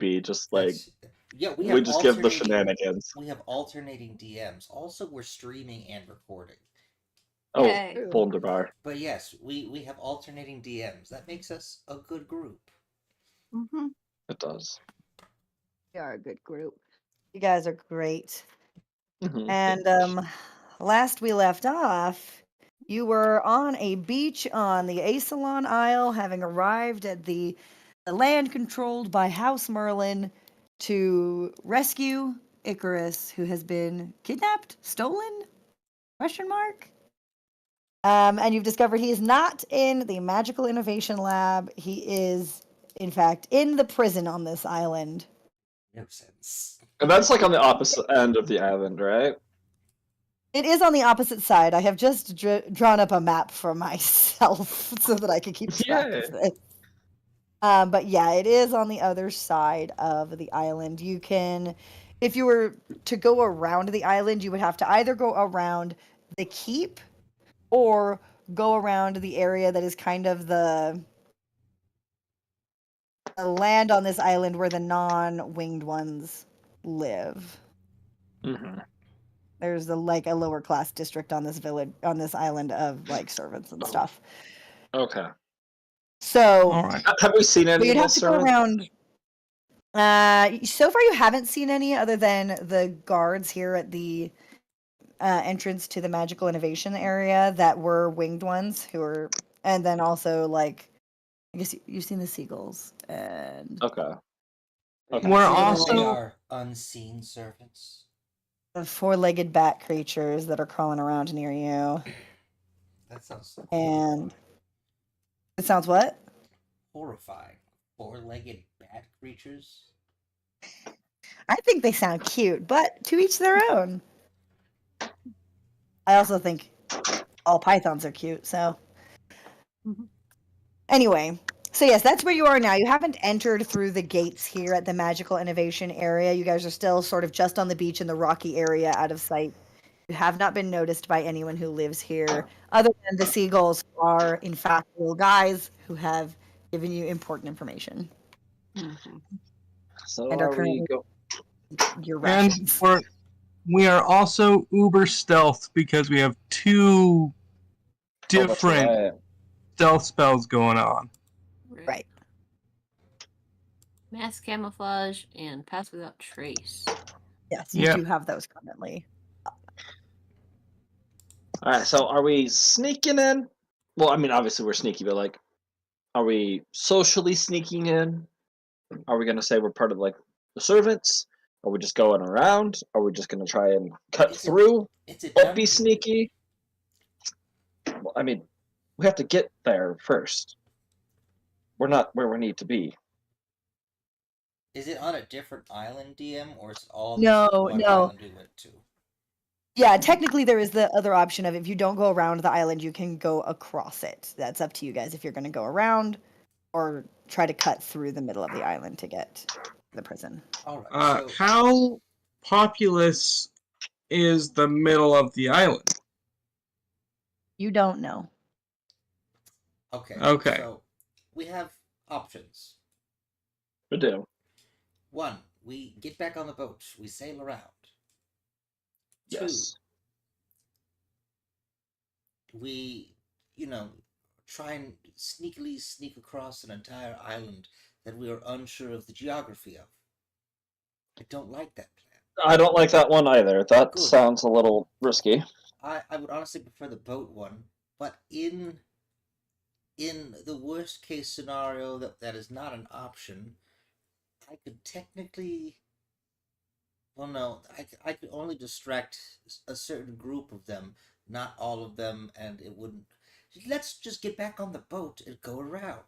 be just like Yeah, we just give the shenanigans. we have alternating DMs. Also, we're streaming and recording. Oh, Yay. wunderbar. But yes, we have alternating DMs. That makes us a good group. Mm-hmm. It does. We are a good group. You guys are great. Mhm. And last we left off, you were on a beach on the Aesolon Isle, having arrived at the land controlled by House Merlin to rescue Icarus, who has been kidnapped, stolen? Question mark. And you've discovered he is not in the Magical Innovation Lab. He is, in fact, in the prison on this island. No sense. And that's like on the opposite end of the island, right? It is on the opposite side. I have just drawn up a map for myself so that I can keep track of this. But yeah, it is on the other side of the island. You can, if you were to go around the island, you would have to either go around the keep or go around the area that is kind of the land on this island where the non-winged ones live. Mm-hmm. There's a lower class district on this island of like servants and stuff. Okay. So All right. Have we seen any you'd of have those to go servants? around. So far, you haven't seen any other than the guards here at the entrance to the magical innovation area that were winged ones and then also like I guess you've seen the seagulls and Okay. We're They also are unseen servants. the four-legged bat creatures that are crawling around near you. That sounds And it sounds what? horrifying. Four-legged bat creatures. I think they sound cute, but to each their own. I also think all pythons are cute, so. Anyway, so yes, that's where you are now. You haven't entered through the gates here at the Magical Innovation area. You guys are still sort of just on the beach in the rocky area out of sight. You have not been noticed by anyone who lives here, other than the seagulls, who are, in fact, little guys who have given you important information. So And are are we currently go? your and rations. we are also uber stealth because we have two different right. stealth spells going on. Right. Mass camouflage and pass without trace. Yes, you do have those currently. All right. So are we sneaking in? Well, I mean, obviously we're sneaky, but like, are we socially sneaking in? Are we gonna say we're part of like the servants? Are we just going around? Are we just gonna try and cut through? But be sneaky. Well, I mean, we have to get there first. We're not where we need to be. Is it on a different island, DM, or is it all No, this one no. island we went to? Yeah, technically there is the other option of if you don't go around the island, you can go across it. That's up to you guys if you're going to go around or try to cut through the middle of the island to get to the prison. All right. How populous is the middle of the island? You don't know. Okay. Okay. So we have options. We do. 1, we get back on the boat. We sail around. Yes. 2, we, try and sneakily sneak across an entire island that we are unsure of the geography of. I don't like that plan. I don't like that one either. That sounds a little risky. I would honestly prefer the boat one, but in the worst case scenario that is not an option, I could technically. Well, no, I could only distract a certain group of them, not all of them, and it wouldn't. Let's just get back on the boat and go around.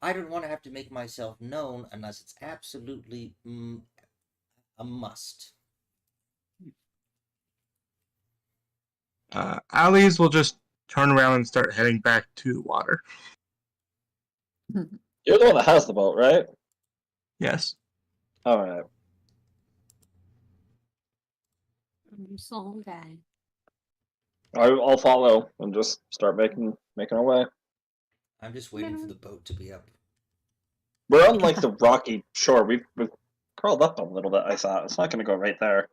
I don't want to have to make myself known unless it's absolutely a must. Allies will just turn around and start heading back to the water. You're the one that has the boat, right? Yes. All right. Soul guy. I'll follow and just start making our way. I'm just waiting for the boat to be up. We're on like the rocky shore. We've curled up a little bit. I thought it's not going to go right there.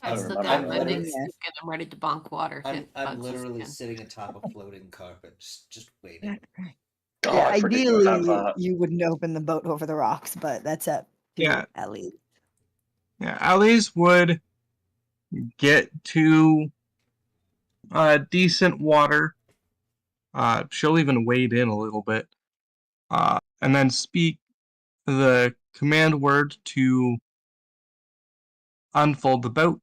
I I'm still remember got that. my big Yes. stick and I'm ready to bonk water. I'm hit I'm bugs literally again. sitting atop a floating carpet, just waiting. Oh, Yeah, I forget you have ideally that. you wouldn't open the boat over the rocks, but that's up to Yeah. you, at least. Yeah, Alice would get to decent water. She'll even wade in a little bit. And then speak the command word to unfold the boat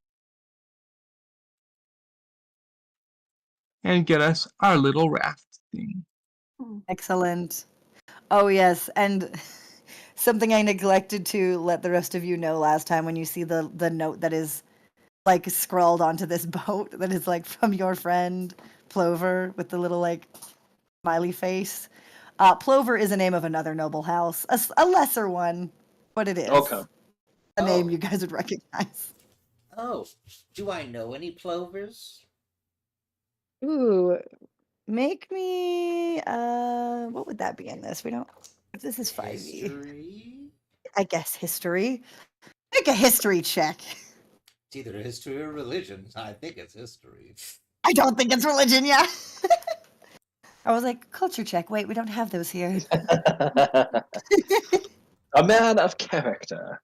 and get us our little raft thing. Excellent. Oh yes, and something I neglected to let the rest of you know last time when you see the note that is like scrawled onto this boat that is like from your friend Plover with the little like smiley face. Plover is a name of another noble house, a lesser one, but it is Okay. a name Oh. you guys would recognize. Oh, do I know any plovers? Ooh, make me what would that be in this? We don't. This is 5e. History? I guess history. Make a history check. It's either history or religion. I think it's history. I don't think it's religion, yeah. I was like, culture check. Wait, we don't have those here. A man of character.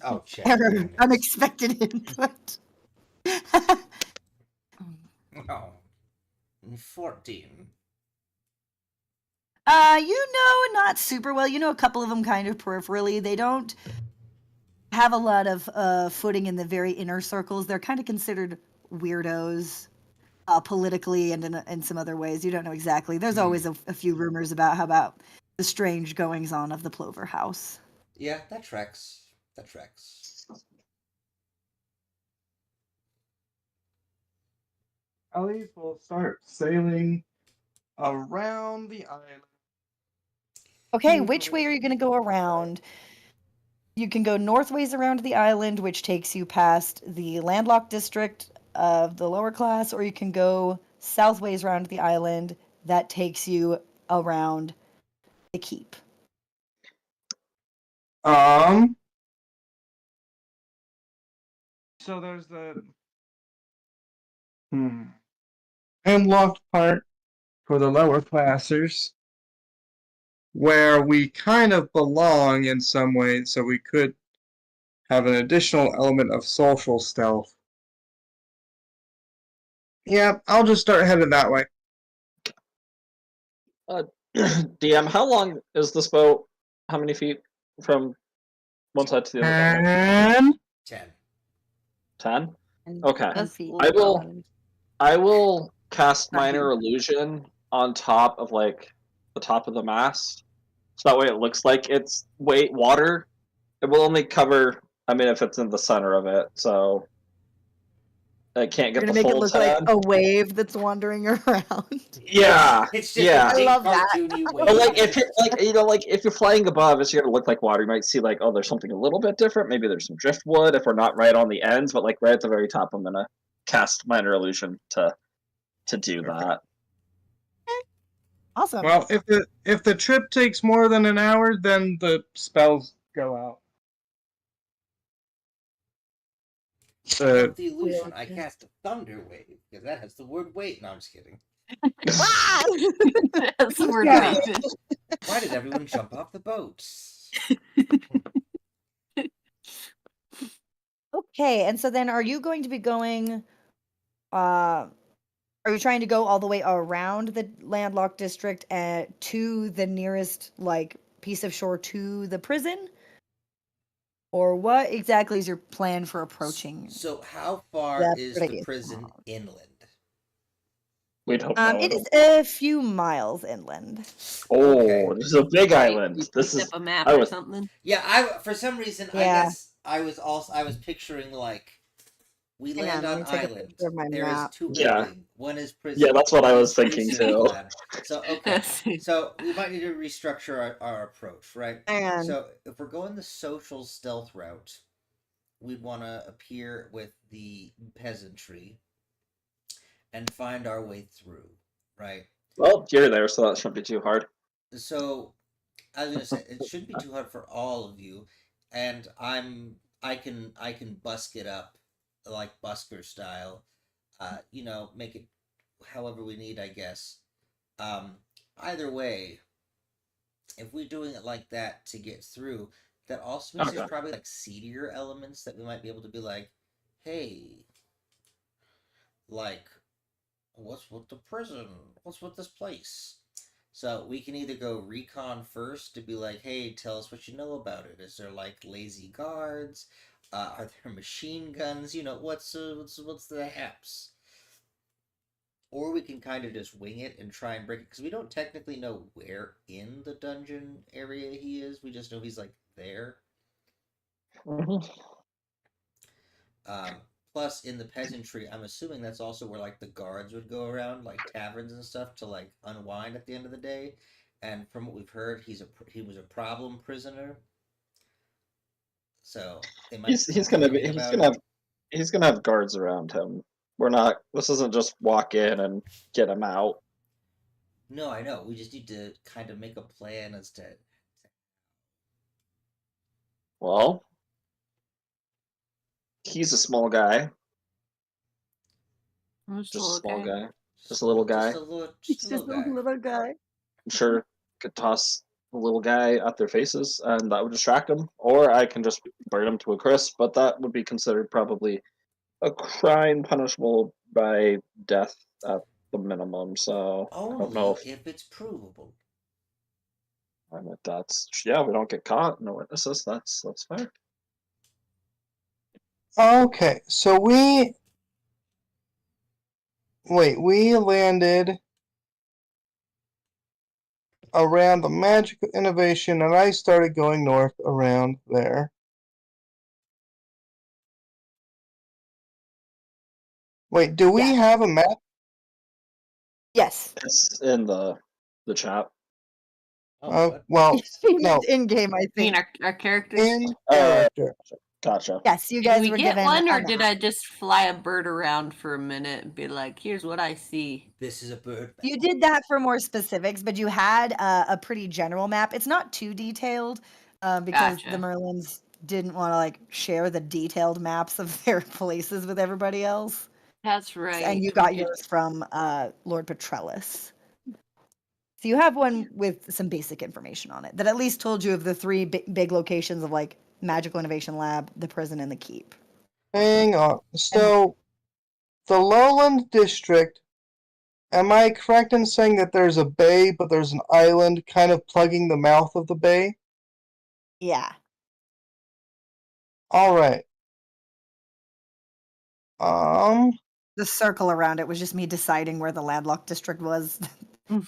Oh, check. Error. Damn it. Unexpected input. Oh. 14. You know, not super well. You know a couple of them kind of peripherally. They don't have a lot of footing in the very inner circles. They're kind of considered weirdos. Politically and in some other ways. You don't know exactly. There's always a few rumors about the strange goings on of the Plover House. Yeah, that tracks. That tracks. Alice will start sailing around the island. Okay, which way are you going to go around? You can go northways around the island, which takes you past the landlocked district of the lower class, or you can go southways around the island. That takes you around the keep. So there's the landlocked part for the lower classers, where we kind of belong in some ways, so we could have an additional element of social stealth. Yeah, I'll just start headed that way. DM, how long is this boat? How many feet from one side to the other? And 10. 10? And Okay. That's I will cast Not minor illusion on top of like the top of the mast. So that way it looks like it's water. It will only cover, I mean, if it's in the center of it, so I can't You're get gonna the make it full look 10. like a wave that's wandering around. Yeah, It's just yeah. a big I love that. cartoony But wave. like if you're like like if you're flying above, it's gonna look like water. You might see like, oh, there's something a little bit different. Maybe there's some driftwood if we're not right on the ends, but like right at the very top, I'm gonna cast minor illusion to do that. Awesome. well, if the trip takes more than an hour, then the spells go out. Of the illusion, I cast a thunder wave because that has the word wait. No, I'm just kidding. That's the word Yeah. waited. Why did everyone jump off the boats? Okay, and so then are you going to be going are you trying to go all the way around the landlocked district to the nearest like piece of shore to the prison? Or what exactly is your plan for approaching? So, how far That's is what I the guess. prison inland? We'd hope no. It is a few miles inland. Oh, Okay. this is a big You island. This picked is up a map I or was- something. Yeah, I for some reason I Yeah. guess I was picturing like we Hang land on, let on me take a island. picture of my There is map. 2 Yeah. buildings. One is prison. Yeah, that's what I one was is thinking, research too. lab. So okay, Yes. so we might need to restructure our approach, right? And So if we're going the social stealth route, we'd want to appear with the peasantry and find our way through, right? Well, you're there, so that shouldn't be too hard. So I was gonna say it shouldn't be too hard for all of you, and I can busk it up like busker style. Make it however we need, I guess. Um, Either way, if we're doing it like that to get through, that also means Okay. there's probably like seedier elements that we might be able to be like, hey, like, what's with the prison? What's with this place? So we can either go recon first to be like, hey, tell us what you know about it. Is there like lazy guards? Are there machine guns? What's the haps? Or we can kind of just wing it and try and break it because we don't technically know where in the dungeon area he is. We just know he's like there. Mhm. Um, Plus, in the peasantry, I'm assuming that's also where like the guards would go around, like taverns and stuff, to like unwind at the end of the day. And from what we've heard, he was a problem prisoner, so they might be He's gonna be complaining about it. he's gonna have guards around him. We're not. This isn't just walk in and get him out. No, I know. We just need to kind of make a plan as to. Well, he's a small guy, Who's the just a little small guy? guy, just a little guy. Just a little guy. little guy. I'm sure could toss a little guy at their faces, and that would distract them. Or I can just burn him to a crisp, but that would be considered probably a crime punishable by death at the minimum. So I don't know Only if if it's provable. that's yeah. We don't get caught. No witnesses. That's fair. Okay, so we landed around the magical innovation, and I started going north around there. Wait, do we Yeah. have a map? Yes. It's in the chat. Oh, what? Well, no, In game, I I mean, think. our characters. in character. Gotcha. Yes, you Did guys we were get given one, or a did map. I just fly a bird around for a minute and be like, "Here's what I see"? This is a bird. You did that for more specifics, but you had a pretty general map. It's not too detailed because the Gotcha. Merlins didn't want to like share the detailed maps of their places with everybody else. That's right. And you we got could- yours from Lord Petrellus. So you have one with some basic information on it that at least told you of the three big locations of like Magical Innovation Lab, the prison, and the keep. Hang on. So, the Lowland District, am I correct in saying that there's a bay, but there's an island kind of plugging the mouth of the bay? Yeah. Alright. The circle around it was just me deciding where the landlocked district was.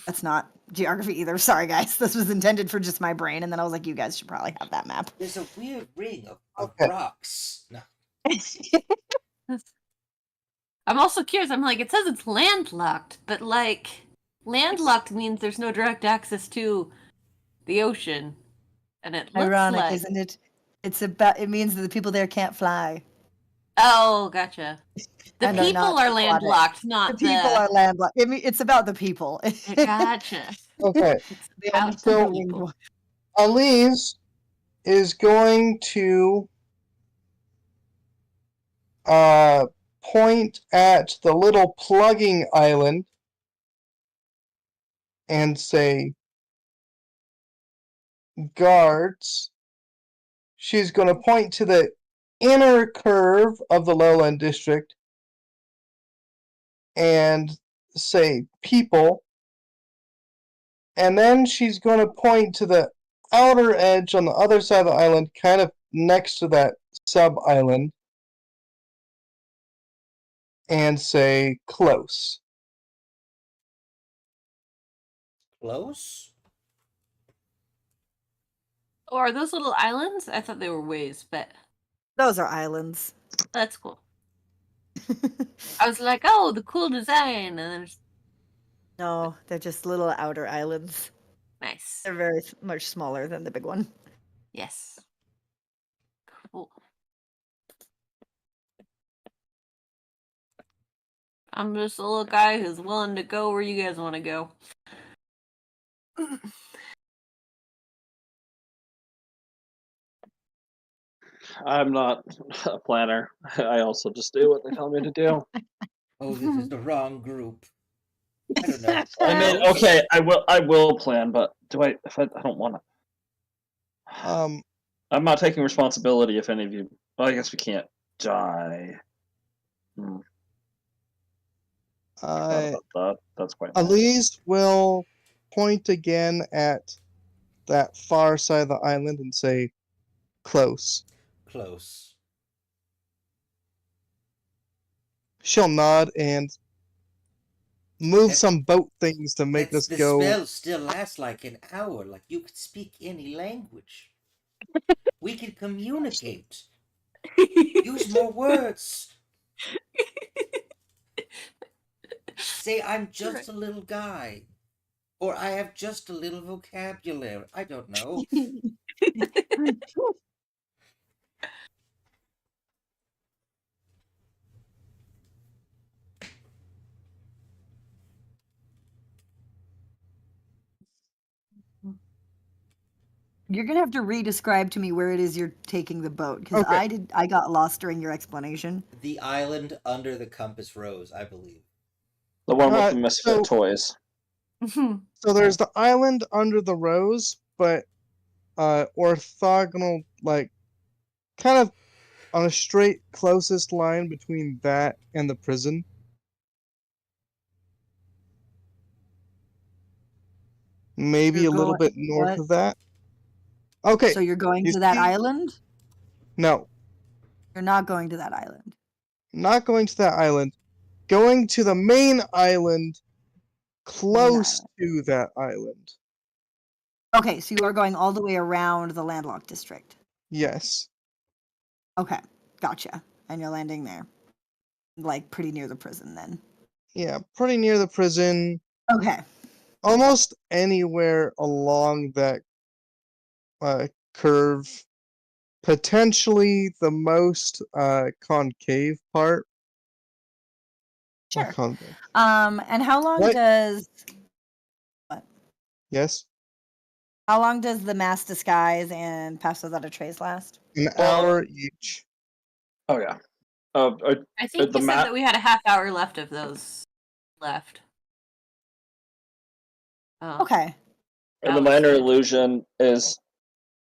That's not geography either. Sorry, guys. This was intended for just my brain, and then I was like, you guys should probably have that map. There's a weird ring of Okay. rocks. No. I'm also curious. I'm like, it says it's landlocked, but like, landlocked means there's no direct access to the ocean, and it looks Ironic, like. isn't it? It means that the people there can't fly. Oh, gotcha. The And are people not are aquatic. landlocked, not The people are landlocked. It's about the people. Gotcha. Okay. It's They about only the So- the winged people. one. Elise is going to point at the little plugging island and say, guards. She's going to point to the inner curve of the Lowland District and say, people. And then she's going to point to the outer edge on the other side of the island, kind of next to that sub-island, and say, close. Close? Oh, are those little islands? I thought they were waves, but Those are islands. that's cool. I was like, oh, the cool design, and then it's No, they're just little outer islands. nice. They're very much smaller than the big one. Yes. Cool. I'm just a little guy who's willing to go where you guys want to go. I'm not a planner. I also just do what they tell me to do. Oh, this is the wrong group. I don't know. I mean, House? okay, I will plan, but if I don't want to. I'm not taking responsibility if any of you. Well, I guess we can't die. Forgot about that. That's quite nice. Elise will point again at that far side of the island and say, close. Close. She'll nod and move And some boat things to make us the go. spell still lasts like an hour. Like you could speak any language. We can communicate. Use more words. Say I'm just a little guy. Or I have just a little vocabulary. I don't know. You're gonna have to re-describe to me where it is you're taking the boat, because Okay. I got lost during your explanation. The island under the compass rose, I believe. The one with the So- misfit toys. So there's the island under the rose, but orthogonal, like kind of on a straight closest line between that and the prison. Maybe You're a little going- bit north what? of that. Okay. So you're going you to that see- island? No, You're not going to that island. not going to that island. Going to the main island close to that island. Okay, so you are going all the way around the landlocked district. Yes. Okay, gotcha. And you're landing there. Like pretty near the prison then. Yeah, pretty near the prison. Okay. Almost anywhere along that curve. Potentially the most concave part. Sure. Concave. And how long What? does Yes. how long does the mass disguise and pass without a trace last? An Well- hour each. Oh yeah. I think the you said that we had a half hour left of those left. Oh. Okay. and the That was minor good. illusion is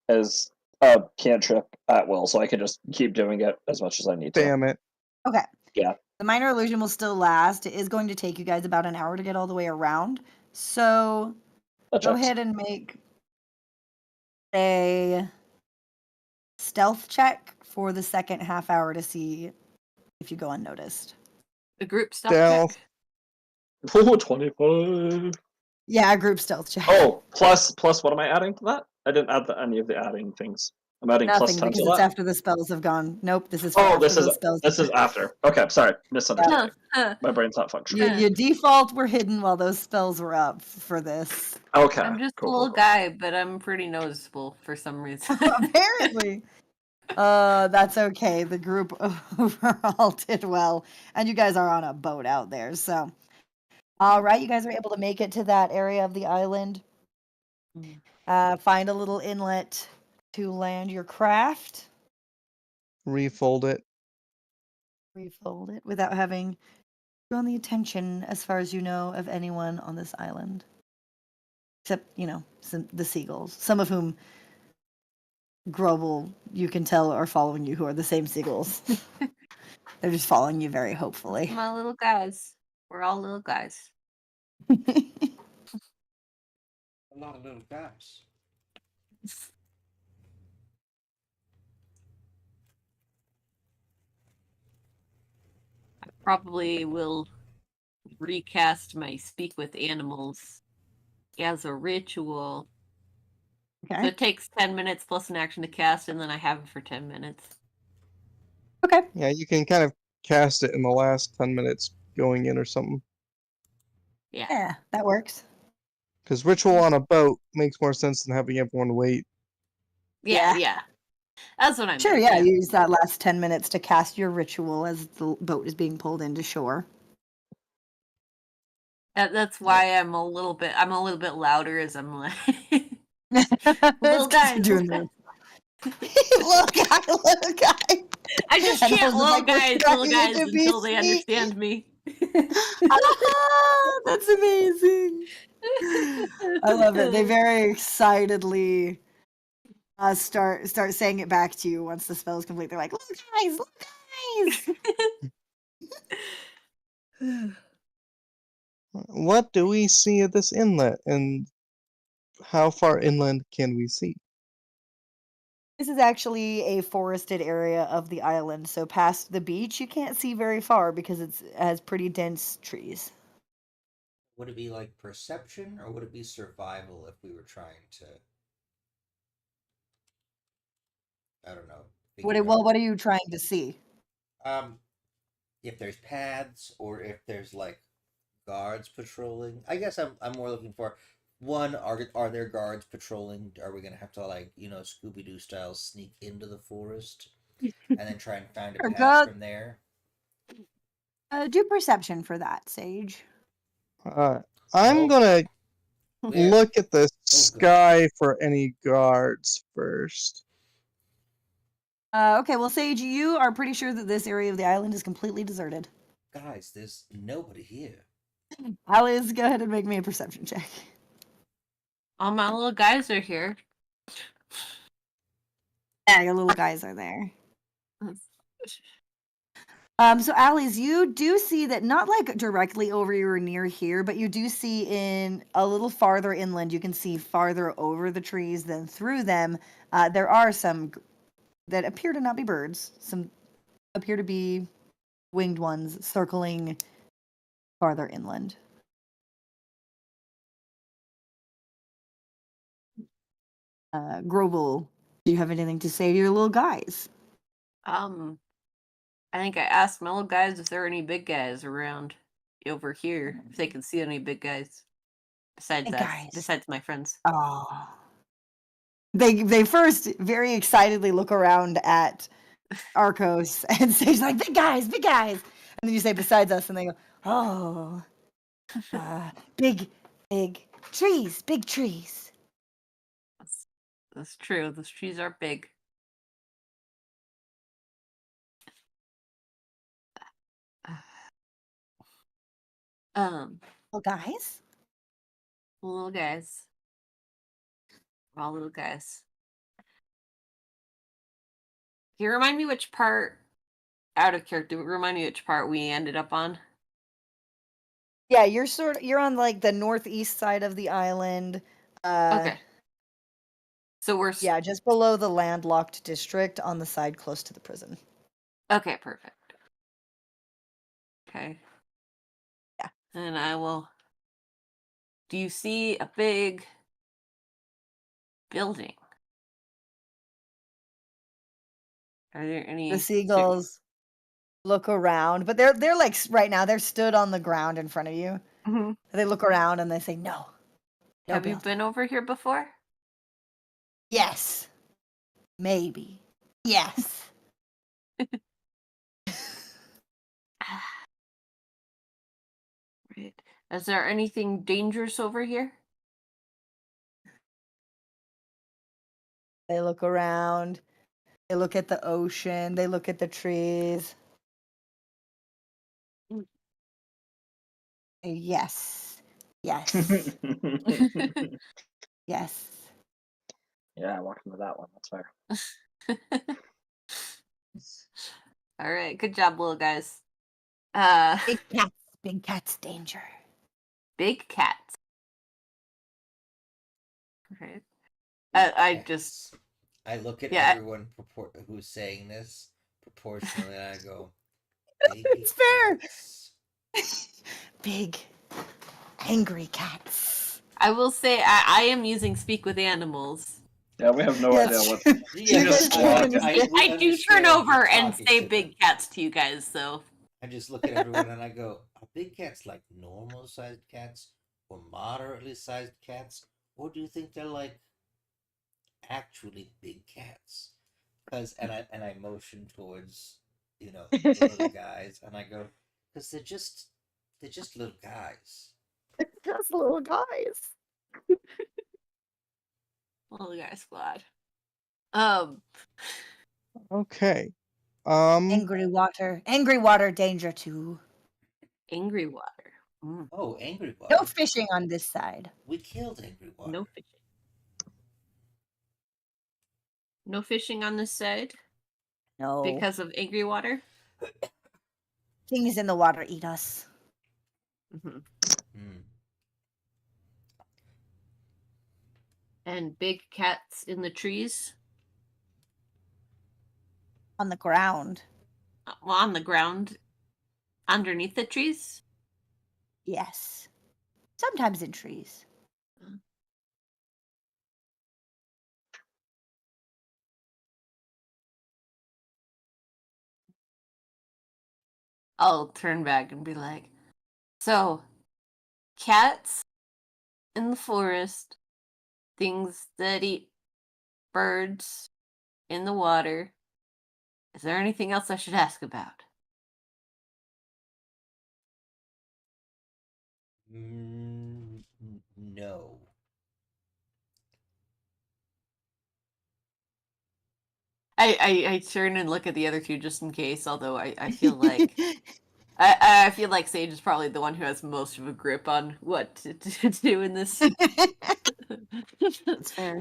a cantrip at will, so I can just keep doing it as much as I need to. Damn it. Okay. Yeah. The minor illusion will still last. It is going to take you guys about an hour to get all the way around. So That go checks. ahead and make a stealth check for the second half hour to see if you go unnoticed. The group stuff. Stealth. Ooh, 25. Yeah, a group stealth check. Oh, plus what am I adding to that? I didn't add any of the adding things. I'm adding plus Nothing 10 because to it's that. after the spells have gone. Nope, this is for Oh, after this is those spells. this is after. Okay, sorry, misunderstood. Huh. My brain's not functioning. Your default were hidden while those spells were up for this. Okay. I'm just cool, a little cool. guy, but I'm pretty noticeable for some reason. Apparently. That's okay. The group overall did well. And you guys are on a boat out there, so. Alright, you guys are able to make it to that area of the island. Find a little inlet to land your craft. Refold it. Refold it without having drawn the attention, as far as you know, of anyone on this island. Except, the seagulls. Some of whom Grobel, you can tell, are following you, who are the same seagulls. They're just following you very hopefully. My little guys. We're all little guys. A lot of little guys. I probably will recast my speak with animals as a ritual. So Okay. it takes 10 minutes plus an action to cast, and then I have it for 10 minutes. Okay. Yeah, you can kind of cast it in the last 10 minutes going in or something. Yeah. Yeah, that works. Because ritual on a boat makes more sense than having everyone wait. Yeah. Yeah. That's what I meant. Sure, yeah, you use that last 10 minutes to cast your ritual as the boat is being pulled into shore. That's why I'm a little bit louder as I'm like It's little 'cause guys. you're doing the Little guy. I just And I chant was like, we're little trying guys to be until they sneaky. understand me. Ah, that's amazing. I love it. They very excitedly start saying it back to you once the spell is complete. They're like, "Little guys, little guys." What do we see at this inlet, and how far inland can we see? This is actually a forested area of the island, so past the beach you can't see very far because it has pretty dense trees. Would it be like perception or would it be survival if we were trying to, I don't know, figure out What are you trying to see? um if there's paths or if there's like guards patrolling? I guess I'm more looking for one, are there guards patrolling? Are we gonna have to like, Scooby Doo style sneak into the forest and then try and find a Sure, path from there? do perception for that, Sage. I'm Nope. gonna Where? look at the God. sky for any guards first. Okay, well, Sage, you are pretty sure that this area of the island is completely deserted. Guys, there's nobody here. Alice, go ahead and make me a perception check. All my little guys are here. Yeah, your little guys are there. So Alice, you do see that not like directly over you or near here, but you do see in a little farther inland, you can see farther over the trees than through them. There are some that appear to not be birds. Some appear to be winged ones circling farther inland. Grovel, do you have anything to say to your little guys? I think I asked my little guys if there are any big guys around over here, if they can see any big guys besides Hey, us, guys. besides my friends. Oh. They first very excitedly look around at Arcos and say like, big guys, big guys. And then you say besides us and they go, oh, big trees, big trees. That's true. Those trees are big. Well, guys, Little guys. We're all little guys. Can you remind me which part, out of character, remind me which part we ended up on? yeah, you're on like the northeast side of the island. Okay. So we're Yeah, just below the landlocked district on the side close to the prison. okay, perfect. Okay. Yeah. And I will. Do you see a big building? Are there any The seagulls look around, but they're like right now they're stood on the ground in front of you. Mm-hmm. They look around and they say, no. Have you been over here before? Yes. Maybe. Yes. Right. Is there anything dangerous over here? They look around. They look at the ocean. They look at the trees. Yes. Yes. Yes. Yeah, I walked into that one. That's fair. All right, good job, little guys. Big cats, danger. Big cats. Okay. I just I look at Yeah. everyone who's saying this proportionally, and I go, It's fair. cats. Big, angry cats. I will say I am using speak with animals. Yeah, we have no Yes. idea what. Yeah, You just guys walk. I do turn over and say big cats to you guys, so I just look at everyone and I go, are big cats like normal sized cats or moderately sized cats? Or do you think they're like actually big cats? And I motion towards, the little guys and I go, because they're just little guys. Just little guys. little guy squad. Okay. Angry water danger too. Angry water. Mm, Oh, angry No water. fishing on this side. We killed angry water. no fishing. No fishing on this side No. because of angry water. Things in the water eat us. Hmm. Hmm. And big cats in the trees. On the ground. Well, on the ground, underneath the trees. Yes. Sometimes in trees. I'll turn back and be like, so, cats in the forest, things that eat birds in the water. Is there anything else I should ask about? No. I turn and look at the other two just in case, although I feel like I feel like Sage is probably the one who has most of a grip on what to do in this. That's fair.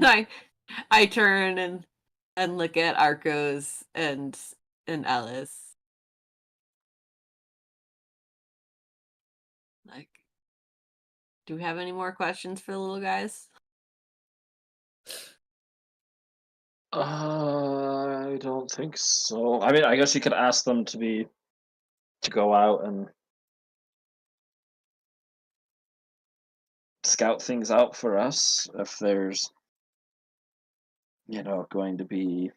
I turn and look at Arcos and Alice. Like, do we have any more questions for the little guys? I don't think so. I mean, I guess you could ask them to go out and scout things out for us if there's, going to be,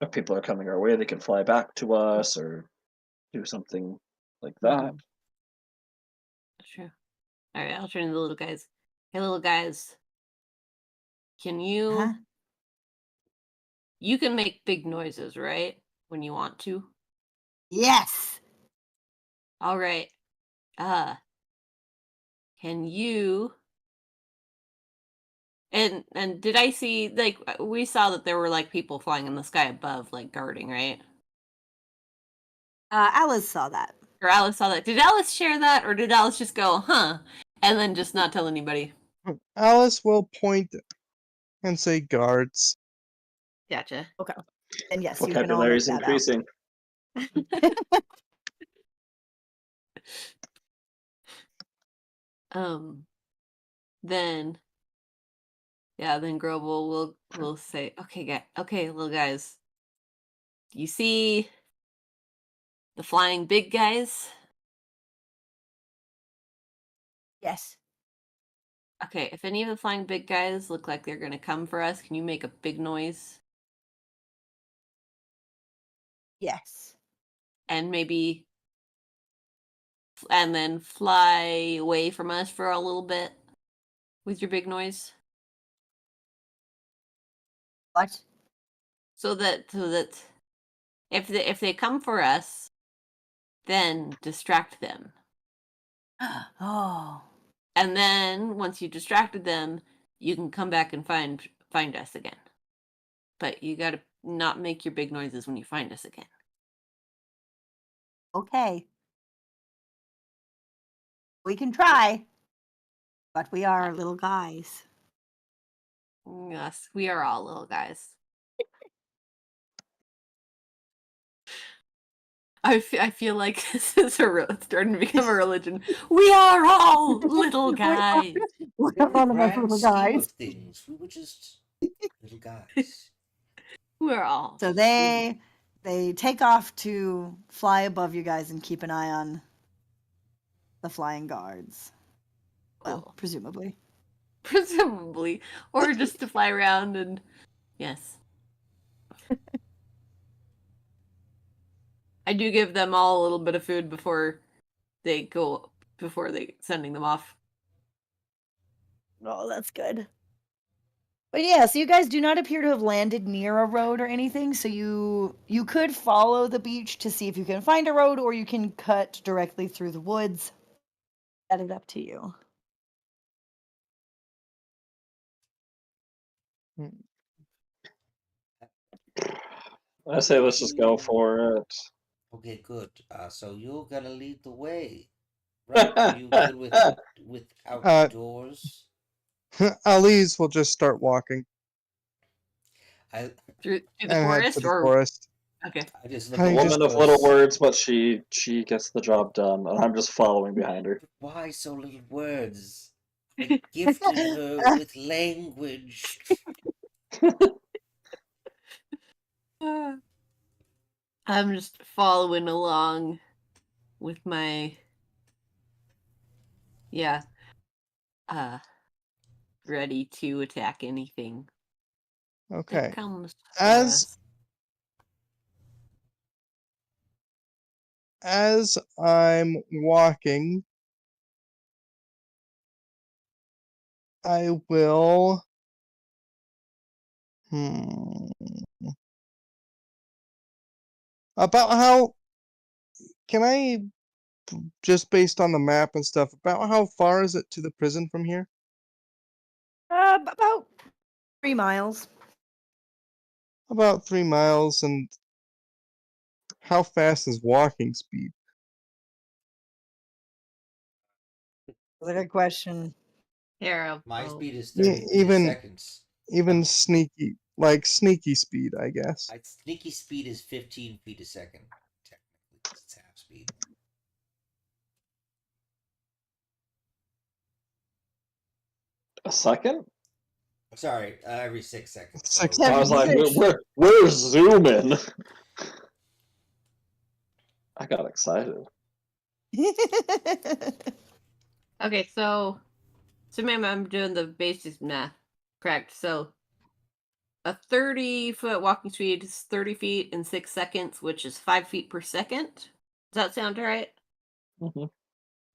if people are coming our way, they can fly back to us or do something like that. That's true. All right, I'll turn to the little guys. Hey, little guys, can you Huh? you can make big noises, right? When you want to. Yes. All right. Can you and did I see like we saw that there were like people flying in the sky above, like guarding, right? Alice saw that. Or Alice saw that. Did Alice share that, or did Alice just go, huh, and then just not tell anybody? Alice will point and say guards. Gotcha. Okay. And yes, you can all Vocabulary make is that out. increasing. Then yeah, then Grobel will say, okay, little guys, you see the flying big guys? Yes. Okay, if any of the flying big guys look like they're gonna come for us, can you make a big noise? Yes. And maybe and then fly away from us for a little bit with your big noise? What? So that if they come for us, then distract them. Oh. And then once you distracted them, you can come back and find us again. But you gotta not make your big noises when you find us again. Okay. We can try. But we are little guys. Yes, we are all little guys. I feel like this is it's starting to become a religion. We are all little guys. We're In the all of us grand little scheme guys. of things, we were just little guys. We're all. So they take off to fly above you guys and keep an eye on the flying guards. Well, Cool. presumably. Presumably. Or just to fly around and yes. I do give them all a little bit of food before they sending them off. Oh, that's good. But yeah, so you guys do not appear to have landed near a road or anything, so you could follow the beach to see if you can find a road, or you can cut directly through the woods. That is up to you. I say let's just go for it. Okay, good. So you're gonna lead the way, right? Are you good with outdoors? Ali's will just start walking Through the and head for forest, the or forest. okay. I just look Honey, at just- Woman of little words, but she gets the job done, and I'm just following behind her. Why so little words? I gifted her with language. I'm just following along with my ready to attack anything that Okay. comes for As us. as I'm walking, I will. About how can I just based on the map and stuff? About how far is it to the prison from here? About 3 miles. About 3 miles, and how fast is walking speed? That's a good question. Terrible. My speed is E- 30 even seconds. even sneaky, like sneaky speed, I guess. Sneaky speed is 15 feet a second, technically, 'cause it's half speed. A second? Sorry, every 6 seconds. 6 So I was like, Six. we're zooming. I got excited. Okay, so maybe I'm doing the basic math correct. So a 30-foot walking speed is 30 feet in 6 seconds, which is 5 feet per second. Does that sound right? Mhm.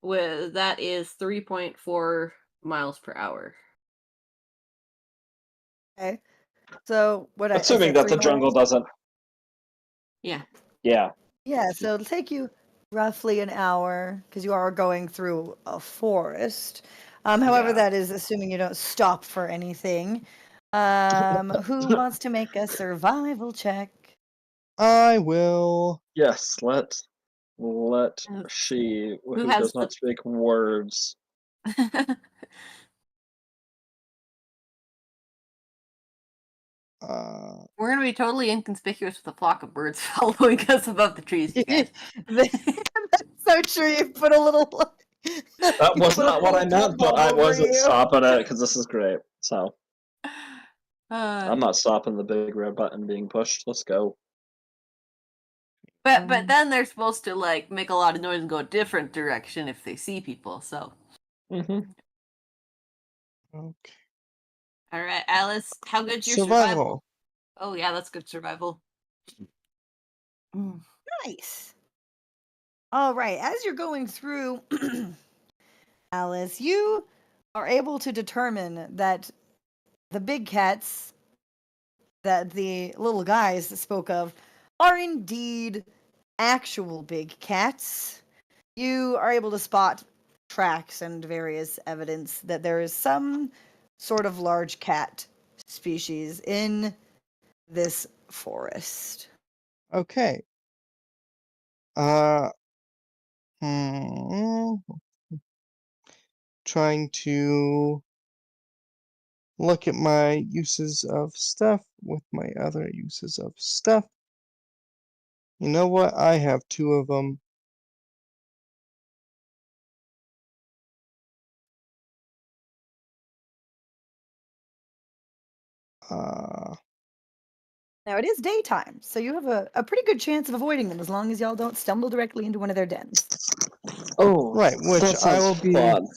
With that is 3.4 miles per hour. Okay. So what I Assuming said that 3 the miles? jungle doesn't. Yeah. Yeah. Yeah, so it'll take you roughly an hour because you are going through a forest. However, Yeah. that is assuming you don't stop for anything. Who wants to make a survival check? I will. Yes. Let Yes. she who has does the- not speak words. We're gonna be totally inconspicuous with a flock of birds following us above the trees, you guys. That's so true. You put a little. That you was put a not what I little meant, but bulb I over wasn't you. stopping it because this is great. So Uh, I'm not stopping the big red button being pushed. Let's go. but then they're supposed to like make a lot of noise and go a different direction if they see people. So Mm-hmm. Okay. all right, Alice, how good's your Survival. survival? Oh yeah, that's good survival. Mm. Nice. All right. As you're going through, Alice, you are able to determine that the big cats that the little guys spoke of are indeed actual big cats. You are able to spot tracks and various evidence that there is some sort of large cat species in this forest. Okay. Uh. Hmm. Trying to look at my uses of stuff with my other uses of stuff. You know what? I have 2 of them. Now it is daytime, so you have a pretty good chance of avoiding them as long as y'all don't stumble directly into one of their dens. Oh, Right, which that I sounds will be. fun.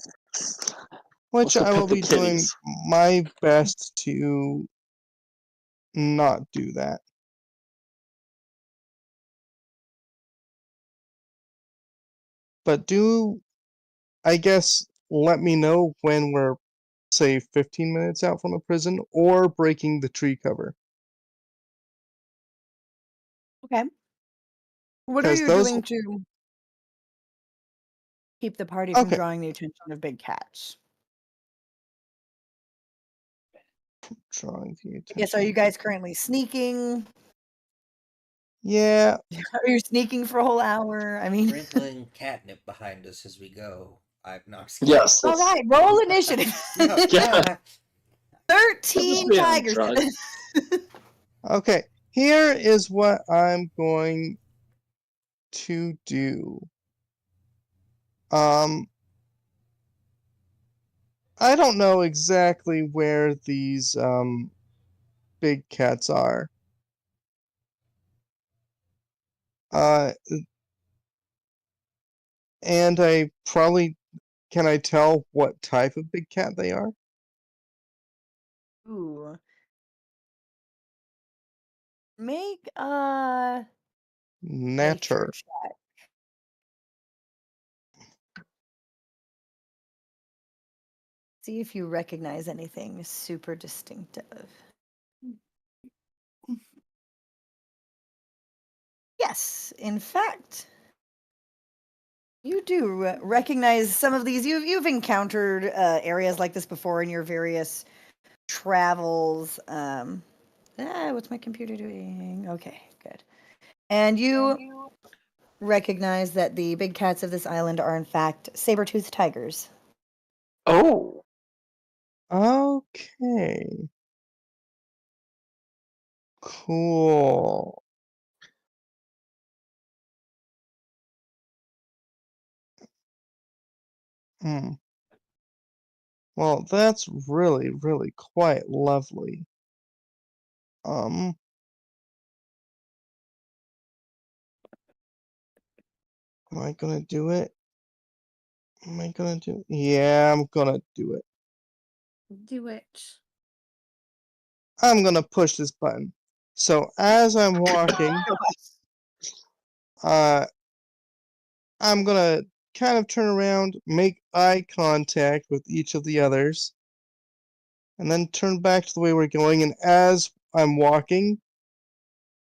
Which Let's go I will pet the be doing kitties. my best to not do that. But I guess, let me know when we're, say, 15 minutes out from the prison or breaking the tree cover. Okay. What are 'Cause you those. doing to keep the party from Okay. drawing the attention of big cats? Drawing the I guess, are you attention. guys currently sneaking? Yeah. You're sneaking for a whole hour. I mean, Sprinkling catnip behind us as we go. I'm not scared. Yes. all right, roll initiative. No, Yeah. 13 Yeah, tigers. drug. Okay. Here is what I'm going to do. I don't know exactly where these big cats are. And I probably can I tell what type of big cat they are? Ooh. Make a nature Nature. check. See if you recognize anything super distinctive. Yes, in fact, you do recognize some of these. You've encountered areas like this before in your various travels. What's my computer doing? Okay, good. And you recognize that the big cats of this island are in fact saber-toothed tigers. Oh. Okay. Cool. Hmm. Well, that's really, really quite lovely. Am I gonna do it? Am I gonna do it? Yeah, I'm gonna do it. Do it. I'm gonna push this button. So as I'm walking, I'm gonna kind of turn around, make eye contact with each of the others, and then turn back to the way we're going. And as I'm walking,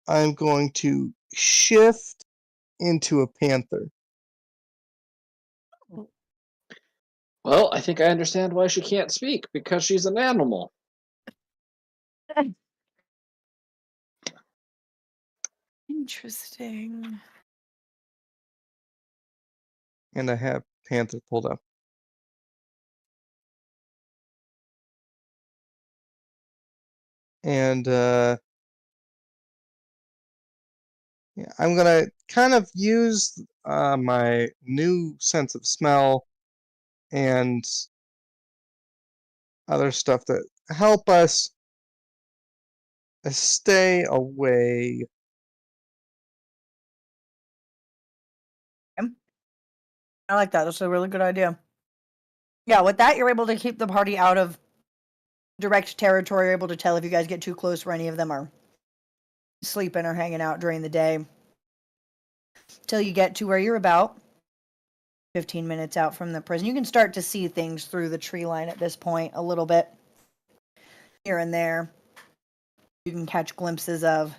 I'm going to shift into a panther. Well, I think I understand why she can't speak, because she's an animal. Interesting. And I have panther pulled up. And yeah, I'm gonna kind of use my new sense of smell and other stuff that help us stay away. I like that. That's a really good idea. Yeah, with that, you're able to keep the party out of direct territory. You're able to tell if you guys get too close where any of them are sleeping or hanging out during the day. Till you get to where you're about 15 minutes out from the prison. You can start to see things through the tree line at this point a little bit. Here and there. You can catch glimpses of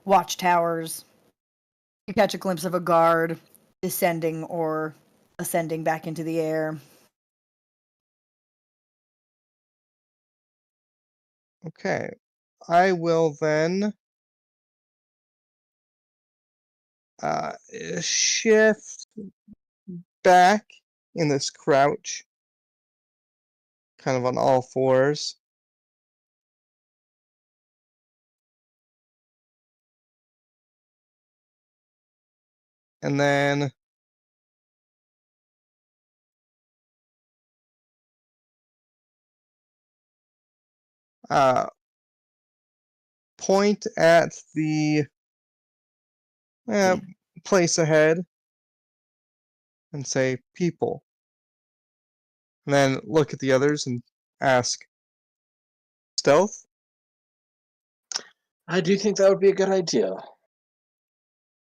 watchtowers. You catch a glimpse of a guard descending or ascending back into the air. Okay. I will then shift back in this crouch, kind of on all fours. And then point at the place ahead and say people. And then look at the others and ask stealth. I do think that would be a good idea.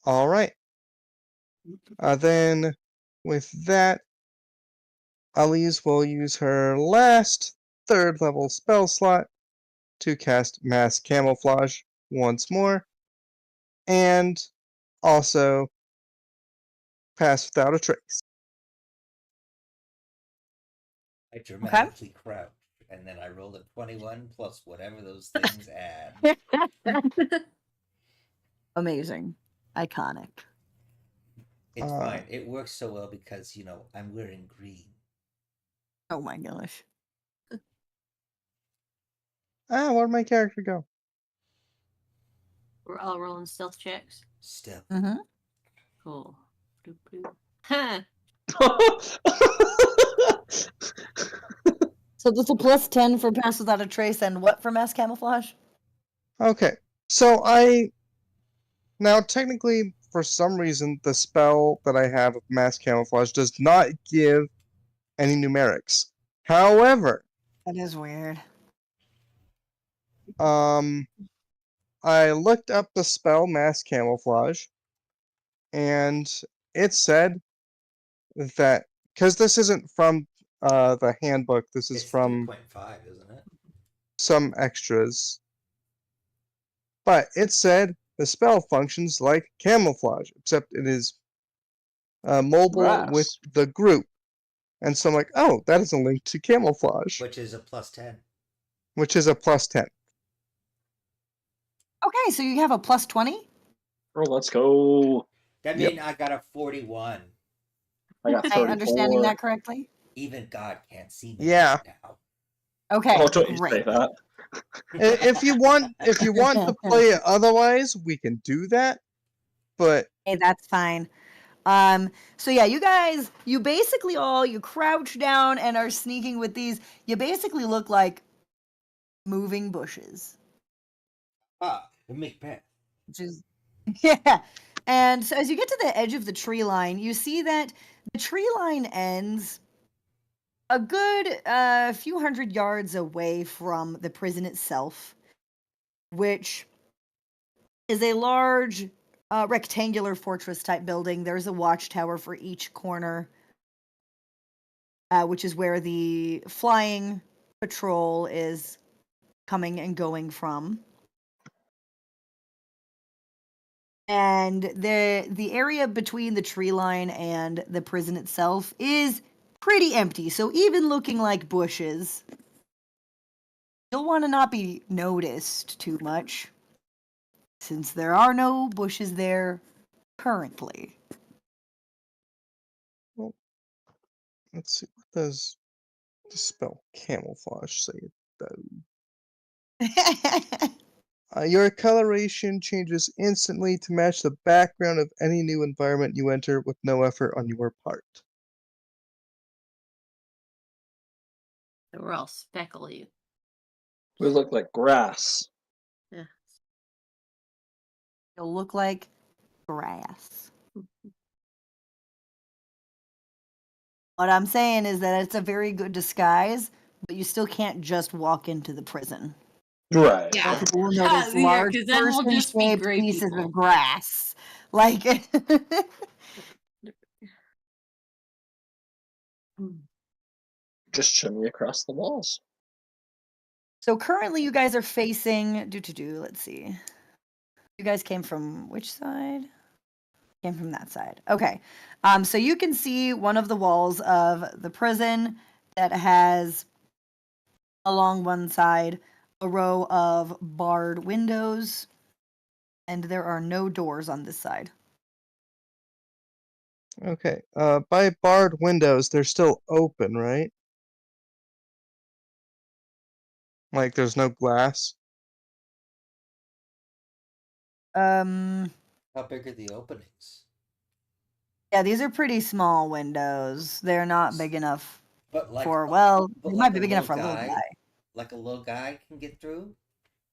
All right. Then with that, Elise will use her last 3rd level spell slot to cast Mass Camouflage once more, and also pass without a trace. I dramatically crouch, and then I roll a 21 plus whatever those things add. Amazing. Iconic. It's fine. It works so well because, I'm wearing green. Oh my gosh. Where'd my character go? We're all rolling stealth checks. Step. Mm-hmm. Cool. Bloop, bloop. Ha! So that's a plus 10 for pass without a trace, and what for mass camouflage? Okay, so now technically, for some reason, the spell that I have of mass camouflage does not give any numerics. However, That is weird. I looked up the spell mass camouflage, and it said that because this isn't from the handbook, this is It's from 3.5, isn't it? some extras. But it said the spell functions like camouflage, except it is mobile with Grass. the group. And so I'm like, oh, that is a link to camouflage, Which is a plus 10. which is a plus 10. Okay, so you have a plus 20? Oh, let's go. That Yep. means I got a 41. I got Am I understanding 34. that correctly? Even God can't see me Yeah. right now. Okay, Oh, don't you say great. that. If you want to play it otherwise, we can do that. But Hey, that's fine. So yeah, you basically you crouch down and are sneaking with these. You basically look like moving bushes. Macbeth. Which is yeah. And so as you get to the edge of the tree line, you see that the tree line ends a good few hundred yards away from the prison itself, which is a large rectangular fortress type building. There's a watchtower for each corner, which is where the flying patrol is coming and going from. And the area between the tree line and the prison itself is pretty empty. So even looking like bushes, you'll want to not be noticed too much, since there are no bushes there currently. well, let's see, what does the spell camouflage say it does? Your coloration changes instantly to match the background of any new environment you enter with no effort on your part. So we're all speckly. We look like grass. Yeah. You'll look like grass. What I'm saying is that it's a very good disguise, but you still can't just walk into the prison. Right. Yeah. People will notice Yeah, large 'cause then we'll just be person-shaped gray pieces people. of grass. Like, Just shimmy across the walls. so currently you guys are facing, let's see. You guys came from which side? Came from that side. Okay. So you can see one of the walls of the prison that has along one side a row of barred windows, and there are no doors on this side. Okay. By barred windows, they're still open, right? Like there's no glass. Um, How big are the openings? yeah, these are pretty small windows. They're not big enough But like, for, but they like might be a big enough for little a little guy, guy. like a little guy can get through.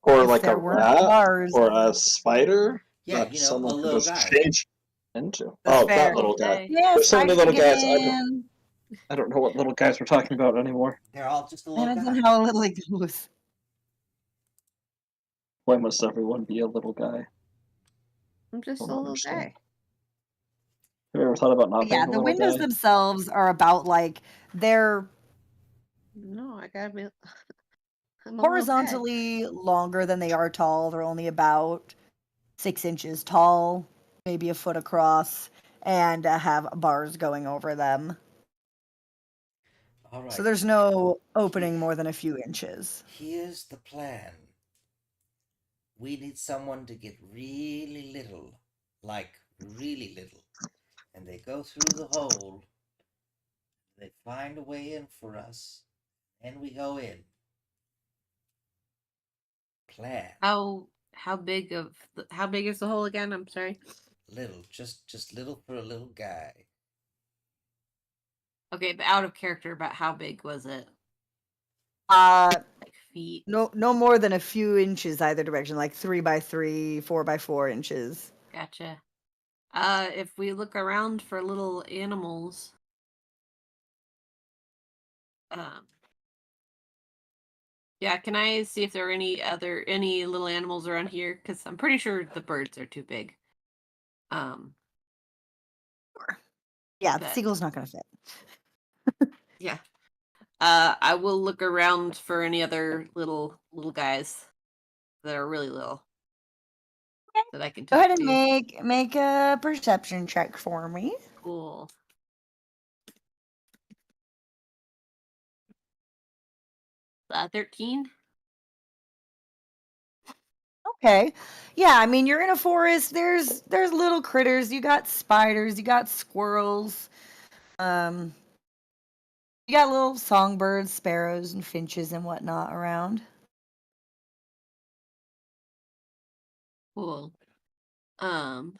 Or If like a there weren't rat. bars. Or a spider. Yeah, That a someone could little just guy. change into. That's Oh, fair. that little guy. Okay. Yes, There's so many I little can get guys. in. I don't know what little guys we're talking about anymore. They're all just a little Depends guy. on how little it goes. Why must everyone be a little guy? I'm just I a don't little understand. guy. Have you ever thought about not But yeah, being a the little windows guy? themselves are about like they're No, I gotta be. I'm a little guy. horizontally longer than they are tall. They're only about 6 inches tall, maybe a foot across, and have bars going over them. All right. So there's no opening more than a few inches. Here's the plan. we need someone to get really little, like really little. And they go through the hole, they find a way in for us, and we go in. Plan. How big how big is the hole again? I'm sorry. Little, just little for a little guy. Okay, but out of character, about how big was it? Like feet. no more than a few inches either direction, like 3 by 3, 4 by 4 inches. Gotcha. If we look around for little animals, yeah, can I see if there are any little animals around here? Because I'm pretty sure the birds are too big. Yeah, the But- seagull's not gonna fit. Yeah. I will look around for any other little guys that are really little. Okay. That I can Go talk ahead and to. make a perception check for me. Cool. Uh, 13. Okay. Yeah, I mean, you're in a forest. There's little critters. You got spiders, you got squirrels. You got little songbirds, sparrows, and finches and whatnot around. Cool. Were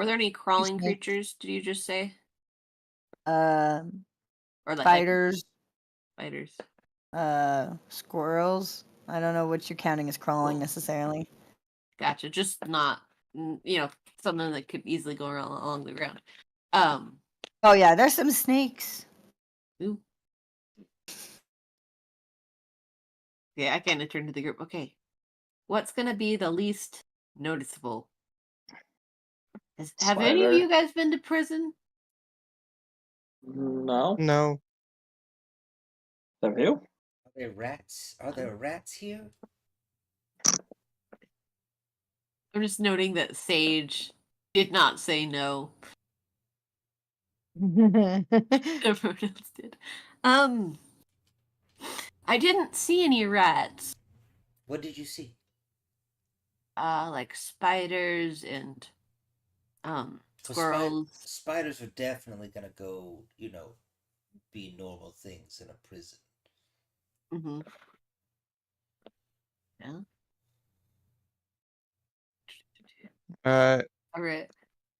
there any crawling creatures? Did you just say? Um, Or spiders, spiders. squirrels. I don't know what you're counting as crawling Cool. necessarily. Gotcha. Just not, something that could easily go along the ground. Oh yeah, there's some snakes. Ooh. Yeah, I can't enter into the group. Okay. What's gonna be the least noticeable? Have any of Spider. you guys been to prison? No. No. Have you? Are there rats? Are there rats here? I'm just noting that Sage did not say no. Everyone else did. I didn't see any rats. What did you see? Like spiders and squirrels. Spiders are definitely gonna go, be normal things in a prison. Mm-hmm. Yeah. All right.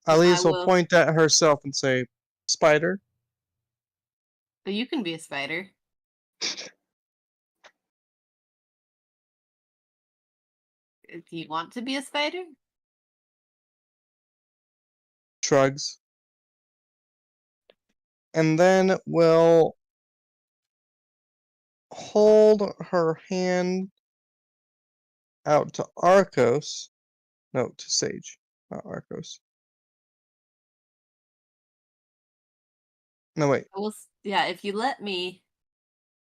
Elise I will will. point at herself and say, "Spider." But you can be a spider. Do you want to be a spider? Shrugs. And then will hold her hand out to Arcos. No, to Sage, not Arcos. No, wait. Yeah, if you let me,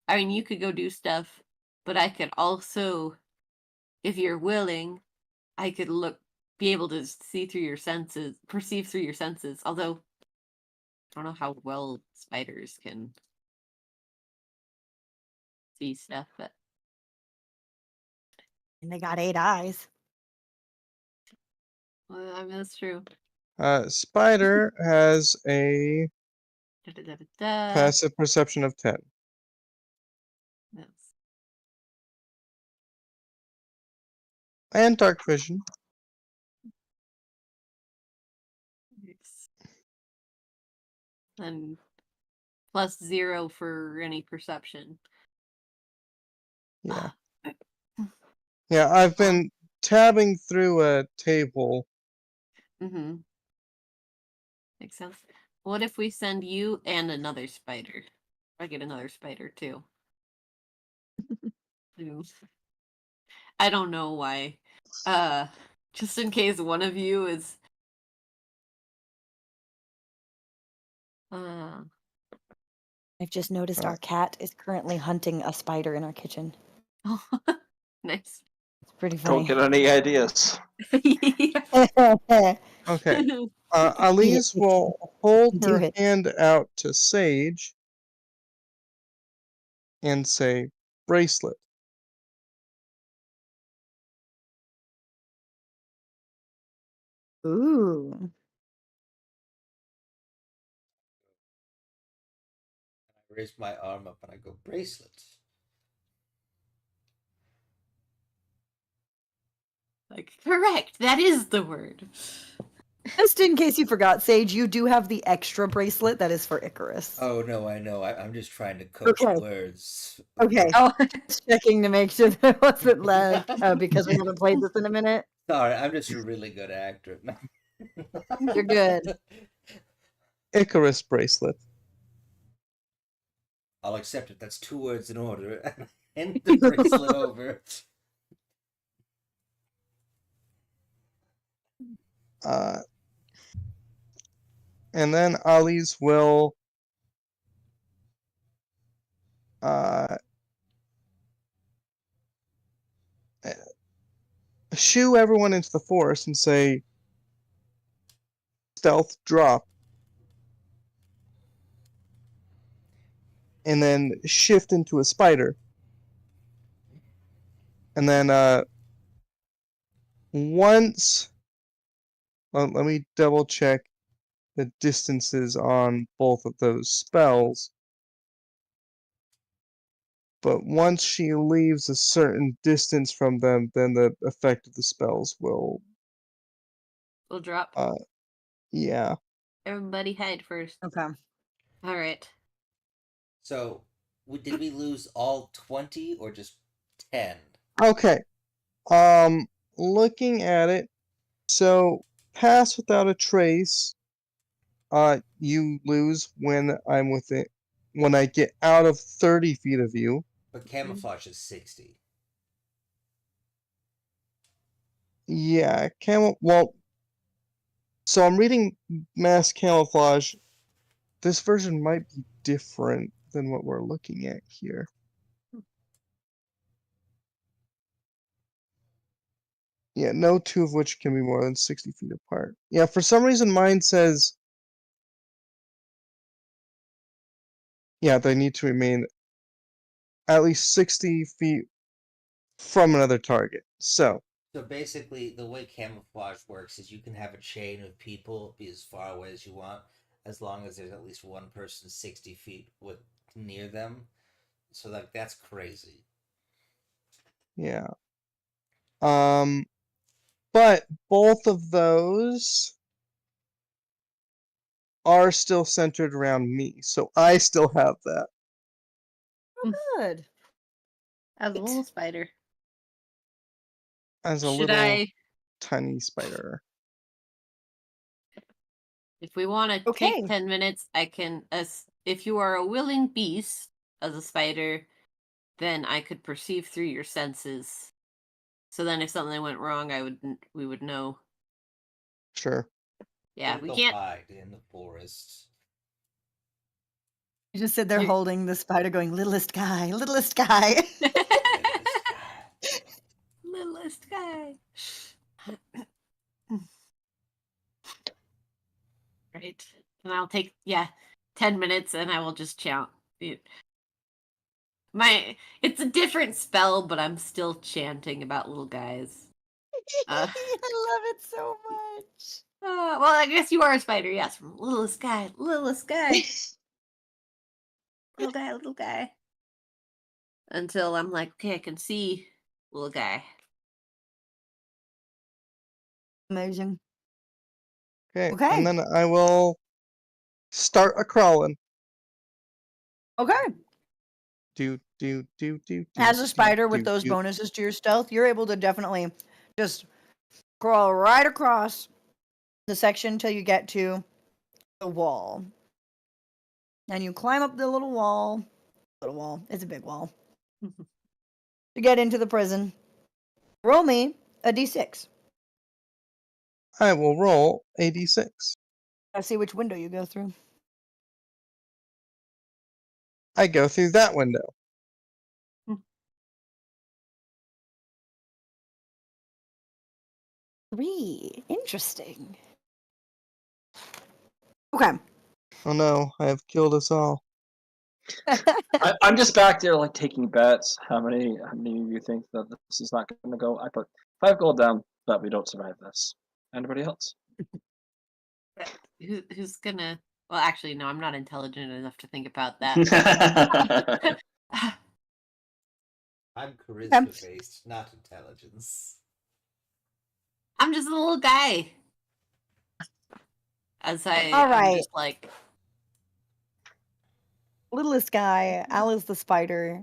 I mean, you could go do stuff, but I could also, if you're willing, I could be able to see through your senses, perceive through your senses. Although, I don't know how well spiders can see stuff, but. And they got 8 eyes. Well, I mean, that's true. Spider has a Da-da-da-da-da. passive perception of 10. Yes. And dark vision. Nice. And +0 for any perception. Yeah. Yeah, I've been tabbing through a table. Mm-hmm. Makes sense. What if we send you and another spider? I get another spider too. Ooh. I don't know why. Just in case one of you is. I've just noticed our cat is currently hunting a spider in our kitchen. Oh, nice. It's pretty Don't funny. get any ideas. Okay. Elise will hold Do her it. hand out to Sage and say, bracelet. Ooh. I raise my arm up and I go, bracelets. Like, correct. That is the word. Just in case you forgot, Sage, you do have the extra bracelet that is for Icarus. Oh no, I know. I'm just trying to coach Okay. words. Okay. Oh, Just checking to make sure there wasn't lag because we haven't played this in a minute. Sorry, I'm just a really good actor. You're good. Icarus bracelet. I'll accept it. That's 2 words in order. Hand the bracelet over. And then Ollie's will shoo everyone into the forest and say, stealth drop. And then shift into a spider. And then once, well, let me double check the distances on both of those spells. But once she leaves a certain distance from them, then the effect of the spells will, we'll drop. yeah. Everybody hide first. Okay. All right. So, did we lose all 20 or just 10? Okay. Looking at it, so pass without a trace. You lose when I'm within, when I get out of 30 feet of you. But camouflage is 60. Yeah, well, so I'm reading mass camouflage. This version might be different than what we're looking at here. Yeah, no two of which can be more than 60 feet apart. Yeah, for some reason mine says, yeah, they need to remain at least 60 feet from another target. So, So basically, the way camouflage works is you can have a chain of people be as far away as you want, as long as there's at least one person 60 feet near them. So like that's crazy. yeah. But both of those are still centered around me, so I still have that. Good. As a little spider. As a Should little I, tiny spider. if we want to Okay. take 10 minutes, I can, if you are a willing beast as a spider, then I could perceive through your senses. So then if something went wrong, we would know. Sure. Yeah, We'll we go can't. hide in the forest. You just sit there You- holding the spider going, littlest guy, littlest guy. Littlest guy. Littlest guy. Right. And I'll take 10 minutes and I will just chant. It's a different spell, but I'm still chanting about little guys. I love it so much. Well, I guess you are a spider, yes. From littlest guy, littlest guy. Little guy. Until I'm like, okay, I can see little guy. Amazing. Okay. Okay. And then I will start a crawling. Okay. Do. As a spider with those bonuses to your stealth, you're able to definitely just crawl right across the section until you get to the wall. And you climb up the little wall. Little wall. It's a big wall. To get into the prison. Roll me a d6. I will roll a d6. I see which window you go through. I go through that window. 3. Interesting. Okay. Oh no, I have killed us all. I'm just back there like taking bets. How many of you think that this is not going to go? I put 5 gold down that we don't survive this. Anybody else? Who's gonna? Well, actually, no. I'm not intelligent enough to think about that. I'm Okay. charisma based, not intelligence. I'm just a little guy. As All I'm right. just like, Littlest guy, Alice the spider.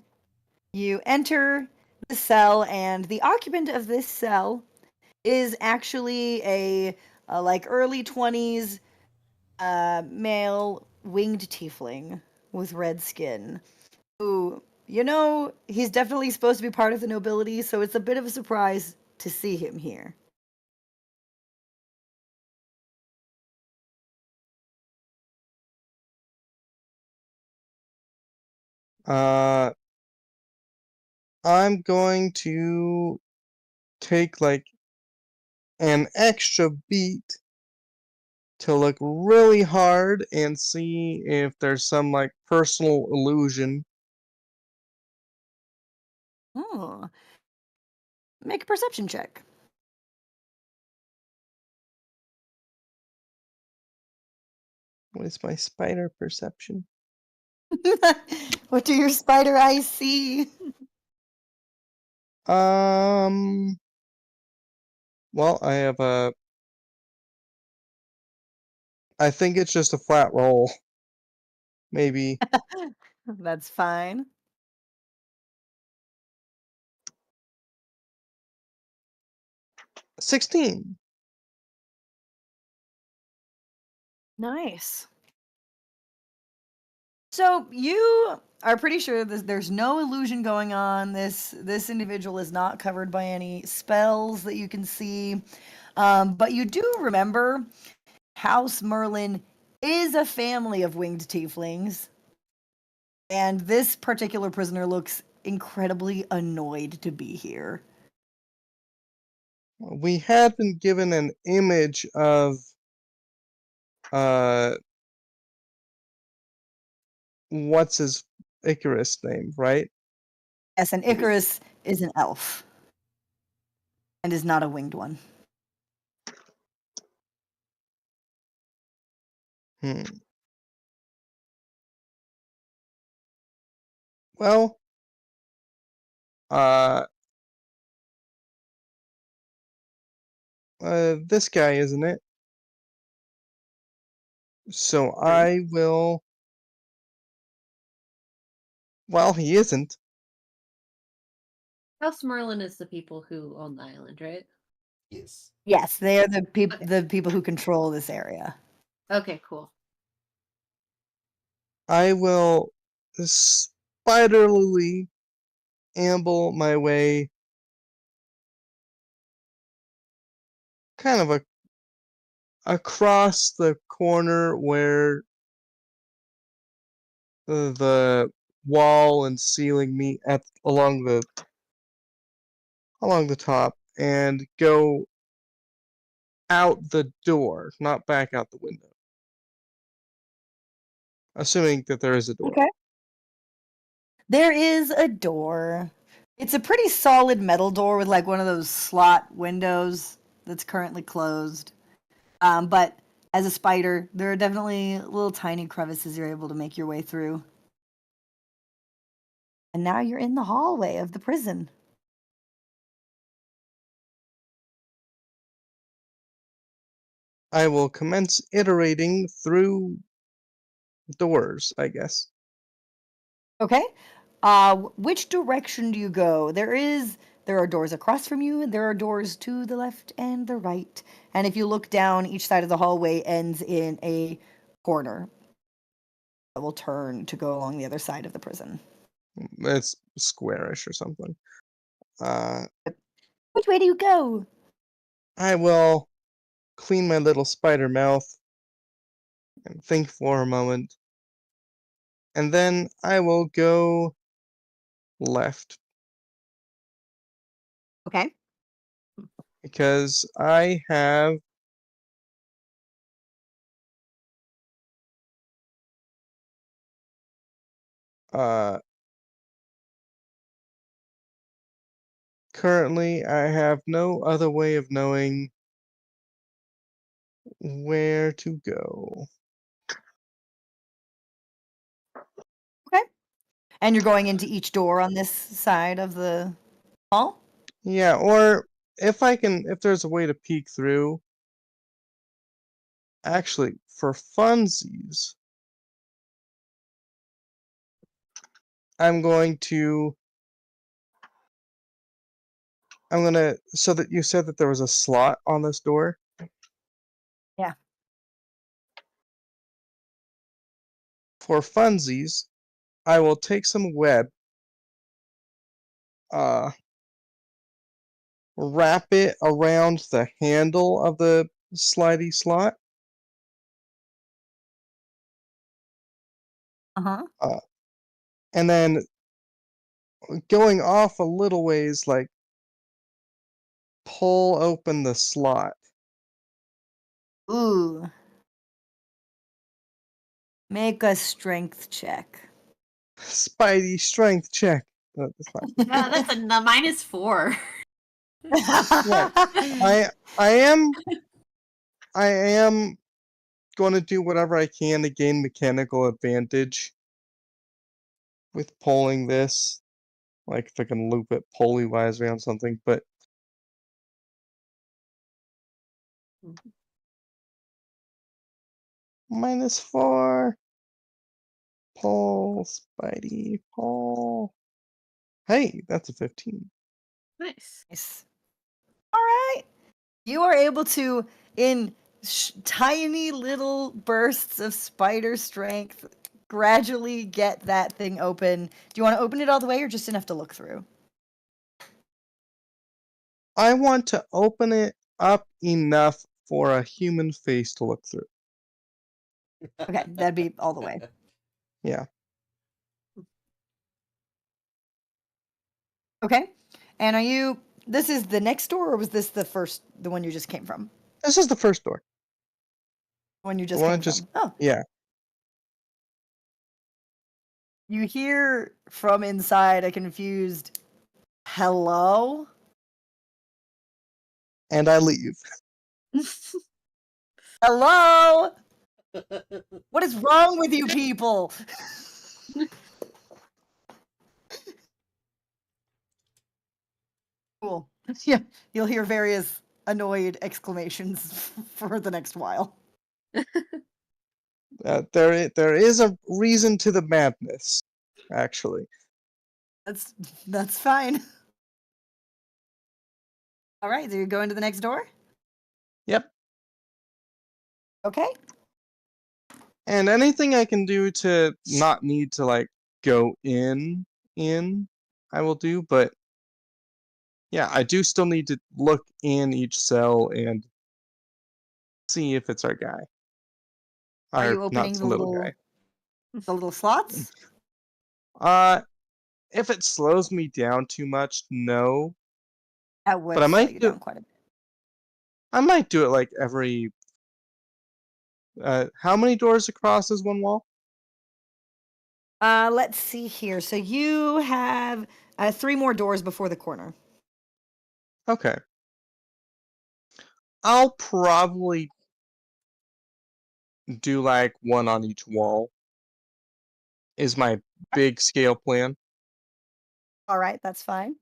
You enter the cell, and the occupant of this cell is actually a like early 20s male winged tiefling with red skin. Who, he's definitely supposed to be part of the nobility, so it's a bit of a surprise to see him here. I'm going to take like an extra beat to look really hard and see if there's some like personal illusion. Oh. Make a perception check. What is my spider perception? What do your spider eyes see? Well, I think it's just a flat roll. Maybe That's fine. 16. Nice. So you are pretty sure that there's no illusion going on. This individual is not covered by any spells that you can see. But you do remember House Merlin is a family of winged tieflings, and this particular prisoner looks incredibly annoyed to be here. We had been given an image of uh what's his Icarus name, right? Yes, and Icarus is an elf and is not a winged one. Hmm. Well, uh, this guy, isn't it? So I will. Well, he isn't. House Merlin is the people who own the island, right? Yes. Yes, they are the Okay. the people who control this area. Okay, cool. I will spiderly amble my way kind of across the corner where the wall and ceiling meet at along the top and go out the door, not back out the window. Assuming that there is a door. Okay. There is a door. It's a pretty solid metal door with like one of those slot windows that's currently closed. But as a spider, there are definitely little tiny crevices you're able to make your way through. And now you're in the hallway of the prison. I will commence iterating through doors, I guess. Okay. Which direction do you go? There are doors across from you, and there are doors to the left and the right. And if you look down, each side of the hallway ends in a corner that will turn to go along the other side of the prison. It's squarish or something. Which way do you go? I will clean my little spider mouth and think for a moment. And then I will go left Okay. because I have uh currently I have no other way of knowing where to go. Okay. And you're going into each door on this side of the hall? Yeah, or if there's a way to peek through. Actually, for funsies, I'm going to. So that you said that there was a slot on this door. Yeah. For funsies, I will take some web, wrap it around the handle of the slidey slot, Uh-huh. and then going off a little ways, like pull open the slot. Ooh. Make a strength check. Spidey strength check. That's not. That's a -4. I am going to do whatever I can to gain mechanical advantage with pulling this. Like if I can loop it pulley-wise around something, but -4. Pull, Spidey, pull. Hey, that's a 15. Nice. Nice. All right. You are able to, in tiny little bursts of spider strength, gradually get that thing open. Do you want to open it all the way or just enough to look through? I want to open it up enough for a human face to look through. Okay, that'd be all the way. Yeah. Okay. And this is the next door or was this the one you just came from? This is the first door. The one you The just one I came just from. Oh. Yeah. You hear from inside a confused hello? And I leave. Hello? What is wrong with you people? Cool. Yeah, you'll hear various annoyed exclamations for the next while. There is a reason to the madness, actually. That's fine. All right, so you're going to the next door? Yep. Okay. And anything I can do to not need to like go in, I will do, but yeah, I do still need to look in each cell and see if it's our guy. Are Or you not opening the little guy. the little slots? If it slows me down too much, no. That would But I slow might you do down quite a bit. I might do it like every how many doors across is one wall? Let's see here. So you have 3 more doors before the corner. Okay. I'll probably do like one on each wall. Is my big scale plan. All right, that's fine.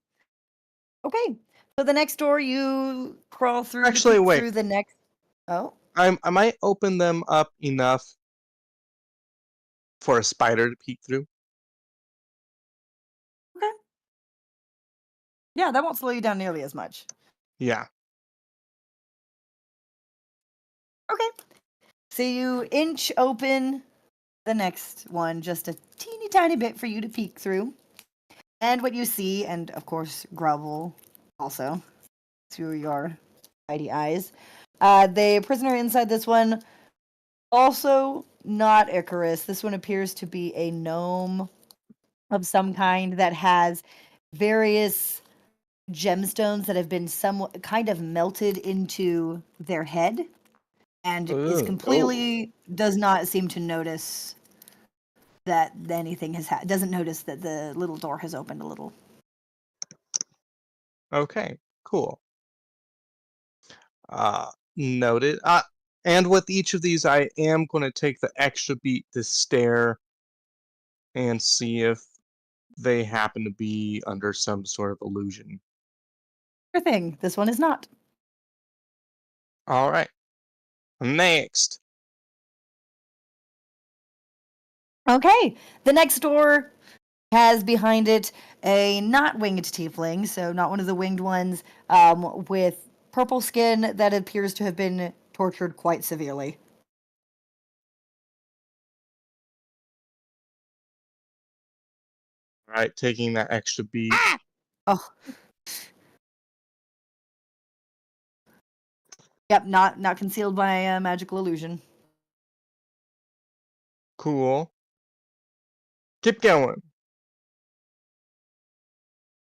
Okay. So the next door you crawl through Actually, to peek wait. through the next. Oh. I might open them up enough for a spider to peek through. Okay. Yeah, that won't slow you down nearly as much. Yeah. Okay. So you inch open the next one just a teeny tiny bit for you to peek through. And what you see, and of course Grovel also, through your mighty eyes, the prisoner inside this one, also not Icarus. This one appears to be a gnome of some kind that has various gemstones that have been somewhat kind of melted into their head and is Ooh. completely does not seem to notice that anything has doesn't notice that the little door has opened a little. Okay, cool. Noted. And with each of these, I am going to take the extra beat to stare and see if they happen to be under some sort of illusion. Sure thing. This one is not. All right. Next. Okay. The next door has behind it a not winged tiefling, so not one of the winged ones, with purple skin that appears to have been tortured quite severely. All right, taking that extra beat. Oh. Yep, not concealed by a magical illusion. Cool. Keep going.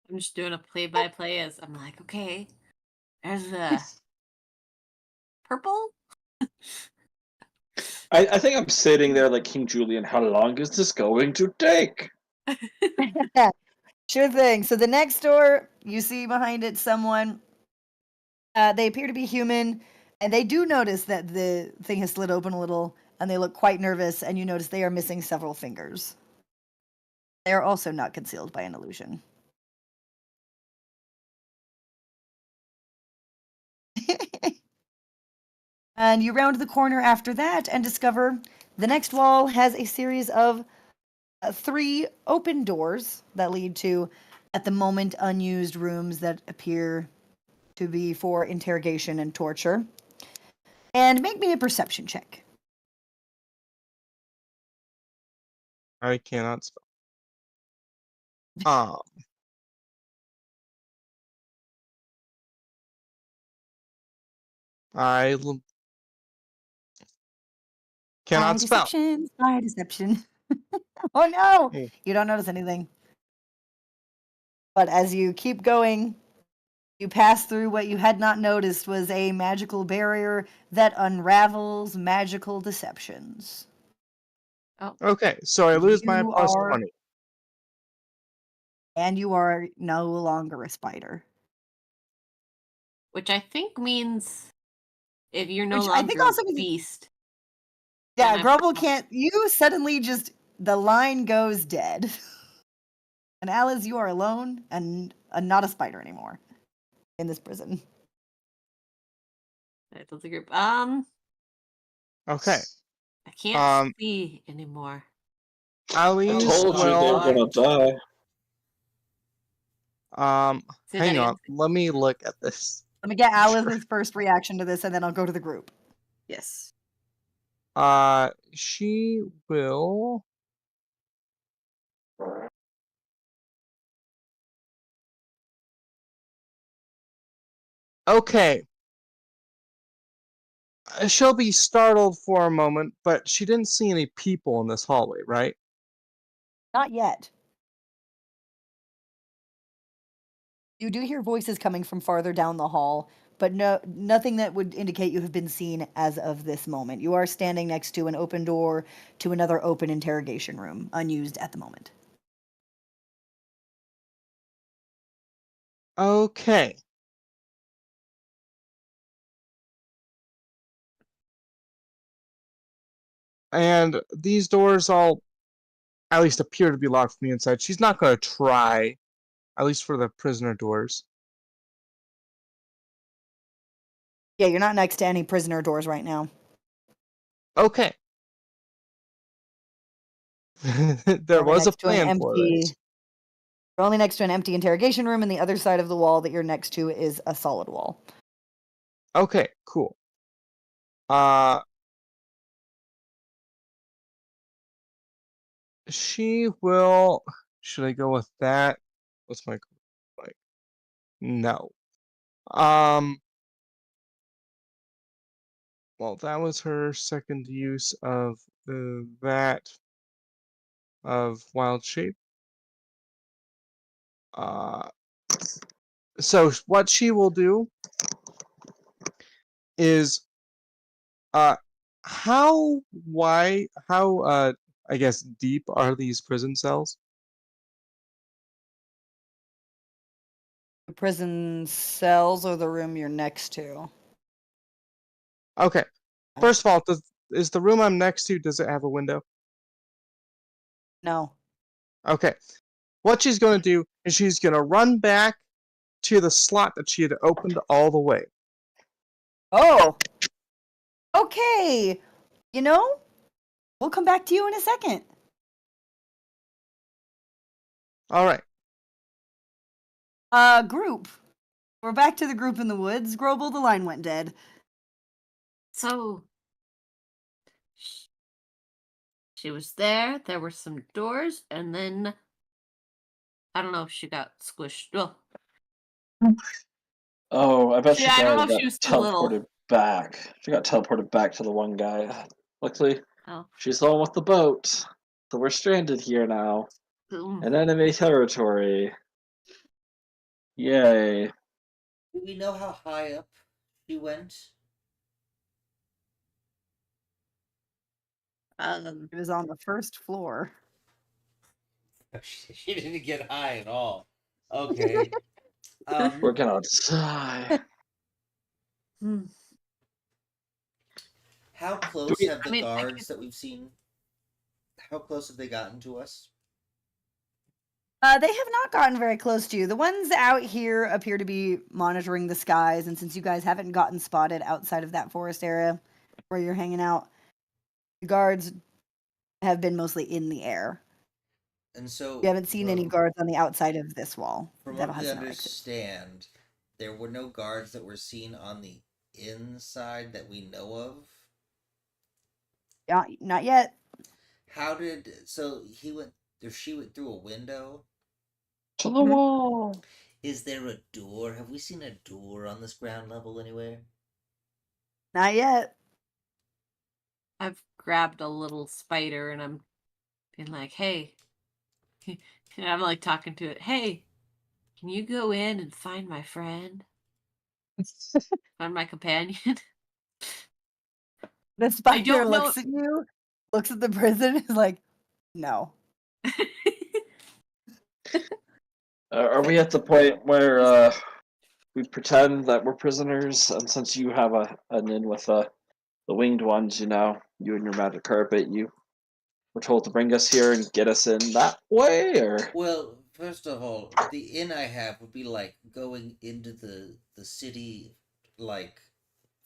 I'm just doing a play-by-play as I'm like, okay, there's the purple. I think I'm sitting there like King Julian. How long is this going to take? Sure thing. So the next door, you see behind it someone. They appear to be human, and they do notice that the thing has slid open a little, and they look quite nervous, and you notice they are missing several fingers. They are also not concealed by an illusion. And you round the corner after that and discover the next wall has a series of 3 open doors that lead to, at the moment, unused rooms that appear to be for interrogation and torture. And make me a perception check. I cannot spell. I cannot spell. By deception. Oh no! Oh. You don't notice anything. But as you keep going, you pass through what you had not noticed was a magical barrier that unravels magical deceptions. Oh, Okay, so I lose my You plus are- 20. And you are no longer a spider. which I think means if you're no Which I think longer also a means- beast. Yeah, then I Grumble probably- can't. You suddenly just. The line goes dead. And Alice, you are alone and not a spider anymore in this prison. That's a group. Okay. I can't Um, see anymore. Alice Told you they were will. gonna die. Say that Hang again. on. Let me look at this. Let me get Alice's first reaction to this, and then I'll go to the group. Yes. She will. Okay. She'll be startled for a moment, but she didn't see any people in this hallway, right? Not yet. You do hear voices coming from farther down the hall, but nothing that would indicate you have been seen as of this moment. You are standing next to an open door to another open interrogation room, unused at the moment. Okay. And these doors all at least appear to be locked from the inside. She's not going to try, at least for the prisoner doors. Yeah, you're not next to any prisoner doors right now. Okay. There Only was a next to an plan for this. You're only next to an empty interrogation room, and the other side of the wall that you're next to is a solid wall. Okay, cool. She will. Should I go with that? What's my like? No. Well, that was her second use of that of wild shape. So what she will do is how I guess deep are these prison cells? The prison cells or the room you're next to. Okay. First of all, is the room I'm next to, does it have a window? No. Okay. What she's going to do is she's going to run back to the slot that she had opened all the way. Oh. Okay. You know, we'll come back to you in a second. All right. Group. We're back to the group in the woods. Grobel, the line went dead. So she was there. There were some doors, and then I don't know if she got squished. Well, Oh, I bet she I don't know got if she was too little. teleported back. She got teleported back to the one guy. Luckily, Oh, she's the one with the boat. So we're stranded here now. In enemy territory. Yay. Do we know how high up she went? It was on the first floor. She didn't get high at all. Okay. We're gonna die. How close we- have the I mean, I guards that we've seen? How close have they gotten to us? They have not gotten very close to you. The ones out here appear to be monitoring the skies, and since you guys haven't gotten spotted outside of that forest area where you're hanging out, the guards have been mostly in the air. And so You haven't seen any from- guards on the outside of this wall. From that what we has no exit. understand, there were no guards that were seen on the inside that we know of. Yeah, not yet. How did he went or she went through a window? To the wall. Is there a door? Have we seen a door on this ground level anywhere? Not yet. I've grabbed a little spider and I'm being like, "Hey," and I'm like talking to it. "Hey, can you go in and find my friend? Find my companion?" The spider don't know- looks at you, looks at the prison, is like, no. Are we at the point where we pretend that we're prisoners, and since you have an in with the winged ones, you know, you and your magic carpet, you were told to bring us here and get us in that way, or Well, first of all, the inn I have would be like going into the city, like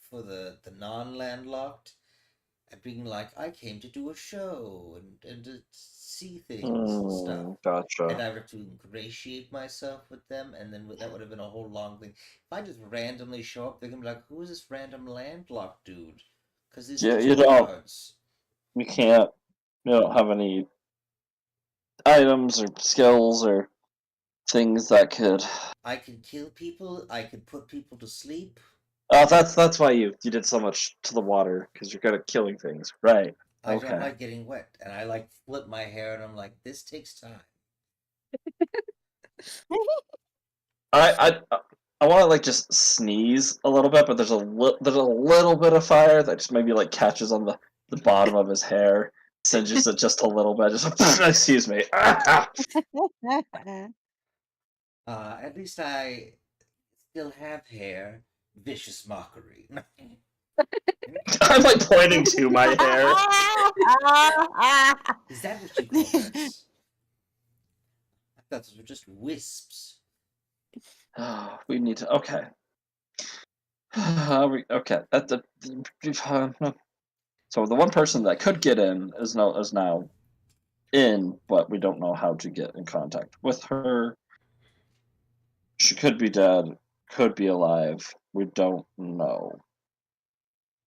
for the non-landlocked, and being like, I came to do a show and to see things and stuff. And Gotcha. I would have to ingratiate myself with them, and then that would have been a whole long thing. If I just randomly show up, they're gonna be like, "Who is this random landlocked dude?" Because these Yeah, are you two don't. guards. We can't. We don't have any items or skills or things that could. I can kill people. I can put people to sleep. Oh, that's why you did so much to the water, because you're good at killing things, right? I Okay. don't like getting wet, and I like flip my hair, and I'm like, this takes time. I want to like just sneeze a little bit, but there's a little bit of fire that just maybe like catches on the bottom of his hair, singes it just a little bit. Just excuse me. At least I still have hair. Vicious mockery. I'm like pointing to my hair. Is that what you call this? I thought those were just wisps. We need to. Okay. Okay. So the one person that could get in is now in, but we don't know how to get in contact with her. She could be dead, could be alive. We don't know.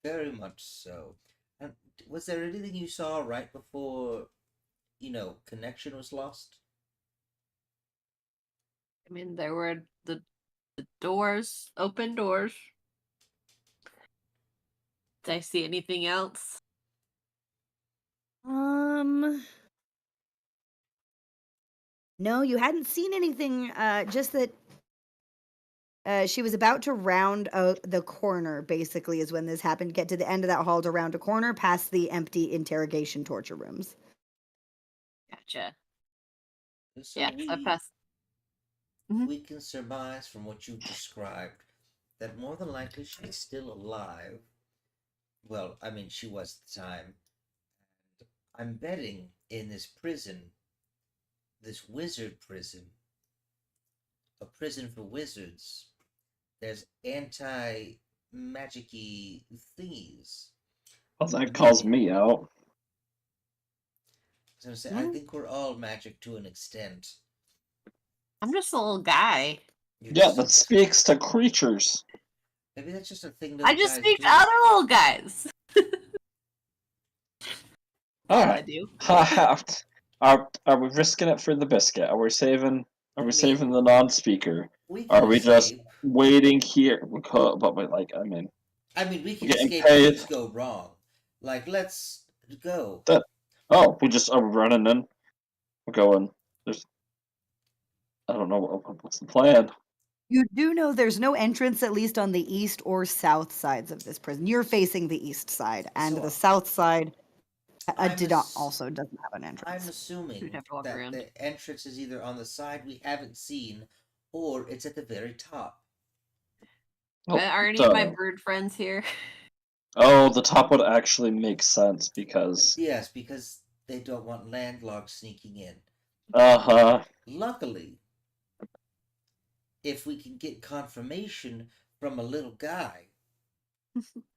Very much so. And was there anything you saw right before, connection was lost? I mean, there were the doors, open doors. Did I see anything else? No, you hadn't seen anything. Just that she was about to round the corner, basically, is when this happened. Get to the end of that hall to round a corner past the empty interrogation torture rooms. Gotcha. So Yeah, I passed. we can surmise from what you've described that more than likely she's still alive. Well, I mean, she was at the time. And I'm betting in this prison, this wizard prison, a prison for wizards, there's anti-magic-y thingies. Well, that calls me out. So I think we're all magic to an extent. I'm just a little guy. You're Yeah, just- that speaks to creatures. Maybe that's just a thing. I little just guys speak do. to other little guys. All I right. do. Are we risking it for the biscuit? Are we saving? Are we saving the non-speaker? We Are can we just escape. waiting here? But we like, I mean, I mean, we can getting escape paid. if things go wrong. Like, let's go. oh, we just are running in. We're going. There's. I don't know what's the plan. You do know there's no entrance, at least on the east or south sides of this prison. You're facing the east side, and So, the south side I'm also doesn't have an I'm entrance. assuming We'd have to walk that around. the entrance is either on the side we haven't seen, or it's at the very top. Oh, Are any of my duh. bird friends here? Oh, the top would actually make sense because. Yes, because they don't want landlocked sneaking in. Uh-huh. Luckily, if we can get confirmation from a little guy,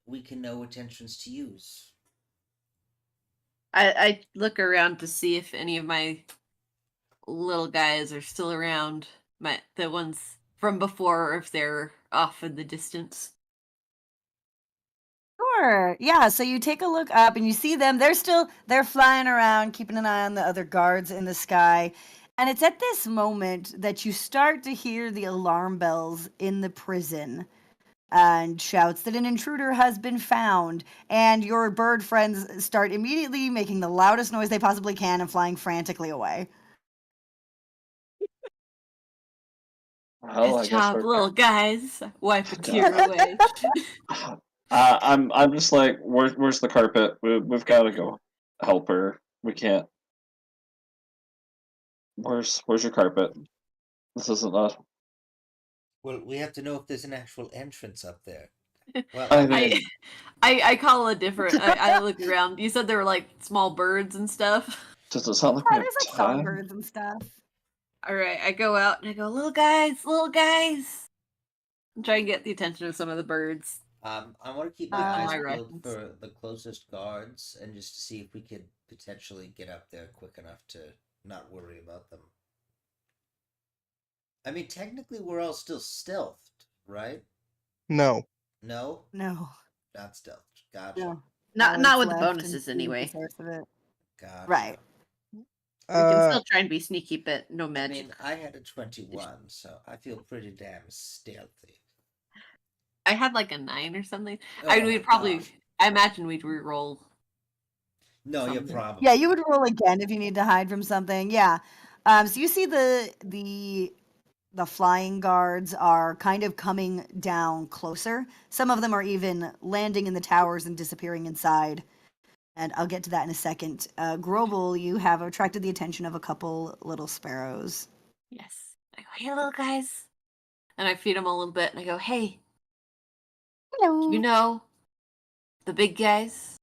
we can know which entrance to use. I look around to see if any of my little guys are still around. The ones from before, or if they're off in the distance. Sure. Yeah. So you take a look up and you see them. They're flying around, keeping an eye on the other guards in the sky. And it's at this moment that you start to hear the alarm bells in the prison and shouts that an intruder has been found. And your bird friends start immediately making the loudest noise they possibly can and flying frantically away. Well, I Good guess job, we're. little guys. Wipe a tear away. I'm just like, where's the carpet? We've got to go help her. We can't. Where's your carpet? This isn't us. Well, we have to know if there's an actual entrance up there. Well, I I mean- mean, I call a different. I look around. You said there were like small birds and stuff. Does it sound like Yeah, we have there's like time? songbirds and stuff. All right, I go out and I go, little guys. And try and get the attention of some of the birds. I want to keep my On eyes my peeled rations. for the closest guards and just to see if we could potentially get up there quick enough to not worry about them. I mean, technically, we're all still stealthed, right? No. No, No. not stealthed. Gotcha. No. Not Alex with the left and bonuses Steve anyway. was the source of it. Gotcha. Right. We can Uh, still try and be sneaky, but no I magic. mean, I had a 21, so I feel pretty damn stealthy. I had like a 9 or something. Oh I my we'd probably. gosh. I imagine we'd re-roll. No, you're something. probably. Yeah, you would roll again if you need to hide from something. Yeah. So you see the flying guards are kind of coming down closer. Some of them are even landing in the towers and disappearing inside. And I'll get to that in a second. Grobel, you have attracted the attention of a couple little sparrows. Yes. I go, hey, little guys. And I feed them a little bit, and I go, hey, Hello. you know the big guys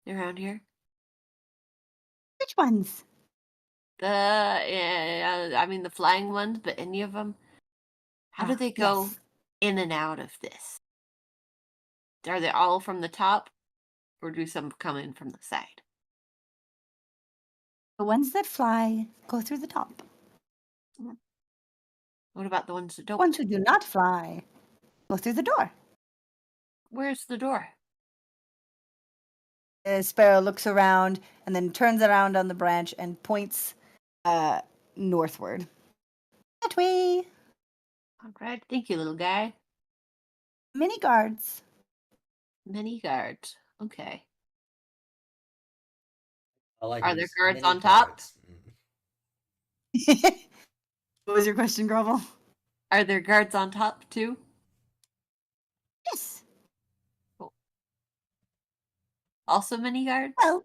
around here? Which ones? I mean, the flying ones, but any of them? How do Ah, they go yes. in and out of this? Are they all from the top, or do some come in from the side? The ones that fly go through the top. What about the ones that The don't? ones who do not fly go through the door. Where's the door? The sparrow looks around and then turns around on the branch and points northward. That way. All right, thank you, little guy. Many guards. Many guards. Okay. All I Are do there is guards mini on top? cards. Mm. What was your question, Grovel? Are there guards on top too? Yes. Also many guards? Well,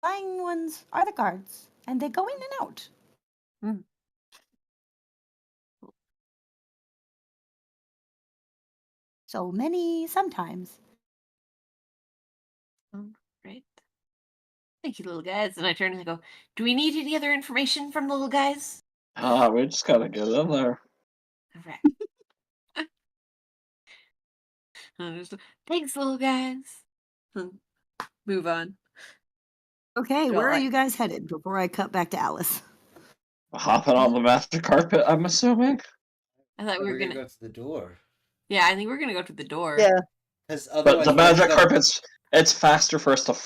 flying ones are the guards, and they go in and out. Hmm. so many sometimes. Right. Thank you, little guys. And I turn and I go, do we need any other information from the little guys? We just gotta get in there. All right. Thanks, little guys. Move on. Okay, Well, where are you guys headed before I cut back to Alice? Hopping on the master carpet, I'm assuming. I thought we were We're gonna gonna. go to the door. Yeah, I think we're gonna go to the door. Yeah. Because But otherwise, the we have to magic go- carpet's it's faster for us to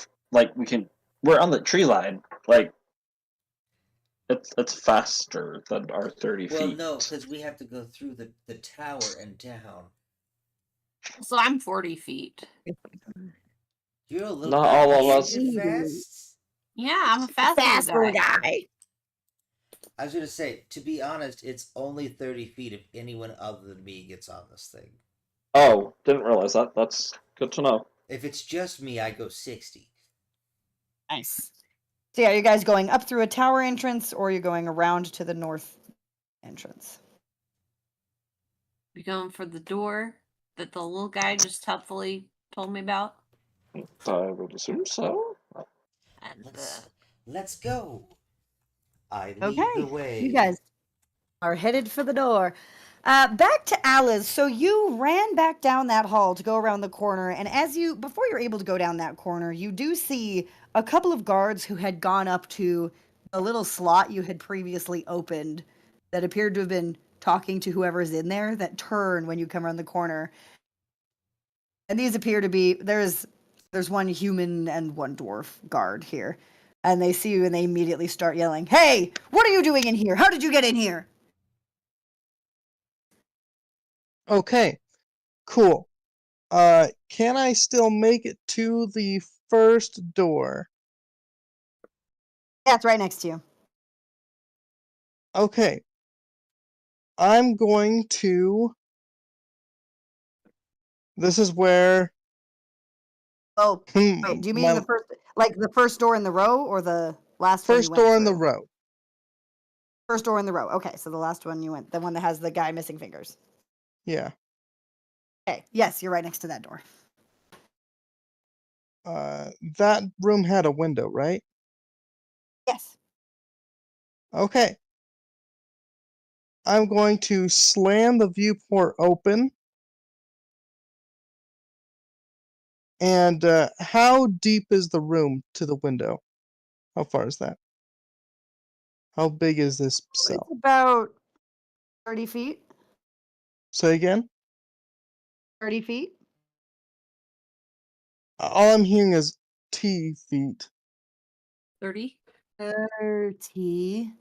we're on the tree line. Like it's faster than our 30 Well, feet. no, because we have to go through the tower and down. So I'm 40 feet. You're a little Not guy. all of You're us. fast. Yeah, I'm a fast little guy. I was gonna say, to be honest, it's only 30 feet if anyone other than me gets on this thing. Oh, didn't realize that. That's good to know. If it's just me, I go 60. Nice. So yeah, are you guys going up through a tower entrance or are you going around to the north entrance? We going for the door that the little guy just helpfully told me about. I would assume so. And Let's go. I lead Okay, the way. you guys are headed for the door. Back to Alice. So you ran back down that hall to go around the corner, and before you're able to go down that corner, you do see a couple of guards who had gone up to a little slot you had previously opened that appeared to have been talking to whoever's in there that turn when you come around the corner. And these appear to be there's one human and one dwarf guard here. And they see you and they immediately start yelling, "Hey, what are you doing in here? How did you get in here?" Okay, cool. Can I still make it to the first door? Yeah, it's right next to you. Okay. I'm going to. This is where. Oh, wait, do you mean my the first door in the row or the last one you first went door in the through? row? First door in the row. Okay, so the last one you went, the one that has the guy missing fingers. Yeah. Okay, yes, you're right next to that door. That room had a window, right? Yes. Okay. I'm going to slam the viewport open. And how deep is the room to the window? How far is that? How big is this cell? It's about 30 feet. Say again? 30 feet. All I'm hearing is T feet. 30. 30.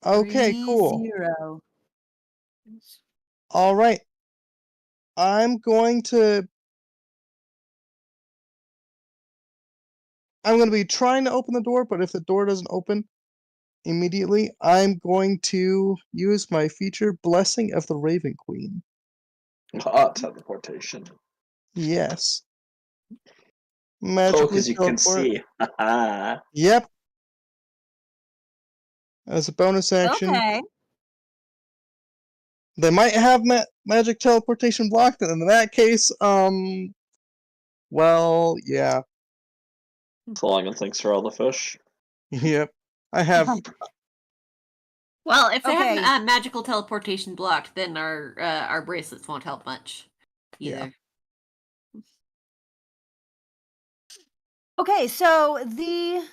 Okay, cool. 30. All right. I'm going to be trying to open the door, but if the door doesn't open immediately, I'm going to use my feature Blessing of the Raven Queen. Teleportation. Yes. Oh, Magically because you can teleport. see. Yep. As a bonus action. Okay. They might have magic teleportation blocked, and in that case, well, yeah. Flying thanks for all the fish. Yep. I have. Well, if they Okay. have magical teleportation blocked, then our bracelets won't help much either. Okay, so the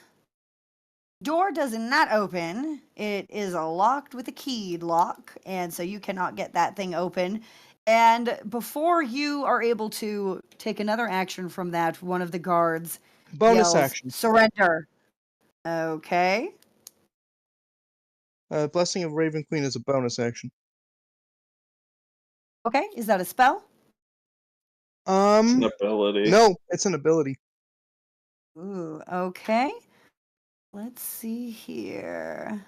door does not open. It is locked with a keyed lock, and so you cannot get that thing open. And before you are able to take another action from that, one of the guards Bonus yells, action. "Surrender." Okay. Blessing of Raven Queen is a bonus action. Okay, is that a spell? It's an ability. No, it's an ability. Ooh, okay. Let's see here.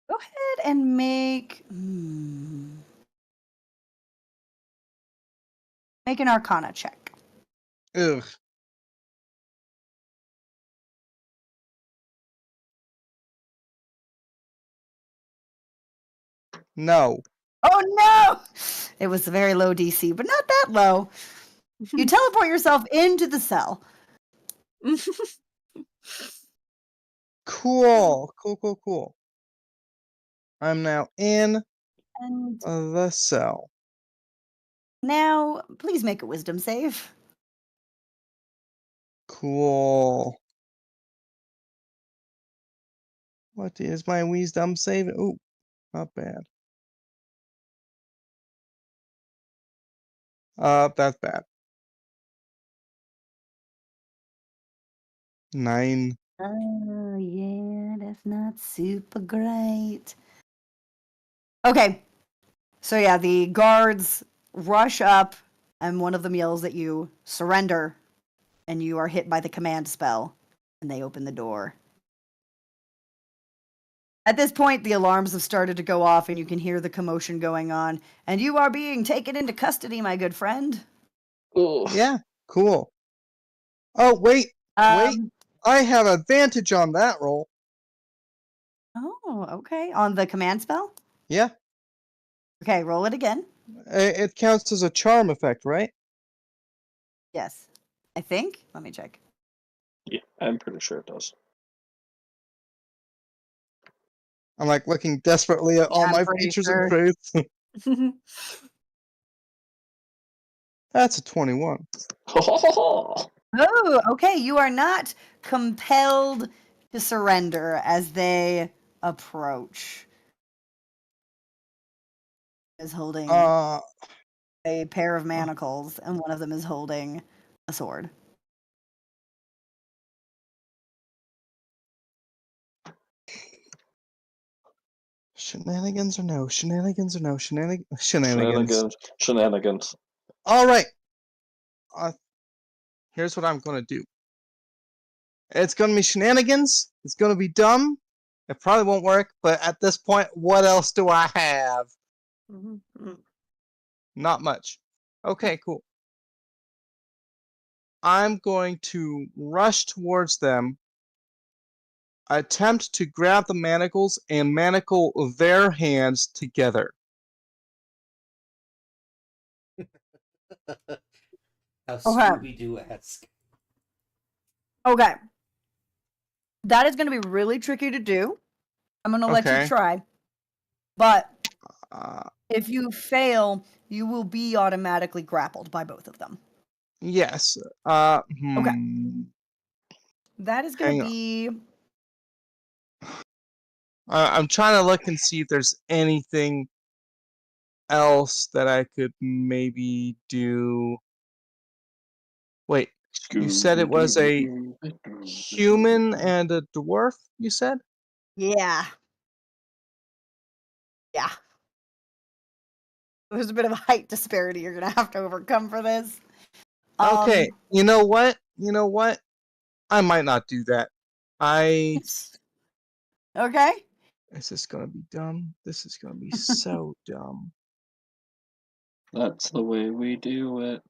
Go ahead and make make an Arcana check. Ugh. No. Oh no! It was a very low DC, but not that low. You teleport yourself into the cell. Cool. Cool. I'm now in And the cell. now, please make a wisdom save. Cool. What is my wisdom save? Ooh, not bad. That's bad. 9. Oh, yeah, that's not super great. Okay. So, yeah, the guards rush up, and one of them yells at you, surrender, and you are hit by the command spell, and they open the door. At this point, the alarms have started to go off, and you can hear the commotion going on, and you are being taken into custody, my good friend. Ugh. Yeah, cool. Oh, wait. Um, I have advantage on that roll. Oh, okay. On the command spell? Yeah. Okay, roll it again. It counts as a charm effect, right? Yes. I think. Let me check. Yeah, I'm pretty sure it does. I'm like looking desperately at all I'm my pretty features sure. and traits. That's a 21. Oh, okay. You are not compelled to surrender as they approach. Is holding Uh, a pair of manacles, and one of them is holding a sword. Shenanigans or no? Shenanigans or no? Shenanigans. Shenanigans. All right. Here's what I'm gonna do. It's gonna be shenanigans. It's gonna be dumb. It probably won't work, but at this point, what else do I have? Not much. Okay, cool. I'm going to rush towards them, attempt to grab the manacles, and manacle their hands together. How Okay. Scooby-Doo-esque. Okay. That is going to be really tricky to do. I'm going to let you Okay. try. But Uh, if you fail, you will be automatically grappled by both of them. yes. Okay. That is going Hang to on. be. I'm trying to look and see if there's anything else that I could maybe do. Wait, you said it was a human and a dwarf, you said? Yeah. Yeah. There's a bit of a height disparity you're going to have to overcome for this. Okay, you know what? I might not do that. Okay. Is this gonna be dumb? This is gonna be so dumb. That's the way we do it.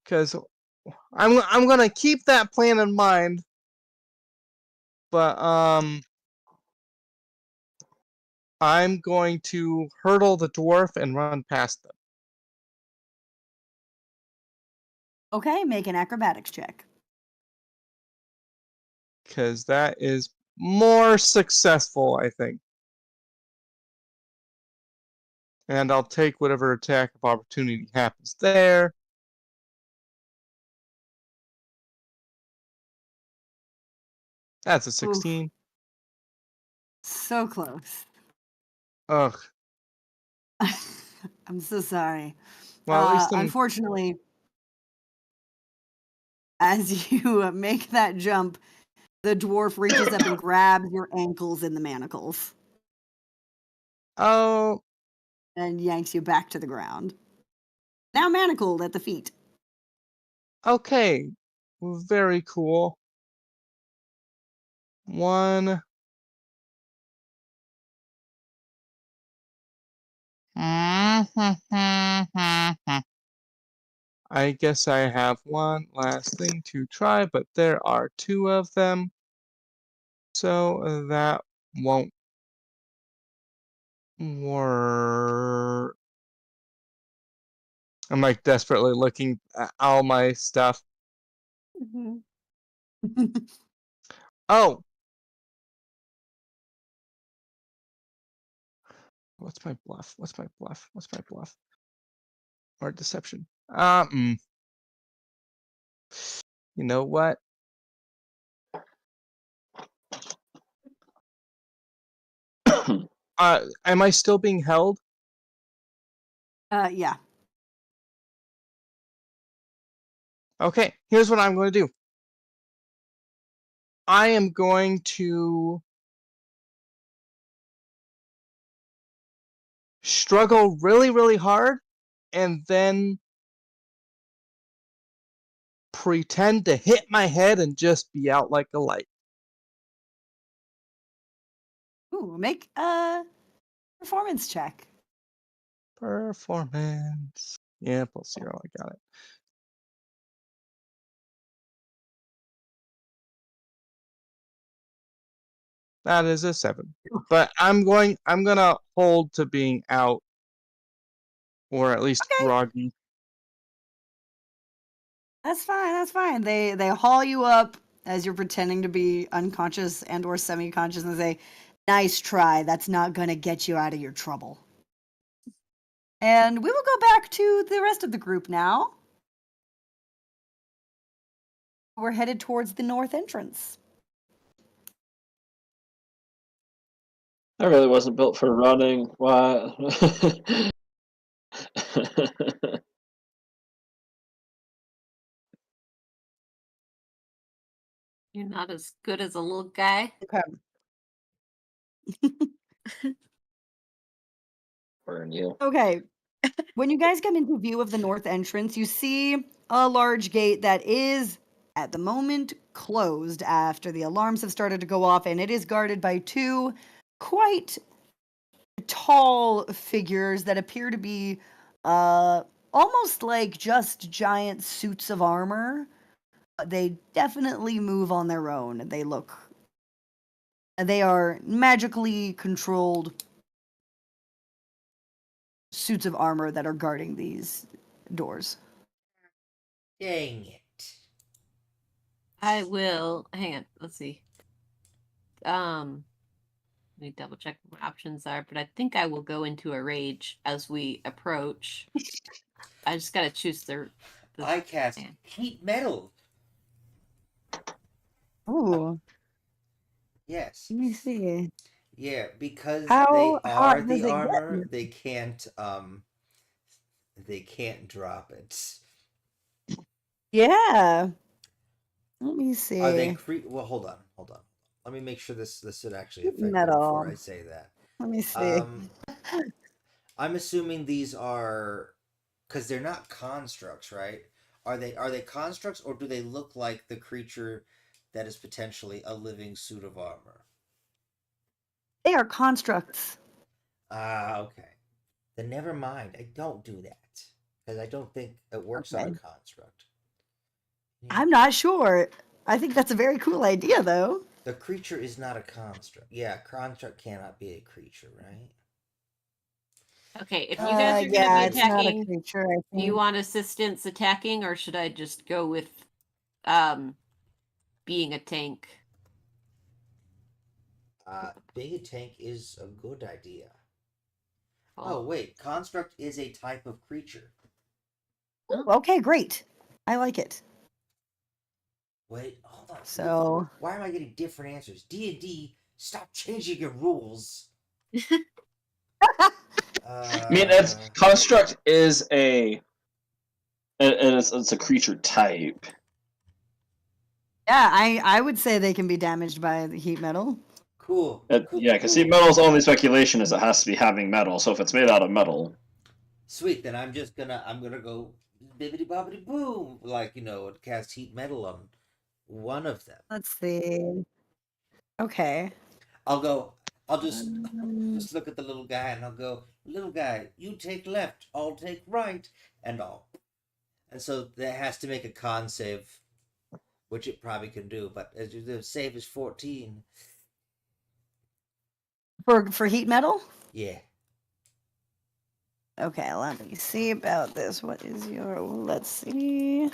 Because I'm gonna keep that plan in mind. But I'm going to hurdle the dwarf and run past them. Okay, make an acrobatics check. Because that is more successful, I think. And I'll take whatever attack of opportunity happens there. That's a 16. Oof. So close. Ugh. I'm so sorry. Well, at least Unfortunately, as you make that jump, the dwarf reaches up and grabs your ankles in the manacles Oh, and yanks you back to the ground. Now manacled at the feet. okay. Very cool. 1. I guess I have one last thing to try, but there are 2 of them. So that won't Or I'm like desperately looking at all my stuff. Mhm. Oh, what's my bluff? What's my bluff? What's my bluff? Or deception? You know what? Am I still being held? Yeah. Okay, here's what I'm going to do. I am going to struggle really, really hard and then pretend to hit my head and just be out like a light. Ooh, make a performance check. Performance. Yeah, +0. I got it. That is a 7. But I'm gonna hold to being out, or at least Okay. groggy. That's fine. That's fine. They haul you up as you're pretending to be unconscious and or semi-conscious, and they say, "Nice try. That's not gonna get you out of your trouble." And we will go back to the rest of the group now. We're headed towards the north entrance. I really wasn't built for running. Why? You're not as good as a little guy. Okay. Burn you. Okay. When you guys come into view of the north entrance, you see a large gate that is, at the moment, closed after the alarms have started to go off, and it is guarded by two quite tall figures that appear to be almost like just giant suits of armor. They definitely move on their own. They are magically controlled suits of armor that are guarding these doors. Dang it. I will. Hang on. Let's see. Let me double check what my options are, but I think I will go into a rage as we approach. I just gotta choose the I cast man. heat metal. Ooh, Yes. let me see. Yeah, because How they are hot does the it get? armor, they can't drop it. Yeah. Let me Are they see. well, hold on. Let me make sure this would actually Heat affect them before metal. I say that. Let me see. I'm assuming these are because they're not constructs, right? Are they constructs, or do they look like the creature that is potentially a living suit of armor? They are constructs. Ah, okay. Then never mind. I don't do that because I don't think it works on a Okay. construct. I'm not sure. I think that's a very cool idea, though. The creature is not a construct. Yeah, construct cannot be a creature, right? Okay, if you guys are gonna be Yeah, it's not a attacking, creature, I do you think. want assistance attacking, or should I just go with being a tank? Being a tank is a good idea. Oh, Oh, wait. Construct is a type of creature. Ooh, okay, great. I like it. Wait, hold on. So, Why am I getting different answers? D&D, stop changing your rules. I mean, it's construct is it's a creature type. yeah, I would say they can be damaged by the heat metal. Cool. Yeah, because heat metal's only speculation is it has to be having metal. So if it's made out of metal, Sweet. Then I'm gonna go bibbity bobbity boom, like and cast heat metal on one of them. Let's see. Okay. I'll go. I'll just Um, look at the little guy and I'll go, little guy, you take left, I'll take right, and so that has to make a con save, which it probably can do. But as the save is 14. for heat metal? Yeah. Okay, let me see about this. What is your? Let's see.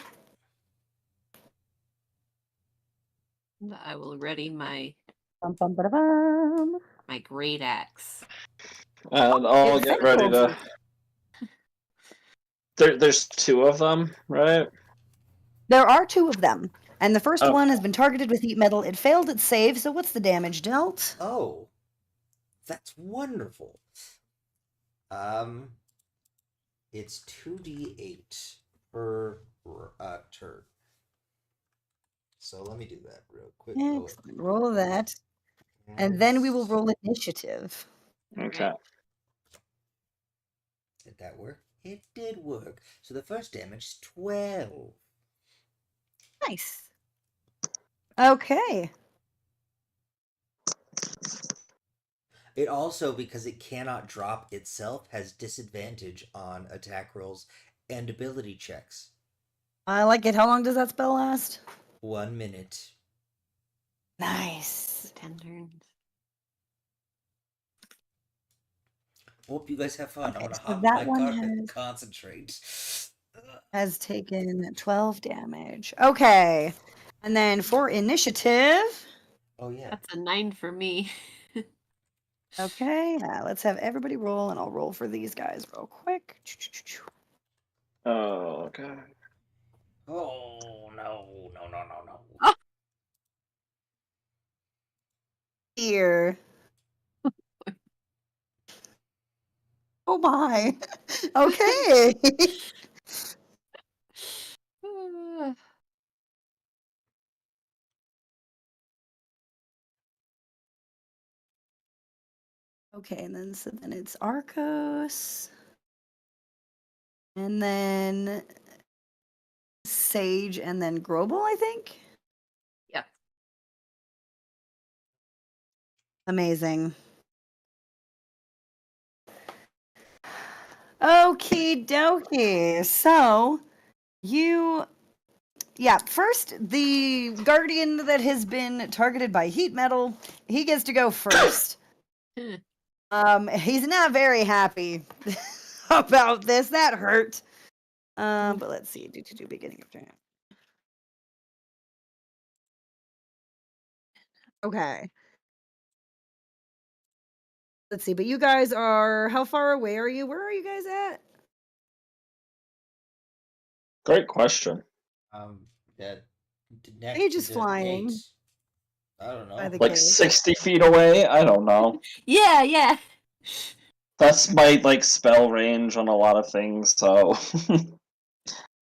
I will ready my Bum, bum, ba-da-bum. great axe. And I'll It's get ready to. There's two of them, right? There are two of them, and the first Oh. one has been targeted with heat metal. It failed its save, so what's the damage dealt? Oh, that's wonderful. It's 2d8 per turn. So let me do that real quick. Excellent. Roll that, and then we will roll initiative. Okay. Did that work? It did work. So the first damage is 12. Nice. Okay. It also, because it cannot drop itself, has disadvantage on attack rolls and ability checks. I like it. How long does that spell last? 1 minute. Nice. 10 turns. Hope you guys have fun. Okay, I'm gonna so hop in that my one car and has- concentrate. Has taken 12 damage. Okay. And then for initiative. Oh yeah. That's a 9 for me. Okay, let's have everybody roll, and I'll roll for these guys real quick. Oh, okay. Oh no. Oh. Here. Oh my. Okay. Okay, and then so then it's Arcos. And then Sage, and then Grobel, I think. Yep. Amazing. Okie dokie. So first, the guardian that has been targeted by heat metal, he gets to go first. He's not very happy about this. That hurt. But let's see. Do beginning of turn. Okay. Let's see. But you guys are, how far away are you? Where are you guys at? Great question. That next Sage to is the flying gate. I don't by know. the Like cave. 60 feet away? I don't know. Yeah. That's my spell range on a lot of things, so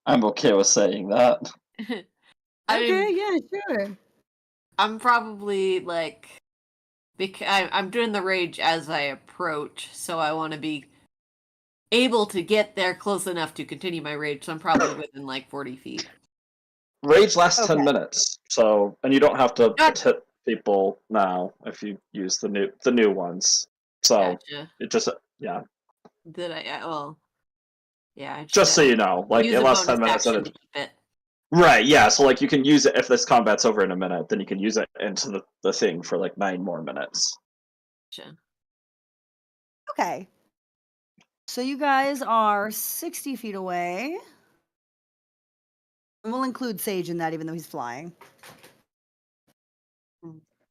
I'm okay with saying that. I Okay, mean, yeah, sure. I'm probably I'm doing the rage as I approach, so I want to be able to get there close enough to continue my rage. So I'm probably within 40 feet. Rage lasts Okay. 10 minutes, and you don't have to Gotcha. hit people now if you use the new ones. So Gotcha. it just Did I? Well, yeah. I just so you know, use it a lasts bonus 10 minutes and action to it keep it. right, yeah. So you can use it if this combat's over in a minute, then you can use it into the thing for 9 more minutes. Gotcha. Okay. So you guys are 60 feet away. And we'll include Sage in that, even though he's flying.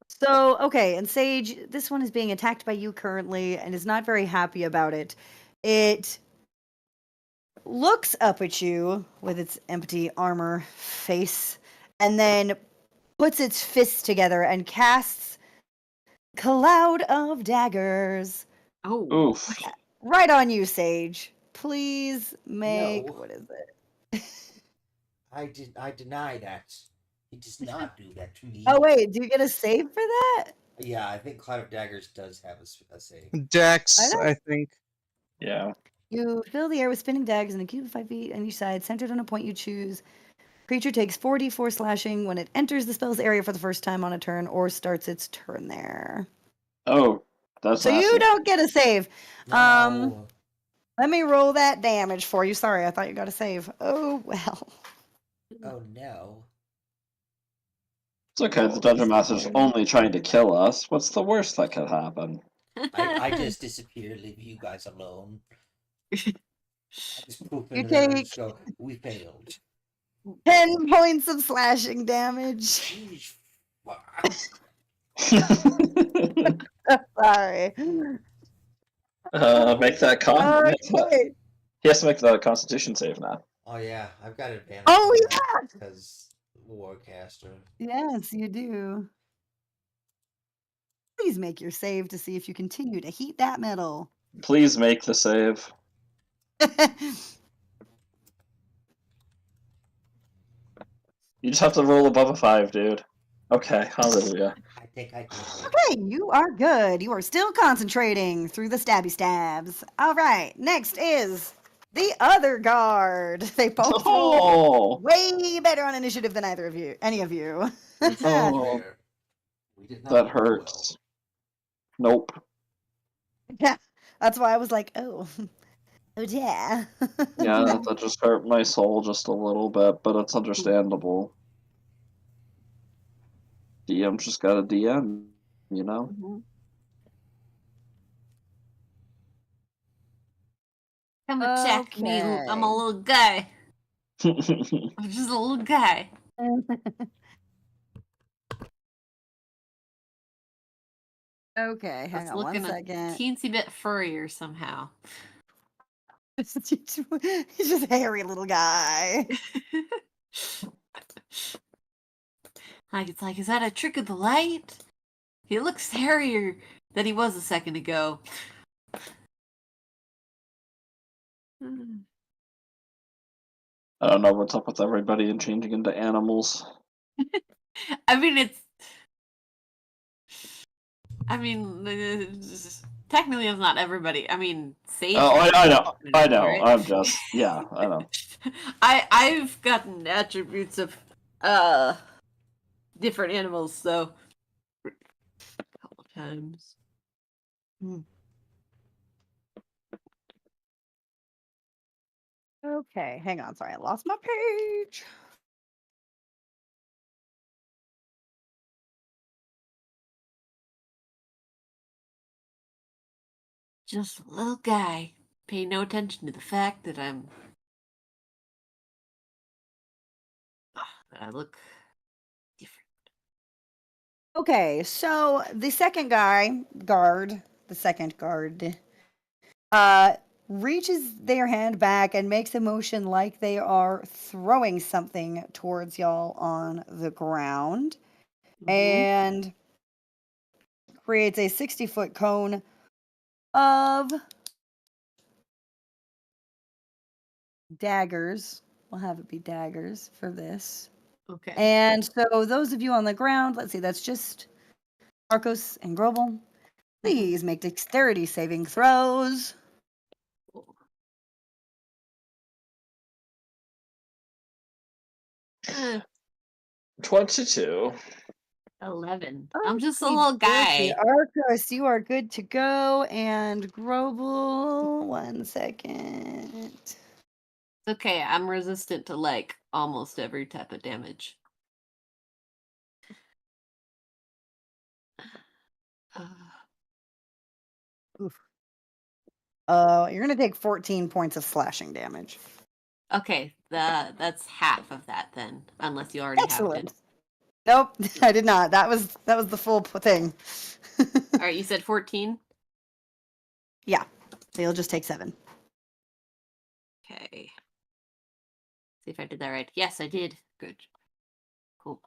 So, okay, and Sage, this one is being attacked by you currently and is not very happy about it. It looks up at you with its empty armor face and then puts its fists together and casts Cloud of Daggers Oh. Oof. right on you, Sage. Please make No. what is it? I deny that. He does not do that to me. Oh wait, do you get a save for that? Yeah, I think Cloud of Daggers does have a save. Dex, know. I think. Yeah. You fill the air with spinning daggers in a cube of 5 feet on each side, centered on a point you choose. Creature takes 4d4 slashing when it enters the spell's area for the first time on a turn or starts its turn there. Oh, that's So you nasty. don't get a save. No. Let me roll that damage for you. Sorry, I thought you got a save. Oh well. Oh no. It's okay. The Dungeon Master's only trying to kill us. What's the worst that could happen? I just disappear, leave you guys alone. I just poop You into that and take just go, we failed. 10 points of slashing damage. Jeez, Sorry. Make that con. Okay. He has to make the Constitution save now. Oh yeah, I've got advantage. Oh, on yeah. that because Warcaster. Yes, you do. Please make your save to see if you continue to heat that metal. Please make the save. You just have to roll above a 5, dude. Okay, hallelujah. I think I did. Okay, you are good. You are still concentrating through the stabby stabs. All right, next is the other guard. They both rolled Oh, way better on initiative than either of you, any of you. It's not Oh. fair. We did not that roll hurts. Nope. Yeah, that's why I was like, oh, oh yeah. Yeah, that just hurt my soul just a little bit, but it's understandable. DM's just got a DM, you know? Mhm. Come attack me. I'm a Okay. little guy. I'm just a little guy. Okay, hang That's on one looking a second. teensy bit furrier somehow. He's just a hairy little guy. Like, it's like, is that a trick of the light? He looks hairier than he was a second ago. I don't know what's up with everybody and changing into animals. I mean, technically it's not everybody. I mean, Sage. Oh, I know, I know. Right? I'm just, yeah, I know. I've gotten attributes of different animals, so a couple times. Okay, hang on. Sorry, I lost my page. Just a little guy. Pay no attention to the fact that that I look different. Okay, so the second guard, reaches their hand back and makes a motion like they are throwing something towards y'all on the ground, and creates a 60-foot cone of daggers. We'll have it be daggers for this. Okay. And so those of you on the ground, let's see, that's just Arcos and Grobel. Please make dexterity saving throws. Eh, 22. 11. I'm just a Okey little dokey. guy. Arcos, you are good to go. And Grobel, 1 second. It's okay. I'm resistant to like almost every type of damage. You're gonna take 14 points of slashing damage. Okay, that's half of that then, unless you already have Excellent. it. Nope, I did not. That was the full thing. All right, you said 14. Yeah, so you'll just take 7. Okay. See if I did that right. Yes, I did. Good. Cool.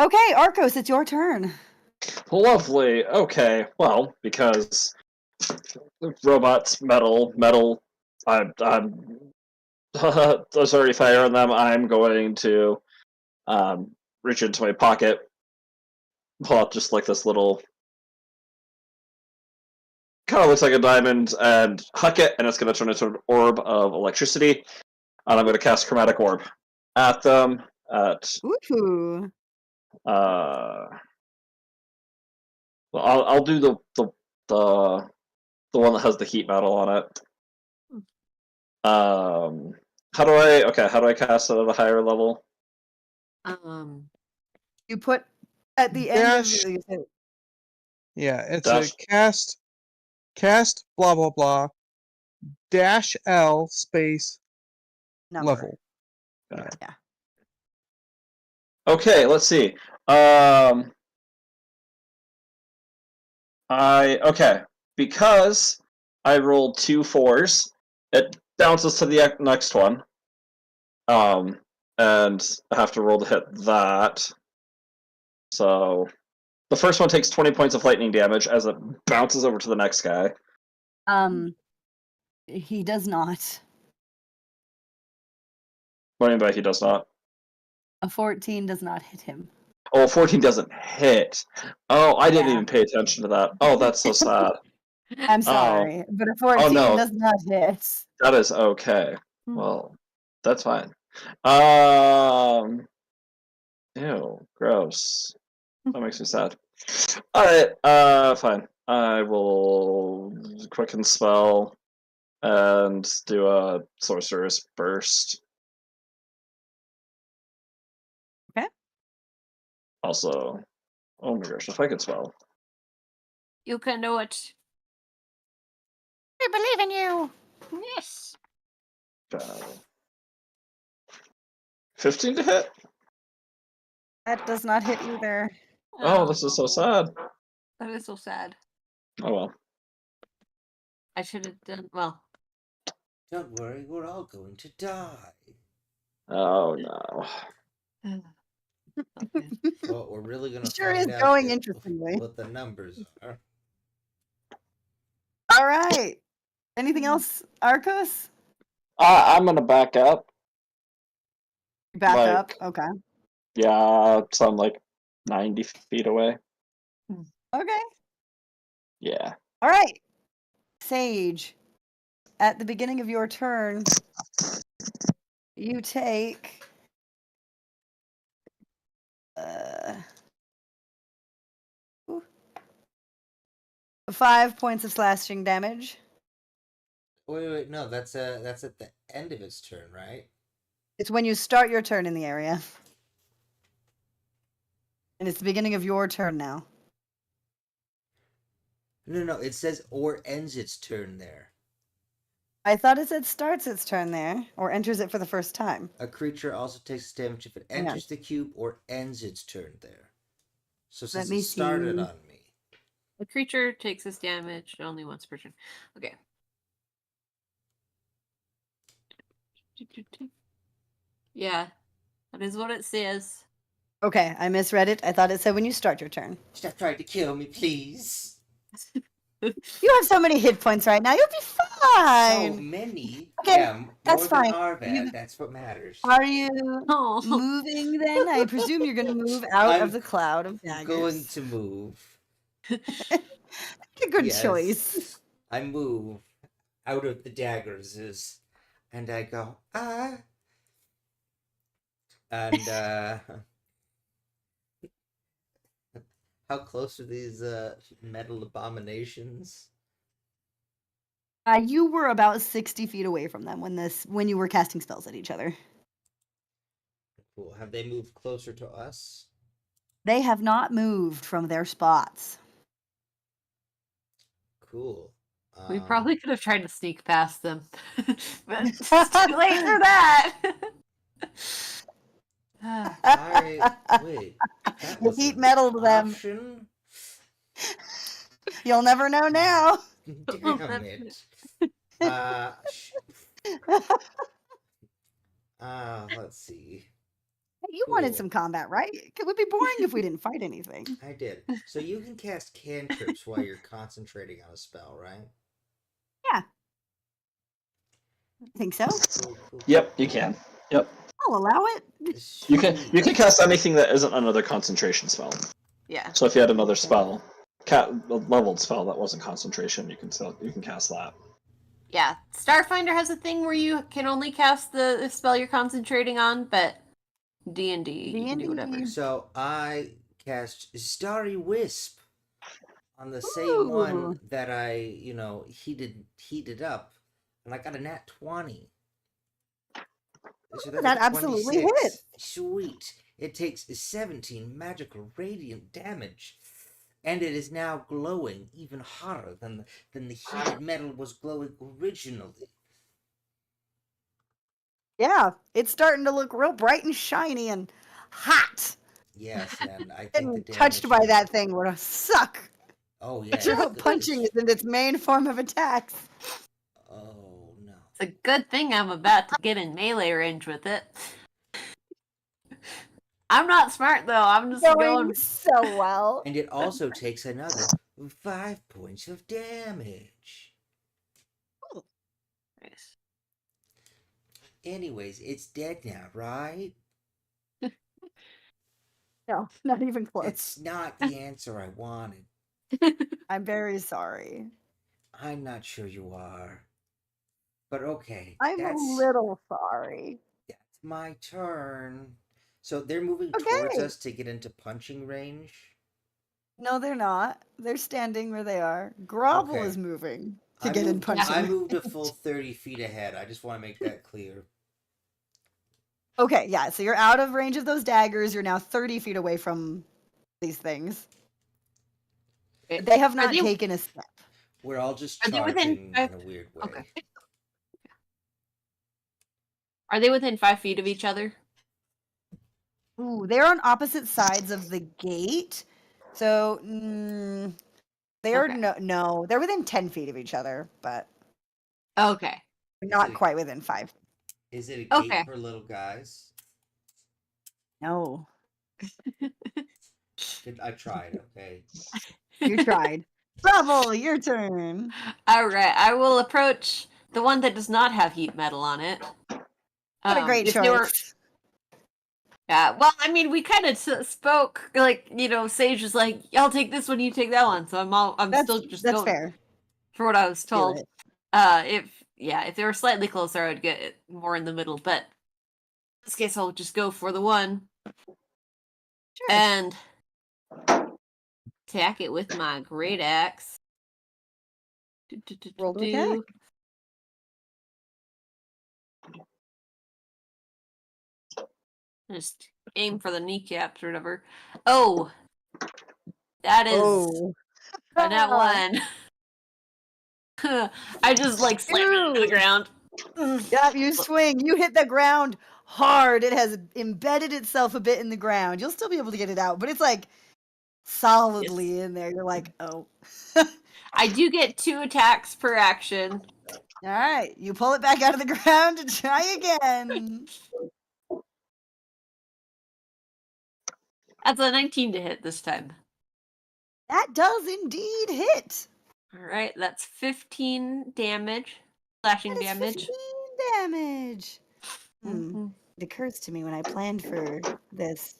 Okay, Arcos, it's your turn. Lovely. Okay. Well, because robots, metal. I'm sorry, fire on them. I'm going to reach into my pocket, pull out just like this little, kind of looks like a diamond, and huck it, and it's going to turn into an orb of electricity. And I'm going to cast Chromatic Orb at them. Ooh. Well, I'll do the one that has the heat metal on it. How do I cast it at a higher level? You put at the end of Dash. you said- Yeah, it's Dash. a cast blah blah blah -L space Number. level. Okay, let's see. Because I rolled 2 4s, it bounces to the next one. And I have to roll to hit that. So the first one takes 20 points of lightning damage as it bounces over to the next guy. He does not. What do you mean by he does not? A 14 does not hit him. Oh, 14 doesn't hit. Oh, I didn't Yeah. even pay attention to that. Oh, that's so sad. I'm sorry, but a 14 no. does not hit. That is okay. Well, that's fine. Ew, gross. That makes me sad. Alright, fine. I will quicken spell and do a sorcerer's burst. Okay. Also, oh my gosh, if I could spell. You can do it. I believe in you. Yes. 15 to hit? That does not hit either. Oh, this is so sad. That is so sad. Oh well. I should have done well. Don't worry, we're all going to die. Oh no. Okay. Well, we're really going to Sure find is out going interestingly. what the numbers are. All right. Anything else, Arcos? I'm gonna back up. Back Like- up. Okay. Yeah, so I'm like 90 feet away. Okay. Yeah. All right. Sage, at the beginning of your turn, you take 5 points of slashing damage. Wait, no, that's at the end of its turn, right? It's when you start your turn in the area. And it's the beginning of your turn now. No, it says or ends its turn there. I thought it said starts its turn there, or enters it for the first time. A creature also takes damage if it Hang on. enters the cube or ends its turn there. So Let since me it started see. on me. The creature takes this damage only once per turn. Okay. Yeah, that is what it says. Okay, I misread it. I thought it said when you start your turn. Stop trying to kill me, please. You have so many hit points right now. You'll be So fine. many. Okay, Yeah, that's more than fine. Arvad, that's what matters. Are you Oh, moving then? I presume you're going to move out I'm of the cloud of daggers. Going to move. A good Yes. choice. I move out of the daggers and I go, ah. And how close are these metal abominations? You were about 60 feet away from them when you were casting spells at each other. Cool. Have they moved closer to us? They have not moved from their spots. Cool. we probably could have tried to sneak past them, but it's too late for that. Wait. That You was heat an metal them. option? You'll never know now. Damn it. Let's see. You wanted Cool. some combat, right? It would be boring if we didn't fight anything. I did. So you can cast cantrips while you're concentrating on a spell, right? I think so. Cool. Yep, you can. Yep. I'll allow it. You can cast anything that isn't another concentration spell. Yeah. So if you had another spell, a leveled spell that wasn't concentration, you can cast that. Yeah. Starfinder has a thing where you can only cast the spell you're concentrating on, but D&D, you can do whatever. So I cast Starry Wisp on the same one Ooh. that I, heated up, and I got a nat 20. So that's That a absolutely 26. hit. Sweet. It takes 17 magical radiant damage. And it is now glowing even hotter than the heated metal was glowing originally. Yeah, it's starting to look real bright and shiny and hot. Yes, and I think the Getting damage touched by is- that thing would suck. Oh yeah. I sure it's hope good- punching it's- isn't its main form of attacks. Oh no. It's a good thing I'm about to get in melee range with it. I'm not smart though. I'm just Going going. so well. And it also takes another 5 points of damage. Anyways, it's dead now, right? No, not even close. It's not the answer I wanted. I'm very sorry. I'm not sure you are. But okay. I'm a little sorry. That's my turn. So they're moving towards Okay. us to get into punching range. No, they're not. They're standing where they are. Grovel Okay. is moving to I get in moved, punching. I moved a full 30 feet ahead. I just want to make that clear. Okay, yeah. So you're out of range of those daggers. You're now 30 feet away from these things. They have not taken a step. We're all just Are they charging within in a weird way. Okay. Are they within 5 feet of each other? Ooh, they're on opposite sides of the gate. So they're Okay. no, they're within 10 feet of each other, but Okay. not it- quite within 5. Is it a gate Okay. for little guys? No, I tried, okay. you tried. Grovel, your turn. All right. I will approach the one that does not have heat metal on it. What a great if choice. they were- Yeah, well, I mean, we kind of spoke like, Sage was like, "I'll take this one, you take that one." So I'm still just that's going fair. for what I was Do told. it. If they were slightly closer, I would get it more in the middle. But in this case, I'll just go for the one Sure. and attack it with my great axe. Roll to attack. Just aim for the kneecaps or whatever. Oh, that is Oh. a nat one. I just like slammed it into the Ew. ground. Yeah, you swing. You hit the ground hard. It has embedded itself a bit in the ground. You'll still be able to get it out, but it's like solidly in there. You're like, oh. I do get 2 attacks per action. All right. You pull it back out of the ground and try again. That's a 19 to hit this time. That does indeed hit. All right, that's 15 damage, slashing That is damage. 15 damage. Mhm. It occurs to me when I planned for this,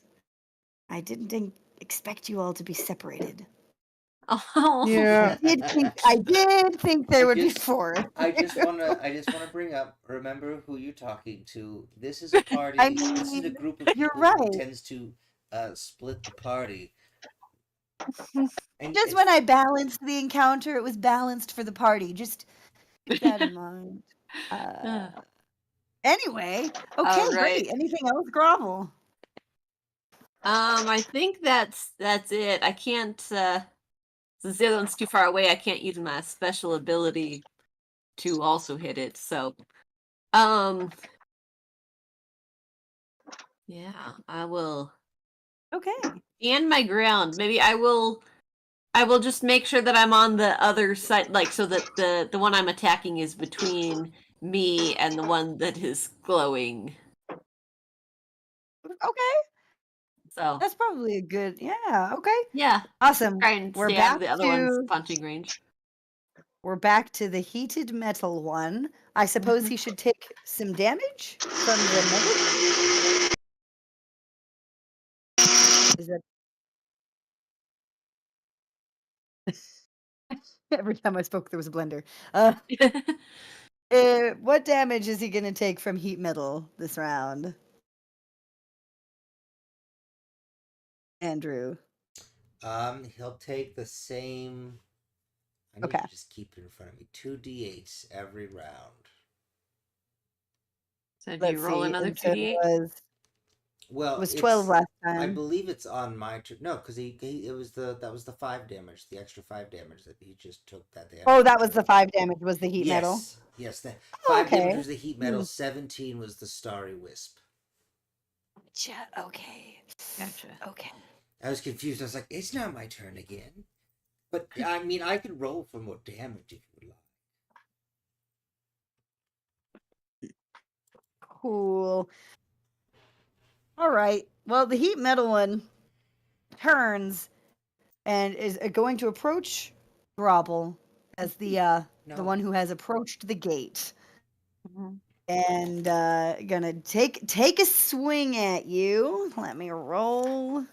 I didn't expect you all to be separated. Oh, Yeah. I did think there I would be just- 4. I just wanna bring up, remember who you're talking to. This is a party, I this is a mean, group of you're people right. who tends to split the party. And Just it's- when I balanced the encounter, it was balanced for the party. Just keep that in mind. Anyway, okay, All right. great. Anything else, Grovel? I think that's it. I can't since the other one's too far away, I can't use my special ability to also hit it. So, yeah, I will Okay. stand my ground. Maybe I will just make sure that I'm on the other side, like so that the one I'm attacking is between me and the one that is glowing. Okay. So That's probably a good. Yeah. Okay. yeah, Awesome. try and We're stay out back of the other one's to punching range. we're back to the heated metal one. I suppose he should take some damage from the metal. Is that every time I spoke there was a blender. What damage is he gonna take from heat metal this round? Andrew. He'll take the same. I need Okay. to just keep it in front of me. 2d8s every round. So do Let's you roll see. another and so it 2d8? Well, was 12 last I time. believe it's on my turn. No, because that was the 5 damage, the extra 5 damage that he just took that damage. Oh, that was the 5 damage. Was the heat metal? Yes. Yes, the Oh, 5 damage okay. was the heat metal, 17 was the starry wisp. Gotcha. Okay. Gotcha. Okay. I was confused. I was like, it's not my turn again. But I mean, I can roll for more damage if you would like. Cool. All right. Well, the heat metal one turns and is going to approach Grobble as the No. one who has approached the gate, Mhm. and gonna take a swing at you. Let me roll.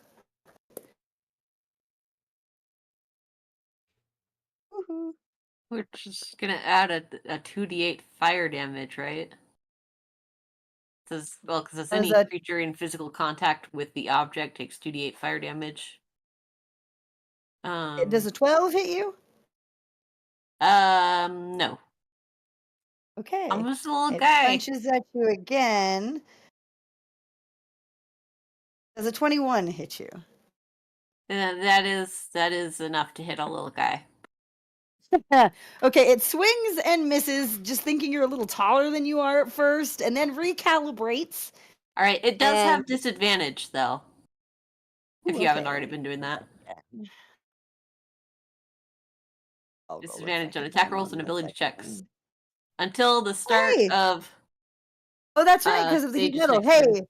Woohoo. We're just gonna add a 2d8 fire damage, right? Says because it's What is any that? creature in physical contact with the object takes 2d8 fire damage. Does a 12 hit you? No. Okay. I'm just a little It guy. punches at you again. Does a 21 hit you? That is enough to hit a little guy. Okay, it swings and misses, just thinking you're a little taller than you are at first, and then recalibrates. All right, it does have And disadvantage though. If Ooh, you haven't okay, already let me been doing that. I'll roll a Disadvantage on second attack time rolls on and this ability checks second. until the start Hey! of Oh, that's right, because of the heat Sage's metal. next turn. Hey,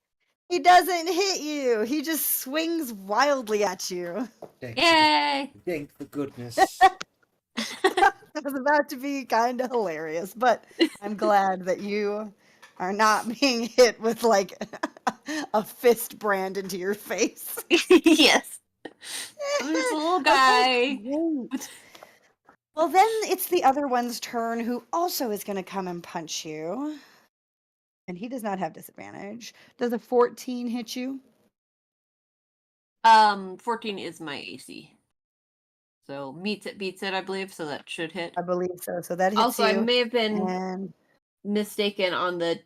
he doesn't hit you. He just swings wildly at you. Yay! Thank the goodness. That was about to be kind of hilarious, but I'm glad that you are not being hit with like a fist brand into your face. Yes. I'm just a little Okay, guy. great. Well, then it's the other one's turn, who also is going to come and punch you. And he does not have disadvantage. Does a 14 hit you? 14 is my AC. So beats it, I believe, so that should hit. I believe so. So that hits Also, I you. may have been And mistaken on the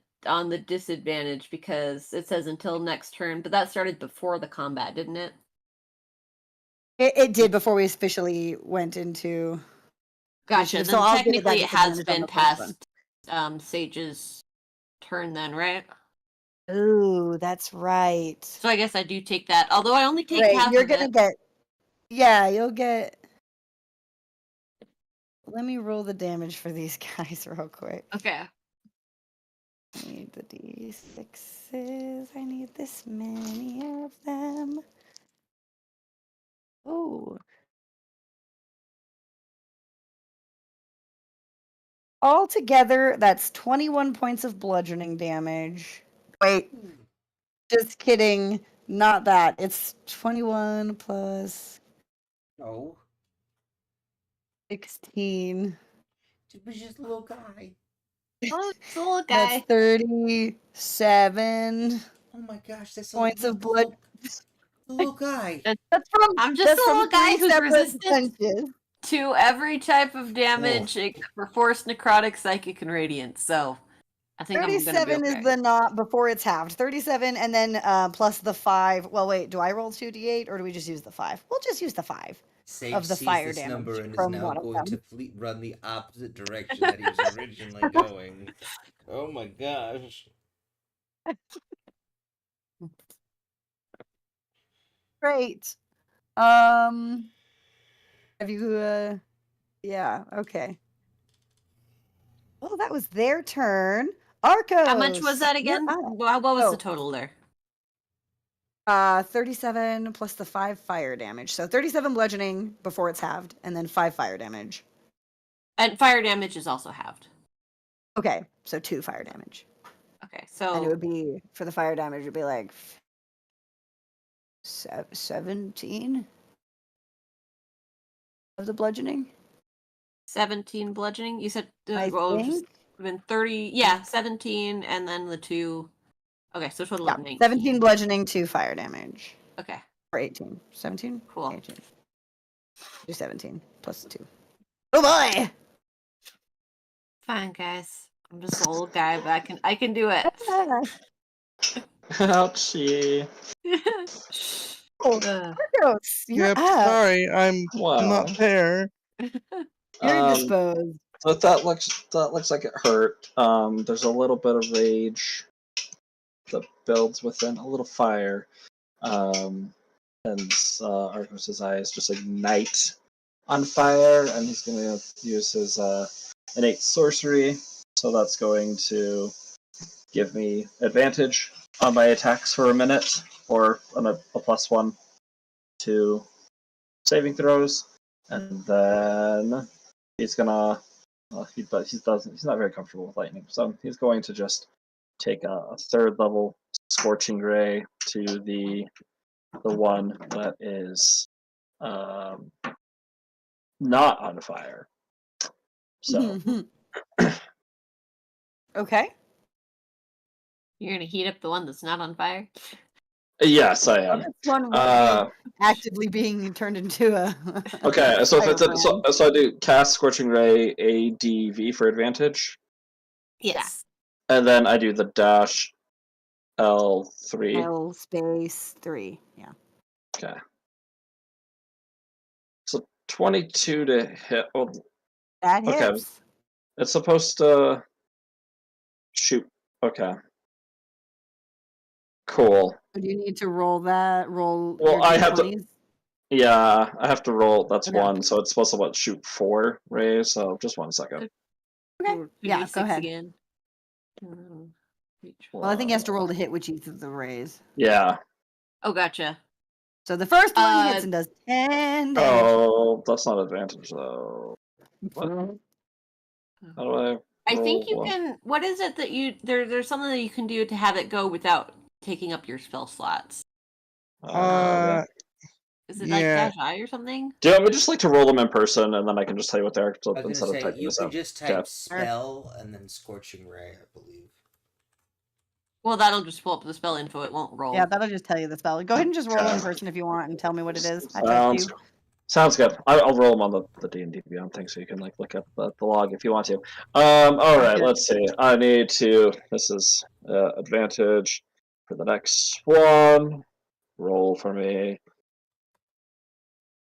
disadvantage because it says until next turn, but that started before the combat, didn't it? it did before we officially went into Gotcha. initiative. Then So I'll give it that technically it has disadvantage on been the first one. past Sage's turn then, right? Ooh, that's right. So I guess I do take that. Although I only take Right, half you're of gonna it. get. Yeah, you'll get. Let me roll the damage for these guys real quick. Okay. I need the D6s. I need this many of them. Oh. Altogether, that's 21 points of bludgeoning damage. Wait, just kidding. Not that. It's 21 plus No. 16. It was just a little guy. Oh, it's a little That's guy. 37 Oh my gosh, that's points a of blood. little guy. That's from I'm just that's a from little guy 3 who's separate resistant punches. to every type of damage except for force, necrotic, psychic, and radiant. So I think I'm gonna be 37 okay. is the not before it's halved. 37 and then plus the 5. Well, wait, do I roll 2d8 or do we just use the 5? We'll just use the 5 Sage of the sees fire this damage number and is from now one of going them. to run the opposite direction that he was originally going. Oh my gosh. Great. Have you yeah, okay. Well, that was their turn. Arcos. How much was that you're again? up. What was Oh. the total there? 37 plus the 5 fire damage. So 37 bludgeoning before it's halved, and then 5 fire damage. And fire damage is also halved. Okay, so 2 fire damage. Okay, And it so would be, for the fire damage, it would be like 17 of the bludgeoning. 17 bludgeoning. You said I just think. been 30. Yeah, 17, and then the 2. Okay, so total Yeah, of 19. 17 bludgeoning, 2 fire damage. Okay, Or 18. 17? cool. 18. Do 17 plus 2. Oh boy! Fine, guys. I'm just a old guy, but I can do it. Ouchie. Oh, Uh, Arcos, you're Yep, up. sorry, I'm Wow. not there. You're Um, disposed. So that looks like it hurt. There's a little bit of rage that builds within a little fire. And Artemis's eyes just ignite on fire, and he's going to use his innate sorcery. So that's going to give me advantage on my attacks for a minute, or a +1 to saving throws, and then he's gonna. He's not very comfortable with lightning, so he's going to just take a 3rd level scorching ray to the one that is not on fire. So Okay. You're gonna heat up the one that's not on fire. yes, I Well, am. this one was actively being turned into a. Okay, so if it's firebrand. so I do cast scorching ray ADV for advantage, Yes. and then I do the dash L3. L space 3. Yeah. Okay. So 22 to hit. Well, That okay. hits. It's supposed to shoot. Okay. Cool. Do you need to roll that? Roll Well, your I have to. d20s? Yeah, I have to roll. That's Okay. 1, so it's supposed to shoot 4 rays. So just 1 second. Okay. Or Yeah, 2d6 go ahead. Again. Well, I think he has to roll to hit which each of the rays. Yeah. Oh, gotcha. So the first one hits and does 10 damage. Oh, that's not advantage though. What? How do I? I think you roll one? can. What is it that you there's something that you can do to have it go without taking up your spell slots? Okay. Is it Yeah. like dash I or something? Do you want me just like to roll them in person, and then I can just tell you what they are I was gonna instead of say typing you this can out? just Okay. type spell and then scorching ray, I believe. Well, that'll just pull up the spell info. It won't roll. Yeah, that'll just tell you the spell. Go ahead and just roll in Okay. person if you want and tell me what it is. I trust you. Sounds good. I'll roll them on the D&D Beyond thing, so you can like look up the log if you want to. All right, Okay. let's see. I need to. This is advantage for the next one. Roll for me.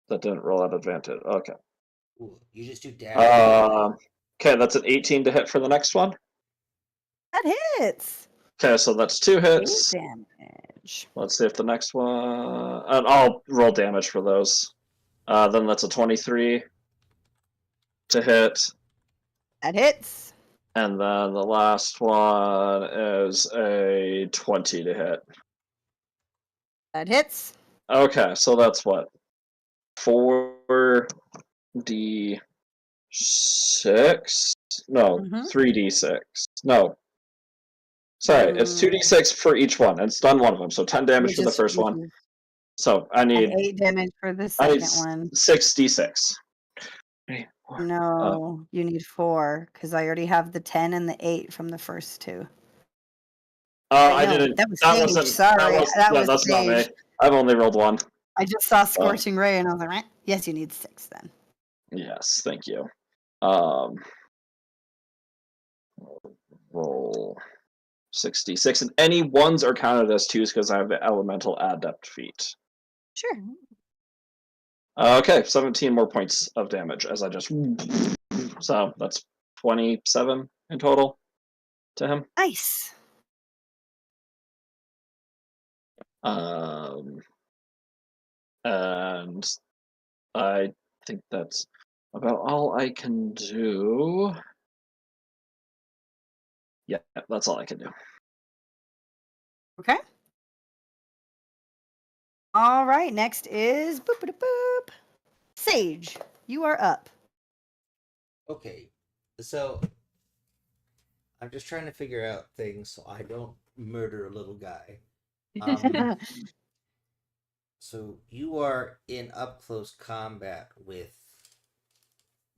That didn't roll at advantage. Okay. Ooh, you just do dash. Okay, that's an 18 to hit for the next one. That hits. Okay, so that's 2 hits. 8 damage. Let's see if the next one. And I'll roll damage for those. Then that's a 23 to hit. That hits. And then the last one is a 20 to hit. That hits. Okay, so that's what? 4d6? No, Mhm. 3d6. No. Sorry, it's 2d6 for each one. It's done one of them, so 10 damage for the first one. So I need 8 damage for the I need second one. 6d6. No, you need 4 because I already have the 10 and the 8 from the first 2. I no, didn't. that was That Sage, wasn't. sorry, that was that's not me. Sage. I've only rolled 1. I just saw Scorching Ray and I was like, "Meh." Yes, you need 6 then. Yes, thank you. Roll 66, and any ones are counted as 2s because I have the elemental adept feat. Sure. Okay, 17 more points of damage as I just. So that's 27 in total to him. Nice. And I think that's about all I can do. Yeah, that's all I can do. Okay. All right, next is boop boop boop. Sage, you are up. Okay, so I'm just trying to figure out things so I don't murder a little guy. So you are in up close combat with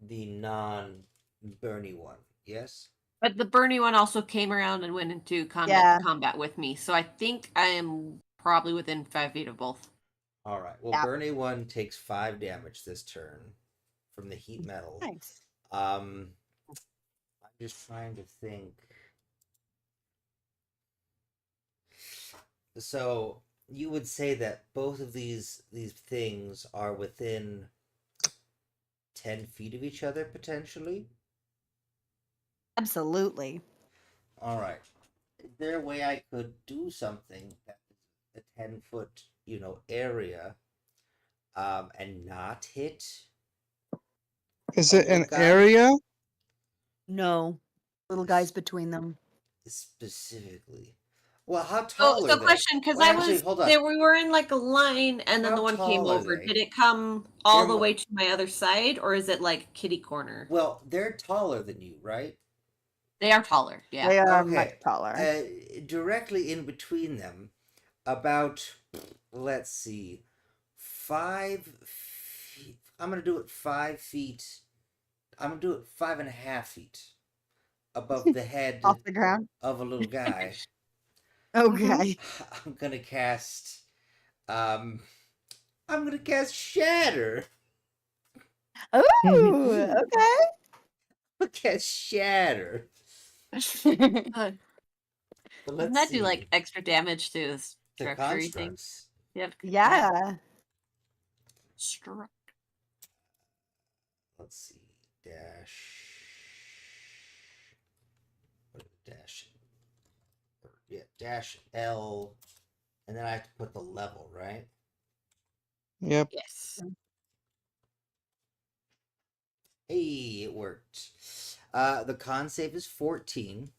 the non-Bernie one, yes? But the Bernie one also came around and went into combat with me, so I think I am probably within 5 feet of both. All right. Well, Yeah. Bernie one takes 5 damage this turn from the heat metal. Nice. I'm just trying to think. So you would say that both of these things are within 10 feet of each other potentially? Absolutely. All right. Is there a way I could do something that is a 10-foot, area, and not hit Is a it little an guy area? No. Little guys between them. specifically? Well, how Oh, tall so are they? question, because Well, I actually, was hold on. there. We were in like a line, and then How the one came tall are over. they? Did it come all They're the mo- way to my other side, or is it like kitty corner? Well, they're taller than you, right? They are taller. Yeah. They are much Okay. taller. Directly in between them, about, let's see, 5 feet. I'm gonna do it 5 feet. I'm gonna do it 5.5 feet above the head Off the ground. of a little guy. Okay. I'm gonna cast. Um, I'm gonna cast Shatter. Ooh, okay. I'm gonna cast Shatter. Doesn't But let's that see. do like extra damage to the The structure? You think? constructs. Yep. Yeah. Let's see. Dash. What is dash? Yeah, dash L, and then I have to put the level, right? Yep. Yes. Hey, it worked. The con save is 14.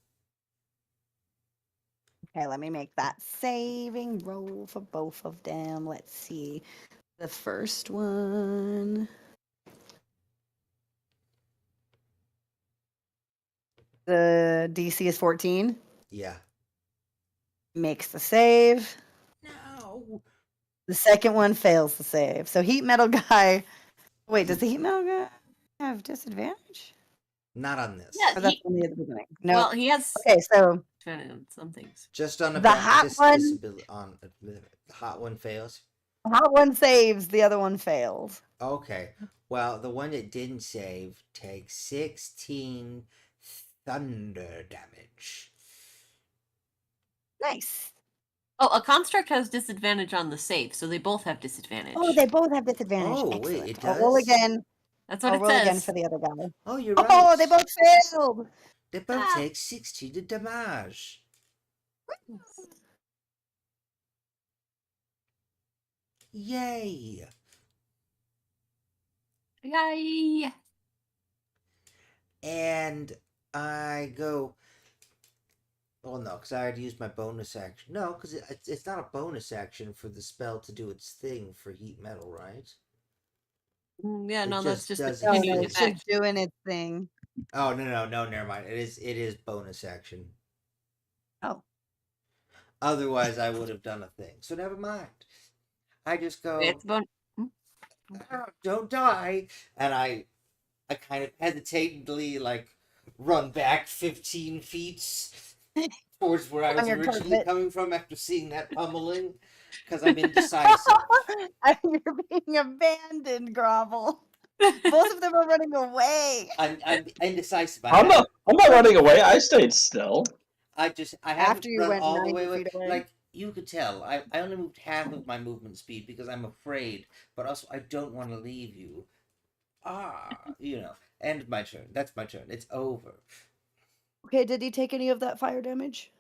Okay, let me make that saving roll for both of them. Let's see. The first one. The DC is 14. Yeah. Makes the save. No. The second one fails the save. So heat metal guy. Wait, does the heat metal guy have disadvantage? Not on this. Yeah. Or that's only at the beginning. No. Well, he has Okay, so some things. Just on The hot one- disability. On the hot one fails. the hot one saves, the other one fails. Okay. Well, the one that didn't save takes 16 thunder damage. Nice. Oh, a construct has disadvantage on the save, so they both have disadvantage. Oh, they both have disadvantage. Oh, wait, Excellent. it I'll roll does? again. That's what I'll it roll again says. for the other guy. Oh, you're right. Oh, they both failed. They both Ah. take 16 to damage. Yay! Yay! And I go. Well, no, because I already used my bonus action. No, because it's not a bonus action for the spell to do its thing for heat metal, right? Yeah, It no, that's just just a does its No, continuing no, thing. it's effect. just doing its thing. Oh no, never mind. It is bonus action. Oh. Otherwise, I would have done a thing. So never mind. I just go. It's Don't die, and I kind of hesitantly run back 15 feet towards where I was On your originally carpet. coming from after seeing that pummeling, because I'm indecisive. You're being abandoned, Grovel. Both of them are running away. I'm indecisive. I'm not running away. I stayed still. I haven't After you run went all the 90 way feet away. Like you could tell, I only moved half of my movement speed because I'm afraid, but also I don't want to leave you. End my turn. That's my turn. It's over. Okay, did he take any of that fire damage?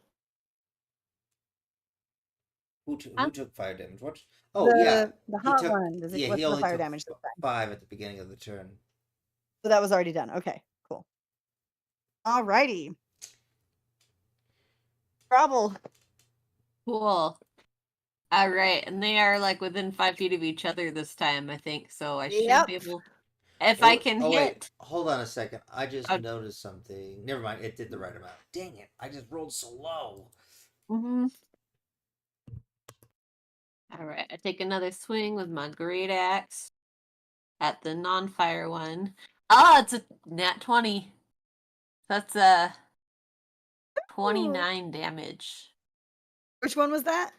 Who Huh? took fire damage? What? Oh yeah, The he hot took. one. Does it, Yeah, what's he the only fire took damage this time? 5 at the beginning of the turn. So that was already done. Okay, cool. Alrighty. Grovel. cool. All right, and they are like within 5 feet of each other this time, I think. So I should Yep. be able. If I can Oh wait, hit. hold on a second. I just Oh. noticed something. Never mind. It did the right amount. Dang it! I just rolled so low. Mm-hmm. All right, I take another swing with my great axe at the non-fire one. Oh, it's a nat 20. That's 29 damage. Which one was that?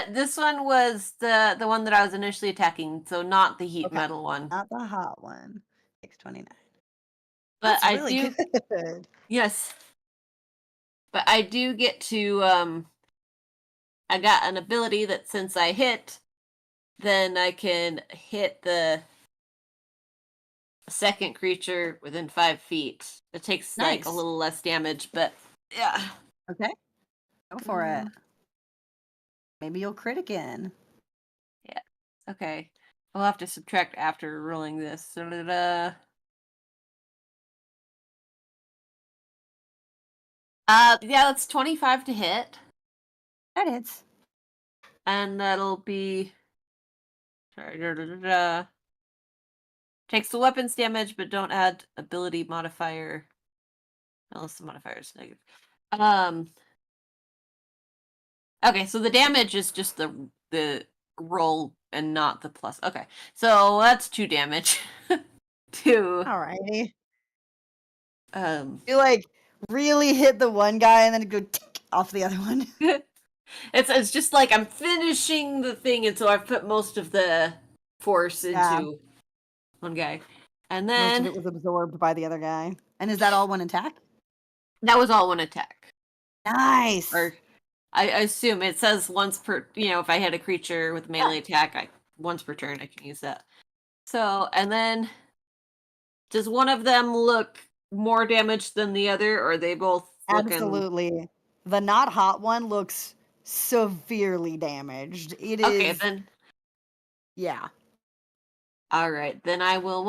This one was the one that I was initially attacking, so not the heat Okay. metal one. Not the hot one. 629. But That's I really do good. yes. But I do get to I got an ability that since I hit, then I can hit the a second creature within 5 feet. It takes like a Nice. little less damage, but yeah. Okay. Go for it. Maybe you'll crit again. Okay. I'll have to subtract after rolling this. Yeah, that's 25 to hit. That hits. And that'll be takes the weapons damage, but don't add ability modifier. Unless the modifier is negative. Okay, so the damage is just the roll and not the plus. Okay. So that's 2 damage to Alrighty. um You like really hit the one guy and then go tick off the other one. it's just like I'm finishing the thing, and so I've put most of the force Yeah. into one guy. And Most of then it was absorbed by the other guy. And is that all one attack? that was all one attack. Nice. Or I assume it says once per, if I hit a creature with melee attack, once per turn I can use that. So, and then does one of them look more damaged than the other, or are they both looking... Absolutely. The not hot one looks severely damaged. It is. Okay, then. Yeah. All right, then I will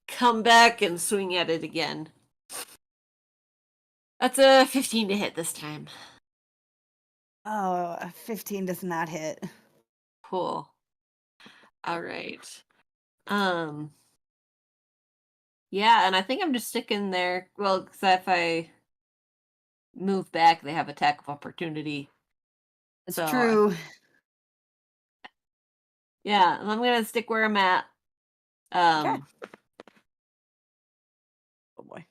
come back and swing at it again. That's a 15 to hit this time. Oh, a 15 does not hit. Cool. All right. Yeah, and I think I'm just sticking there. Well, because if I move back, they have attack of opportunity. It's So, true. Yeah, I'm gonna stick where I'm at. Okay. Oh boy.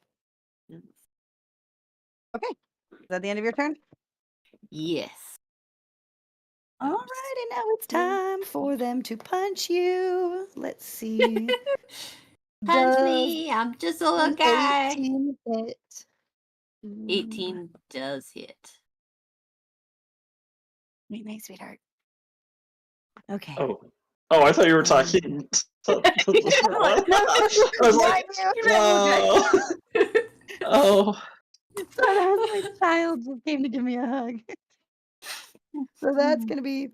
Okay. Is that the end of your turn? Yes. All right, and now it's time for them to punch you. Let's see. Punch Does me! I'm just a little an guy. 18 hit? 18 does hit. Wait, my sweetheart. Okay. Oh, I thought you were talking. I was like, oh, oh. So that was my child just came to give me a hug. So that's gonna be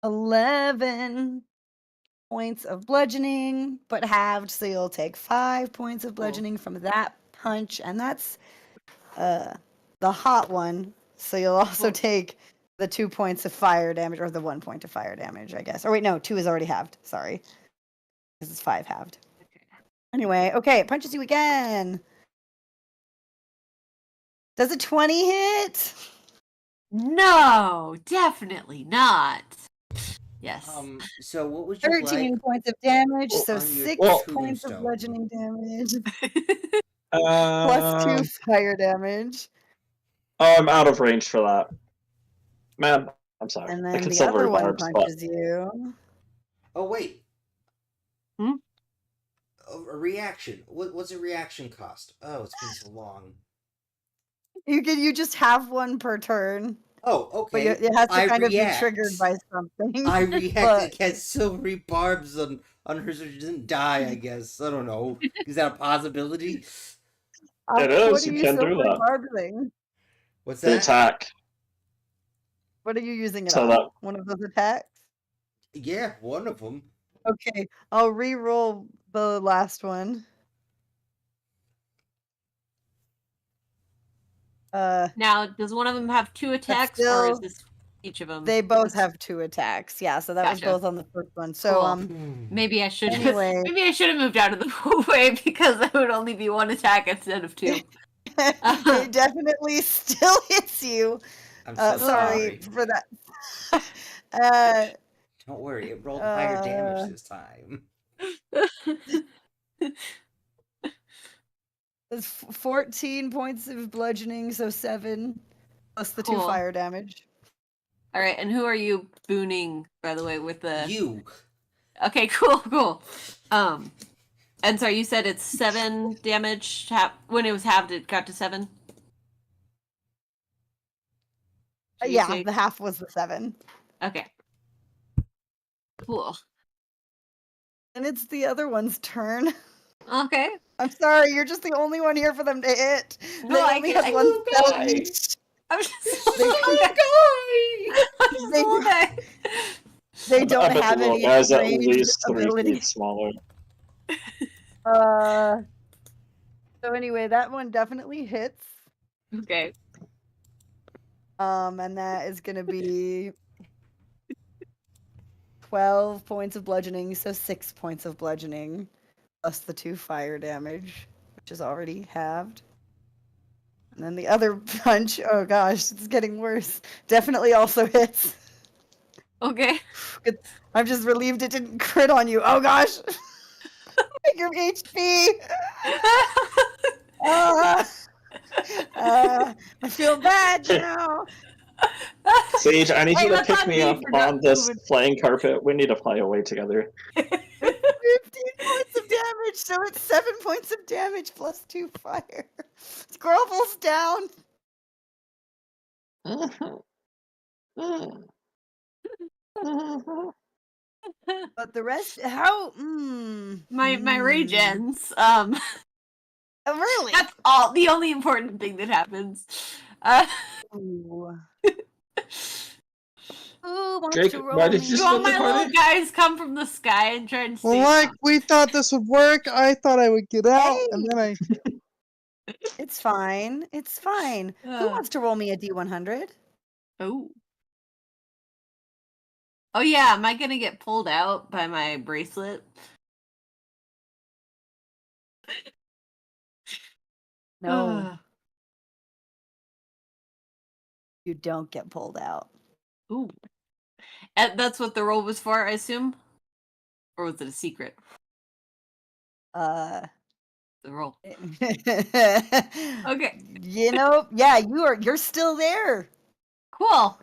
11 points of bludgeoning, but halved, so you'll take 5 points of bludgeoning from that punch, and that's the hot one. So you'll also take the 2 points of fire damage, or the 1 point of fire damage, I guess. Or wait, no, 2 is already halved. Sorry, this is 5 halved. Anyway, okay, it punches you again. Does a 20 hit? No, definitely not. Yes. So what would you 13 like points of damage, so on your 6 points of tombstone? bludgeoning damage. Plus 2 fire damage. Oh, I'm out of range for that. Man, I'm sorry. And I then can the still other one rebarb, but punches you. Oh wait. Hmm? A reaction. What's a reaction cost? Oh, it's been so long. You just have one per turn. Oh, But okay. it has to I kind react. of be triggered by something. I react But- against silvery barbs on her so she doesn't die, I guess. I don't know. Is that a possibility? It is, What are you you can do silvery that. barbing? What's the that? attack. What are you using it So on? that- One of those attacks? Yeah, one of them. Okay, I'll re-roll the last one. Now, does one of them have 2 attacks, or is still- this each of them? They both have 2 attacks. Yeah, so that was Gotcha. both on the first one. So Cool. Maybe I should. Anyway. Maybe I should have moved out of the way because that would only be 1 attack instead of 2. It definitely still hits you. I'm so sorry for that. Don't worry, it rolled higher damage this time. It's 14 points of bludgeoning, so 7 plus the 2 Cool. fire damage. All right, and who are you booning, by the way, with the... You. Okay, cool. And sorry, you said it's 7 damage. When it was halved, it got to 7? Did you Yeah, say- the half was the 7. Okay. Cool. And it's the other one's turn. Okay. I'm sorry, you're just the only one here for them to hit. No, They I only get- have I- one Oh, spell guy. each. I'm just They- I'm just They a little do- guy. They I don't bet the have little any guy's at ranged least 3 ability. feet smaller. So anyway, that one definitely hits. Okay. And that is gonna be 12 points of bludgeoning, so 6 points of bludgeoning, plus the 2 fire damage, which is already halved. And then the other punch, oh gosh, it's getting worse. Definitely also hits. Okay. I'm just relieved it didn't crit on you. Oh gosh! Your HP! I feel bad now. Sage, I need Hey, you to that's pick on me me up for not on this moving. flying carpet. We need to fly away together. 15 points of damage, so it's 7 points of damage plus 2 fire. Grovels down. But the rest, how? My rage ends. Oh, really? That's the only important thing that happens. Ooh. Who wants Jake, to why roll did you me? Do all split the my party? little guys come from the sky and try and Well, save like them? we thought this would work. I thought I would get out, and then I. It's fine. It's fine. Who wants to roll me a D100? Oh. Oh yeah, am I gonna get pulled out by my bracelet? No, you don't get pulled out. Ooh. And that's what the roll was for, I assume? Or was it a secret? Uh, The roll. okay. Yeah, you're still there. Cool.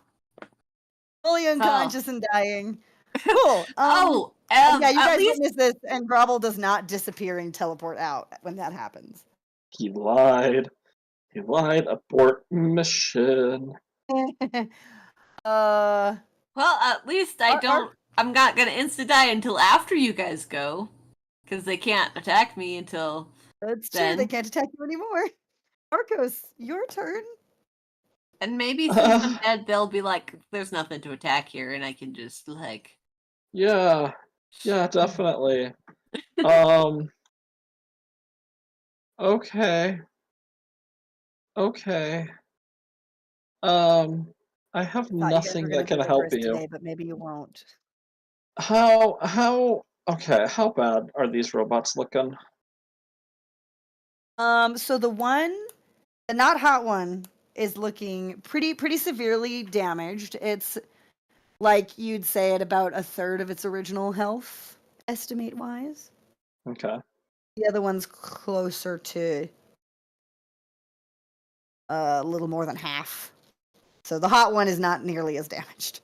Fully unconscious and dying. Cool. Oh, yeah, you at guys least witness this, and Grovel does not disappear and teleport out when that happens. He lied. He lied. Abort mission. well, at least I'm not gonna insta die until after you guys go, because they can't attack me until. That's then. true. They can't attack you anymore. Marcos, your turn. And maybe since I'm dead, they'll be like, "There's nothing to attack here," and I can just like. Yeah, definitely. Okay. I have Thought you guys nothing were gonna that can go help first you. today, but maybe you won't. Okay, how bad are these robots looking? So the not hot one, is looking pretty severely damaged. It's like you'd say at about a third of its original health, estimate wise. Okay. The other one's closer to a little more than half. So the hot one is not nearly as damaged.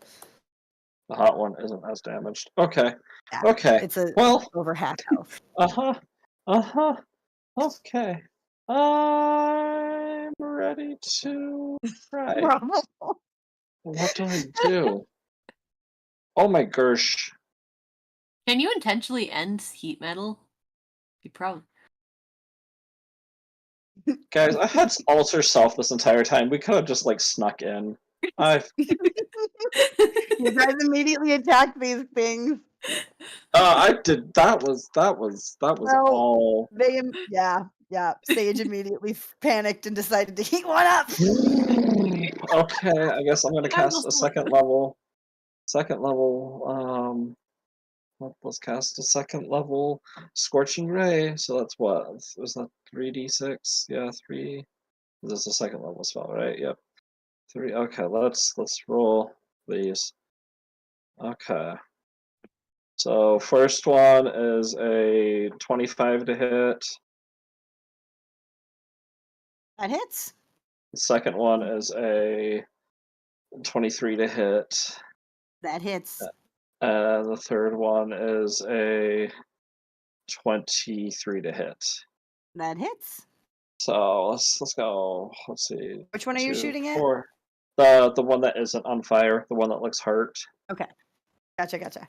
The hot one isn't as damaged. Okay. Yeah, Okay. it's Well. over half health. Okay. I'm ready to try. What do I do? Oh my gosh. Can you intentionally end heat metal? You probably. Guys, I had alter self this entire time. We could have just like snuck in. You guys immediately attacked these things. I did. That was Well, all. Sage immediately panicked and decided to heat one up. Okay, I guess I'm gonna cast a second level. Let's cast a second level Scorching Ray. So that's what? Was that 3d6? Yeah, 3. This is a second level spell, right? Yep. 3. Okay, let's roll these. Okay. So first one is a 25 to hit. That hits. The second one is a 23 to hit. That hits. And the third one is a 23 to hit. That hits. So let's go. Let's see. Which one are you shooting at? 4. The one that isn't on fire, the one that looks hurt. Okay. Gotcha.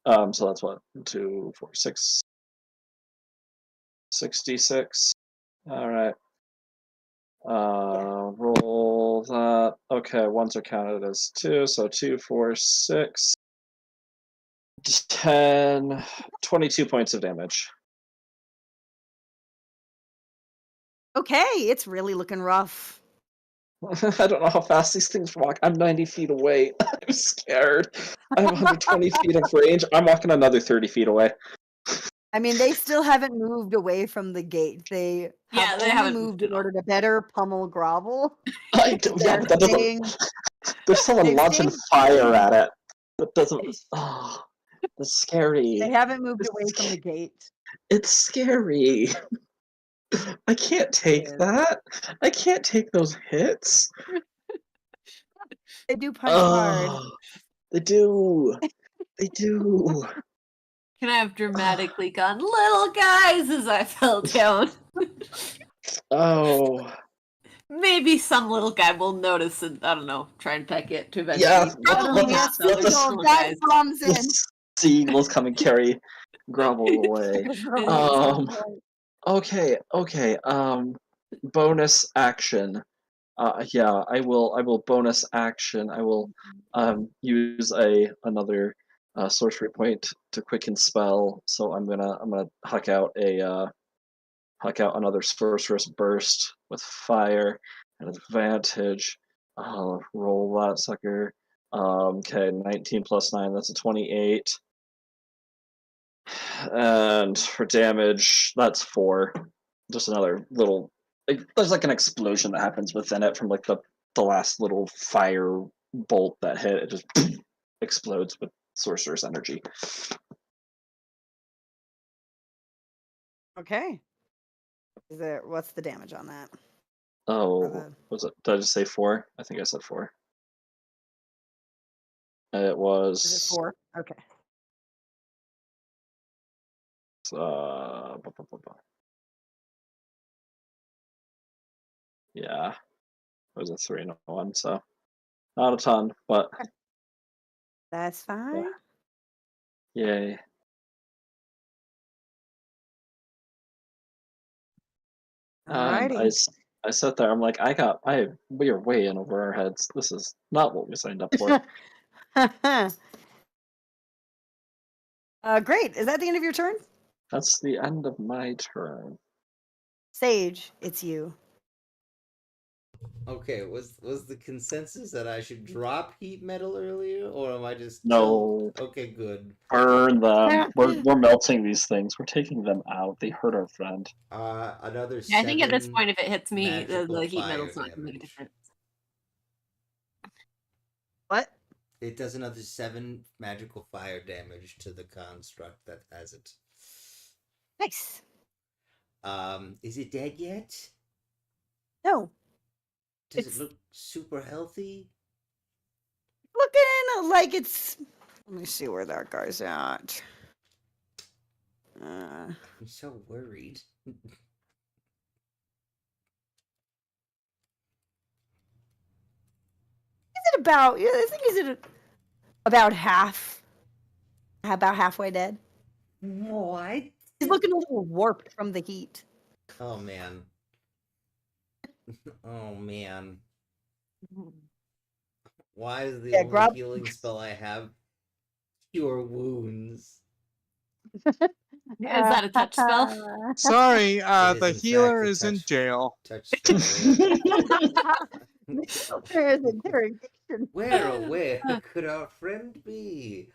So that's what 2, 4, 6, 66. All right. Roll that. Okay, ones are counted as 2, so 2, 4, 6, 10, 22 points of damage. Okay, it's really looking rough. I don't know how fast these things walk. I'm 90 feet away. I'm scared. I have 120 feet of range. I'm walking another 30 feet away. I mean, they still haven't moved away from the gate. They Yeah, have they only haven't moved moved in at all. order to better pummel Grovel. Yeah, but They're that doesn't. staying. There's someone they've launching stayed- fire at it. That doesn't. Oh, that's scary. They haven't moved away from the gate. It's scary. I can't take is. that. I can't take those hits. They do punch hard. Oh, they do. They do. Can I have dramatically gone, little guys, as I fell down? Oh. Maybe some little guy will notice and, I don't know, try and peck it to eventually. Yeah, Probably let not, us- though. let They're us- little That guys. comes in. The seagulls come and carry Grovel away. Okay. Bonus action. Yeah, I will bonus action. I will use another sorcery point to quicken spell. So I'm gonna huck out another sorceress burst with fire and advantage. I'll roll that sucker. Okay, 19 plus 9, that's a 28. And for damage, that's 4. Just another little. There's like an explosion that happens within it from like the last little fire bolt that hit. It just explodes with sorcerer's energy. Okay. What's the damage on that? Oh, was it? Did I just say 4? I think I said 4. It was. Is it 4? Okay. Yeah, it was a 3 and a 1, so not a ton, but That's fine. yay. And Alrighty. I sat there. I'm like, we are way in over our heads. This is not what we signed up for. Great. Is that the end of your turn? That's the end of my turn. Sage, it's you. Okay, was the consensus that I should drop heat metal earlier, or am I just No. Okay, good. Burn them. We're melting these things. We're taking them out. They hurt our friend. Another. Yeah, I think at this 7 point, if it hits me, the magical heat fire metal's not going to make a damage. difference. What? It does another 7 magical fire damage to the construct that has it. Nice. Is it dead yet? No. Does it look super healthy? Looking like it's. Let me see where that guy's at. I'm so worried. Is it about? Yeah, I think is it about half? About halfway dead. What? He's looking a little warped from the heat. Oh man. Oh man. Why is the only healing spell I have cure wounds? Is that a touch spell? Sorry, It the is, in healer fact, a is in touch- jail. Touch spell. There is interrogation. Where could our friend be?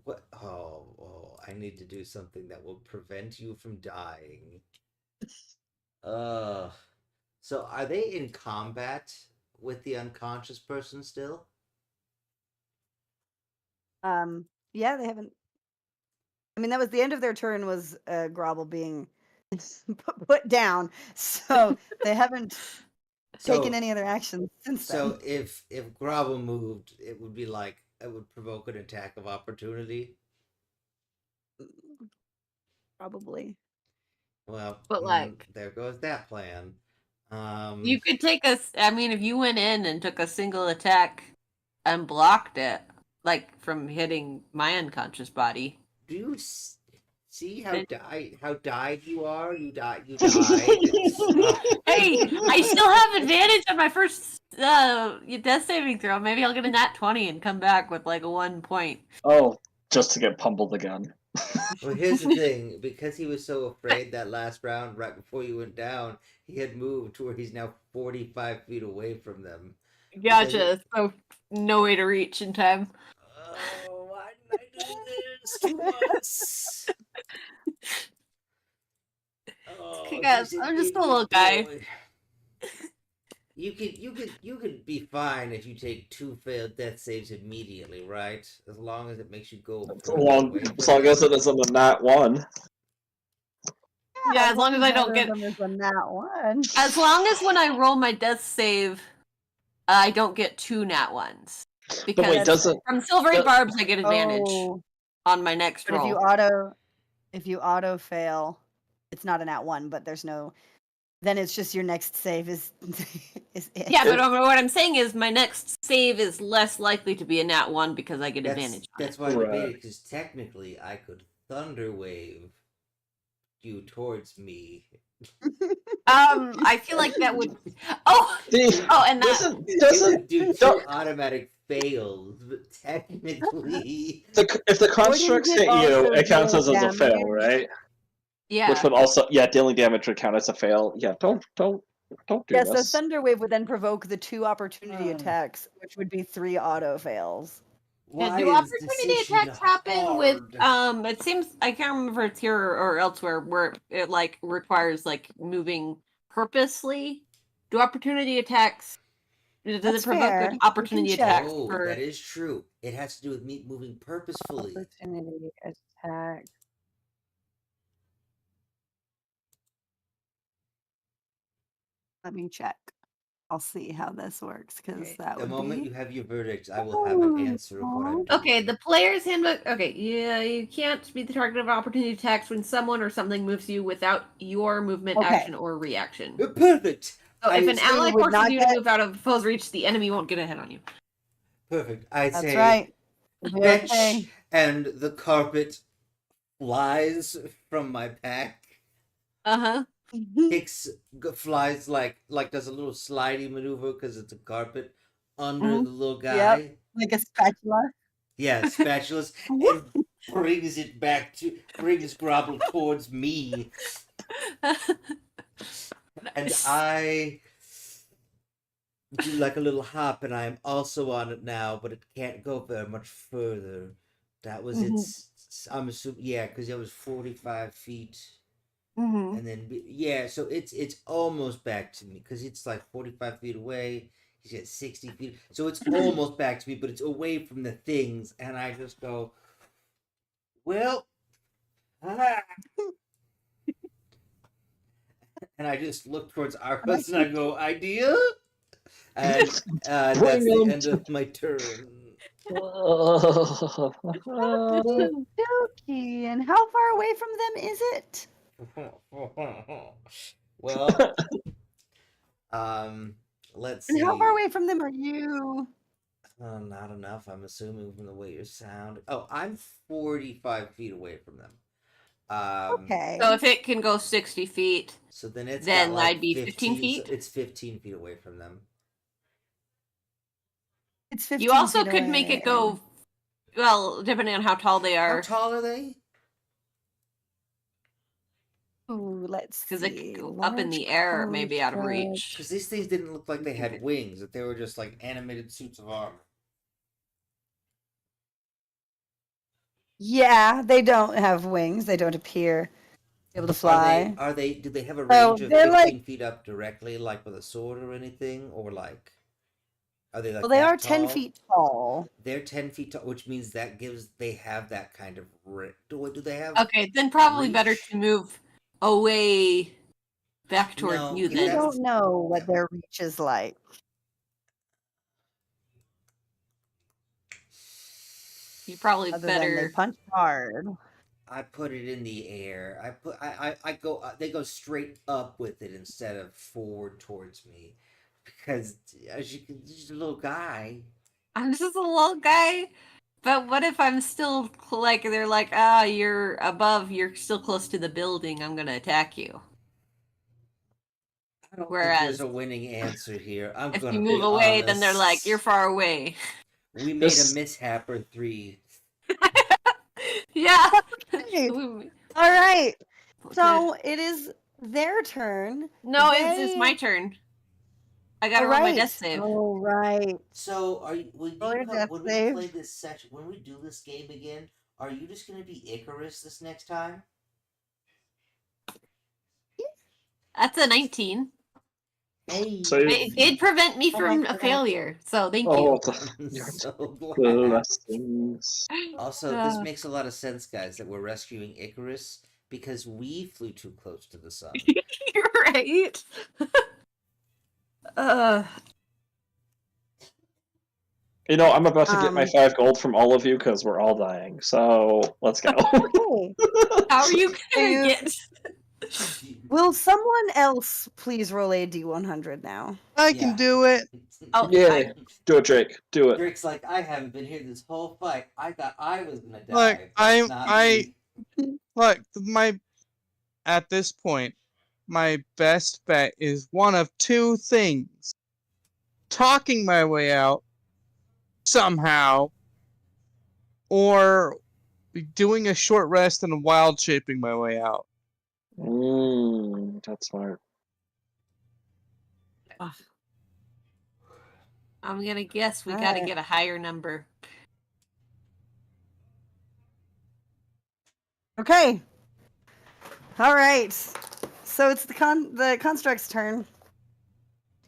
What? Oh, I need to do something that will prevent you from dying. So are they in combat with the unconscious person still? Yeah, they haven't. I mean, that was the end of their turn. Was Grovel being put down, so they haven't taken any other actions since So then. if Grovel moved, it would be like it would provoke an attack of opportunity. Probably. Well, But, like- there goes that plan. You could take I mean, if you went in and took a single attack and blocked it, like from hitting my unconscious body. Do you see how Did- died you are? You died. You died. Hey, I still have advantage on my first death saving throw. Maybe I'll get a nat 20 and come back with like a 1 point. Oh, just to get pummeled again. Well, here's the thing. Because he was so afraid that last round, right before you went down, he had moved to where he's now 45 feet away from them. Gotcha. So no way to reach in time. Oh, why did I do this to us? Oh, Guys, he's an I'm just a idiot little guy. boy. You could be fine if you take 2 failed death saves immediately, right? As long as it makes you go further away from As long as it isn't a nat 1. Yeah, as long as I don't neither get. of them is a nat 1. As long as when I roll my death save, I don't get 2 nat 1s. But Because wait, doesn't from Silvery that- Barbs, I get advantage Oh, on my next but roll. if you auto fail, it's not a nat 1, but there's no. Then it's just your next save is it. Yeah, but what I'm saying is my next save is less likely to be a nat 1 because I get That's, advantage on that's it. why I Right. debated, because technically I could thunder wave you towards me. I feel like that would. Oh, and that. It Doesn't would do 2 don't- automatic fails, but technically. if the constructs it hit you, also it counts deal as a fail, damage? right? Yeah. Which would also, dealing damage would count as a fail. Yeah, don't do Yeah, so this. Thunderwave would then provoke the 2 opportunity Oh. attacks, which would be 3 auto fails. Yeah, Why do is opportunity decision attacks happen with hard? it seems I can't remember if it's here or elsewhere where it like requires like moving purposely. Do opportunity attacks does That's it provoke fair. an We opportunity can check. attacks Oh, for that is true. It has to do with me moving purposefully. Opportunity attack. Let me check. I'll see how this works because Okay, that the would moment be. you have your verdict, I will have an answer of what I'm doing. Okay, the player's handbook. Okay, yeah, you can't be the target of opportunity attacks when someone or something moves you without your movement, Okay. action, or reaction. Perfect. So if I- an so ally would forces not you to get- move out of foe's reach, the enemy won't get a hit on you. Perfect. I'd That's say right. It'll be fetch, okay. and the carpet flies from my pack. Uh-huh. Flies like does a little sliding maneuver because it's a carpet under Mhm. the little guy. Like a spatula. Yeah, spatulas, and brings Grobble towards me, and I do like a little hop, and I'm also on it now, but it can't go very much further. That was Mhm. its. I'm assuming, yeah, because it was 45 feet. Mm-hmm. And then so it's almost back to me because it's like 45 feet away. He's at 60 feet, so it's almost back to me, but it's away from the things. And I just go, well, and I just look towards Arcos and I go, idea, and that's Bring the him end of my turn. Okie And how far away from them is it? Well, let's see. And how far away from them are you? Not enough, I'm assuming, from the way you sound. Oh, I'm 45 feet away from them. Okay. So if it can go 60 feet, So then it's then got like I'd be 15 feet? So it's 15 feet away from them. It's 15 you also feet could make away. it go, well, depending on how tall they How are. tall are they? Ooh, let's Because it see. could go up in the air, maybe out of reach. Because these things didn't look like they had wings; that they were just like animated suits of armor. Yeah, they don't have wings. They don't appear able to fly. Are they? Do they have a So range of they're 15 like- feet up directly, like with a sword or anything, or like? Are they like? Well, they that are 10 tall? feet tall. They're 10 feet tall, which means they have that kind of. Do they have? Okay, then probably better reach? to move away back towards No, you if We then. that's- don't know what their reach is like. You probably Other than they better. punch hard. I put it in the air. I go. They go straight up with it instead of forward towards me, because as you can, just a little guy. I'm just a little guy. But what if I'm still like they're like, you're above, you're still close to the building. I'm gonna attack you. I don't think Whereas there's a winning answer here. I'm if gonna you be move away, then they're like, honest. you're far away. We made a This- mishap or 3. Yeah. Okay. All right. So it is their turn. no, it's my turn. I gotta roll my death save. Oh, right. So are you, Roll your death when we save. play this session, when we do this game again, are you just gonna be Icarus this next time? That's a 19. Hey, So It did prevent me Oh, from my a God. failure, so thank oh, you. I'm you're so glad. blessings. Also, this makes a lot of sense, guys, that we're rescuing Icarus because we flew too close to the sun. You're right. You know, I'm about to get my Um, 5 gold from all of you because we're all dying. So let's go. Okay. How are you gonna you- get? Will someone else please roll a D100 now? I can do it. Oh, Yeah. Do it, Drake. Do it. Drake's like, I haven't been here this whole fight. I thought I was gonna die. Look, but it's not me." Look, at this point, my best bet is one of two things: talking my way out somehow, or doing a short rest and wild shaping my way out. That's smart. I'm gonna guess we All gotta right. get a higher number. Okay. All right. So it's the construct's turn.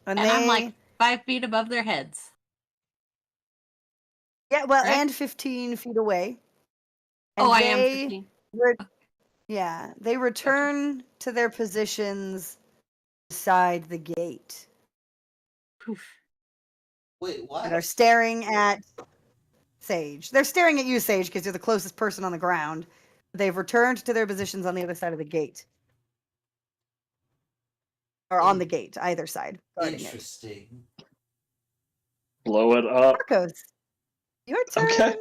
And I'm like 5 feet above their heads. yeah, well, correct? and 15 feet away. Oh, I am they 15. Yeah, they return to their positions beside the gate Wait, what? and are staring at Sage. They're staring at you, Sage, because you're the closest person on the ground. They've returned to their positions on the other side of the gate. Or on the gate, either side. Guarding it. Interesting. Blow it up. Marcos, your turn. Okay.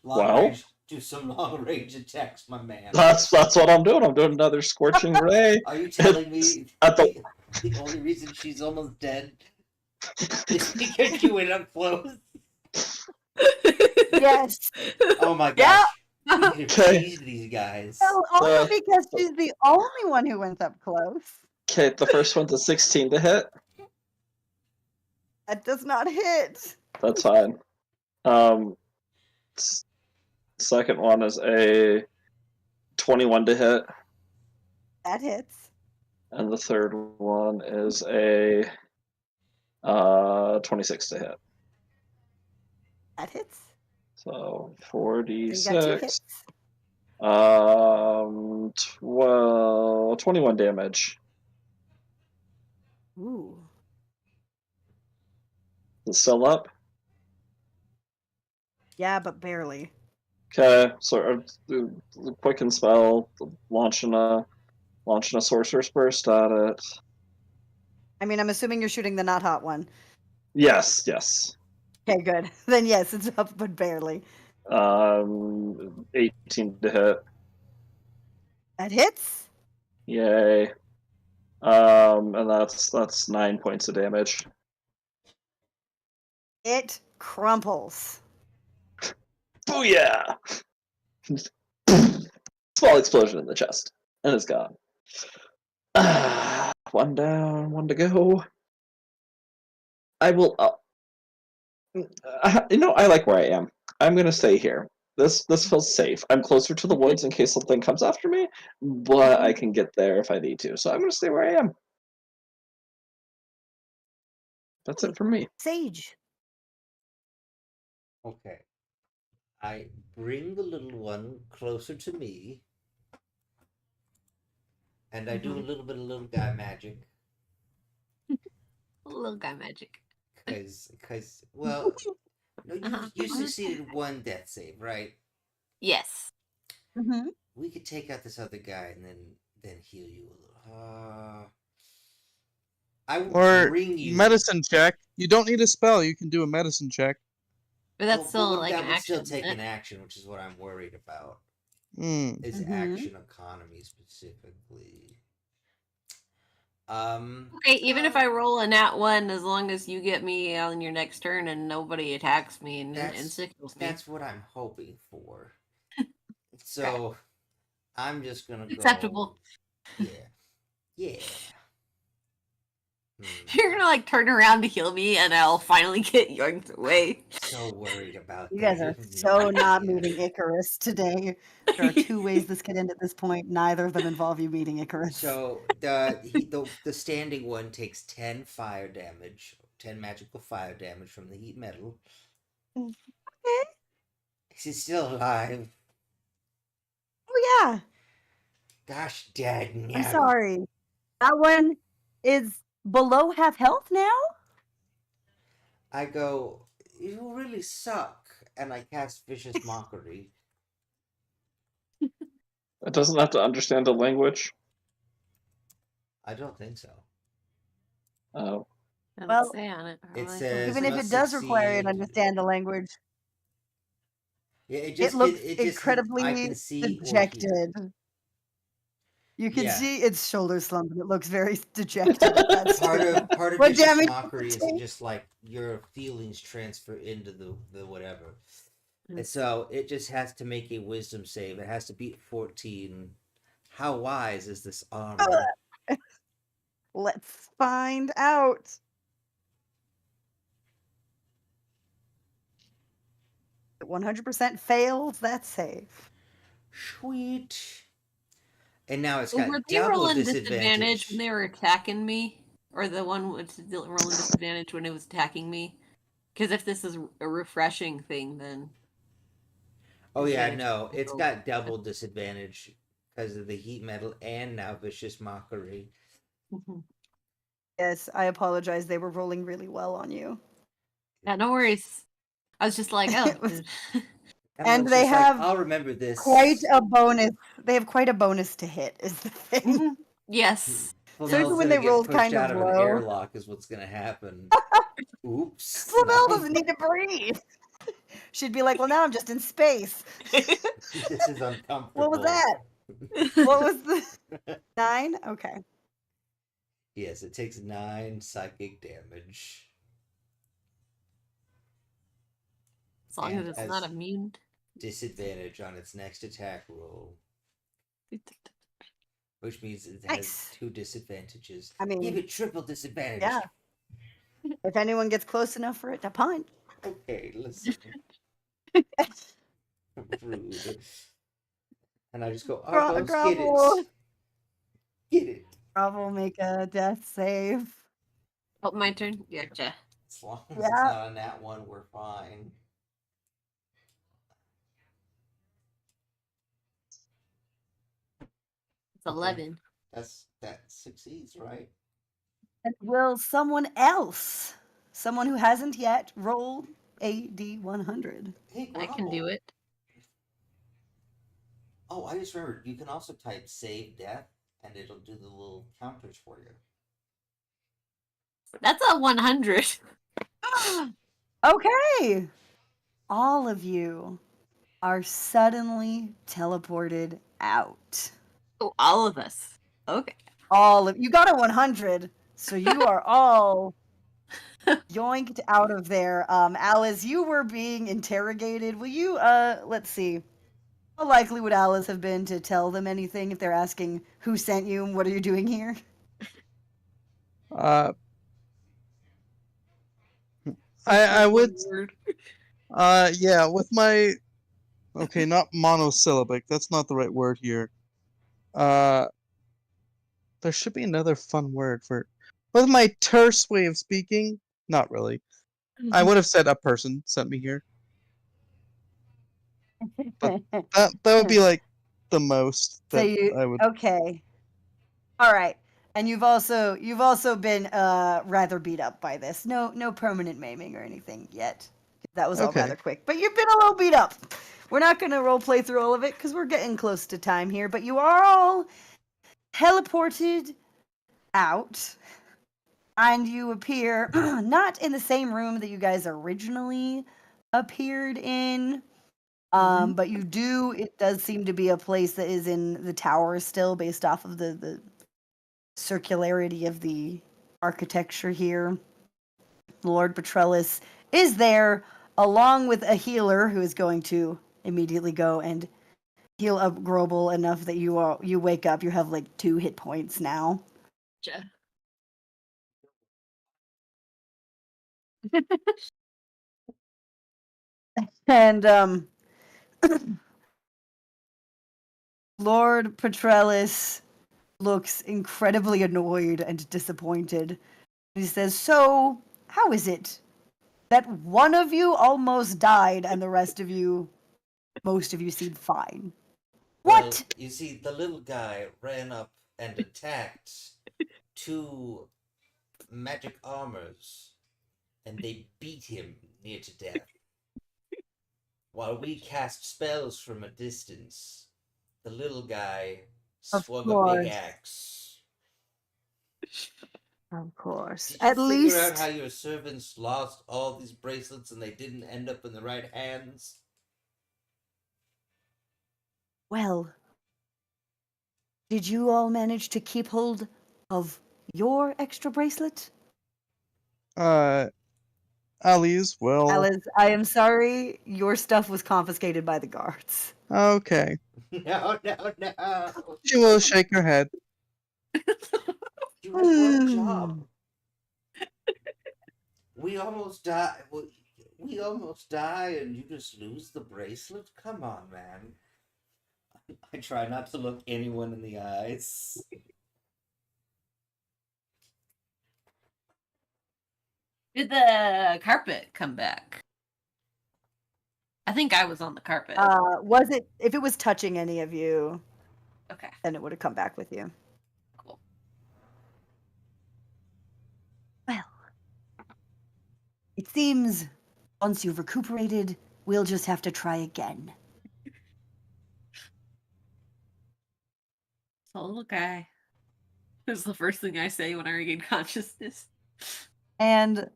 Long Well. range, do some long range attacks, my man. That's what I'm doing. I'm doing another scorching ray. Are you telling It's me at the- the only reason she's almost dead is because you went up close? Yes. Oh my Yeah. gosh. We could have Okay. teased these guys. Well, also Uh, because she's the only one who went up close. Okay, the first one's a 16 to hit. That does not hit. That's fine. Second one is a 21 to hit, That hits. and the third one is a 26 to hit. That hits. So So you got 2 4d6. hits. 21 damage. Ooh. Is it still up? Yeah, but barely. Okay, so quicken spell, launching a sorcerer's burst at it. I mean, I'm assuming you're shooting the not hot one. Yes. Okay, good. Then yes, it's up, but barely. 18 to hit. That hits. Yay. And that's 9 points of damage. It crumples. Booyah! Small explosion in the chest, and it's gone. One down, one to go. I will. I like where I am. I'm gonna stay here. This feels safe. I'm closer to the woods in case something comes after me, but I can get there if I need to. So I'm gonna stay where I am. That's it for me. Sage. Okay. I bring the little one closer to me. And I do a little bit of little guy magic. Little guy magic. Because well, no, you succeeded one death save, right? Yes. Mm-hmm. We could take out this other guy and then heal you a little. I will Or bring you medicine check. You don't need a spell. You can do a medicine check. But that's Well, still but like that an would still action. take isn't an it? action, which is what I'm worried about. Mm. Is action economy specifically. Okay, even if I roll a nat 1, as long as you get me on your next turn and nobody attacks me and signals me. That's what I'm hoping for. So I'm just gonna go. Acceptable. Yeah. You're gonna like turn around to heal me and I'll finally get yoinked away. So worried about You that. guys are have no so not idea. meeting Icarus today. There are two ways this could end at this point. Neither of them involve you meeting Icarus. So the standing one takes 10 fire damage, 10 magical fire damage from the heat metal. Okay. He's still alive. Oh yeah. Gosh dang I'm it. sorry. That one is below half health now? I go, you really suck, and I cast Vicious Mockery. It doesn't have to understand the language. I don't think so. Oh. Doesn't Well, say on it. It really. says even if must it does require you to succeed. understand the language, Yeah, it looks I incredibly can see or hear. dejected. You can Yeah. see its shoulder slump, and it looks very dejected at that stage. Part of What Vicious damage Mockery does is it take? just like your feelings transfer into the whatever. Mm. And so it just has to make a wisdom save. It has to beat 14. How wise is this armor? Let's find out. It 100% fails that save. Sweet. And now it's Well, got were they double rolling disadvantage. when they were attacking me? Or the one with rolling disadvantage when it was attacking me? Because if this is a refreshing thing, then. Oh yeah, advantage no, will it's go. got double disadvantage because of the heat metal and now Vicious Mockery. Mhm. Yes, I apologize. They were rolling really well on you. Yeah, no worries. I was just like, oh. It was- And, And I was they just have like, I'll remember this. quite a bonus. They have quite a bonus to hit, is the thing. Mhm. Yes. So Flanell's even when gonna they get rolled pushed kind of out of an low. airlock is what's gonna happen. Oops. Flanell No. doesn't need to breathe. She'd be like, well, now I'm just in space. This is uncomfortable. What was that? What was the 9? Okay. Yes, it takes 9 psychic damage. As long And as it's as not immune. disadvantage on its next attack roll, which means it has Nice. 2 disadvantages. I mean, give it triple disadvantage. Yeah. If anyone gets close enough for it to punch. Okay, listen. Rude. And I just go, Argos, get Grovel. it. Get it. Grovel make a death save. Oh, my turn? Gotcha. As long as Yeah. it's not on that one, we're fine. It's 11. That succeeds, right? And will someone else, someone who hasn't yet, roll a D100? Hey, I can do Grovel. it. Oh, I just remembered. You can also type save death, and it'll do the little counters for you. That's a 100. Okay. All of you are suddenly teleported out. Oh, all of us. Okay. All of you got a 100, so you are all yoinked out of there. Alice, you were being interrogated. Will you let's see. How likely would Alice have been to tell them anything if they're asking who sent you and what are you doing here? I would Word. yeah, with my okay, not monosyllabic, that's not the right word here. There should be another fun word for it. With my terse way of speaking, not really. I would have said a person sent me here. But that would be like the most So that you I would okay. All right. And you've also been rather beat up by this. No permanent maiming or anything yet. That was all Okay. rather quick. But you've been a little beat up. We're not going to role play through all of it because we're getting close to time here. But you are all teleported out. And you appear not in the same room that you guys originally appeared in. Mhm. But it does seem to be a place that is in the tower still, based off of the circularity of the architecture here. Lord Petrellus is there, along with a healer who is going to immediately go and heal up Grobel enough that you wake up. You have like 2 hit points now. Gotcha. And Lord Petrellus looks incredibly annoyed and disappointed. He says, "So, how is it that one of you almost died and the rest of you, most of you seem fine?" Well, What? you see, the little guy ran up and attacked 2 magic armors, and they beat him near to death. While we cast spells from a distance, the little guy Of swung a big course. axe. Of course. Did you At figure out least, how your servants lost all these bracelets and they didn't end up in the right hands? well, did you all manage to keep hold of your extra bracelet? Alice will. Alice, I am sorry, your stuff was confiscated by the guards. Okay. No, no, no. She will shake her head. You had one job. We almost die. We almost die, and you just lose the bracelet? Come on, man. I try not to look anyone in the eyes. Did the carpet come back? I think I was on the carpet. Was it, if it was touching any of you, Okay, then it would have come back with you. cool. Well, it seems once you've recuperated, we'll just have to try again. So little guy. That's the first thing I say when I regain consciousness. And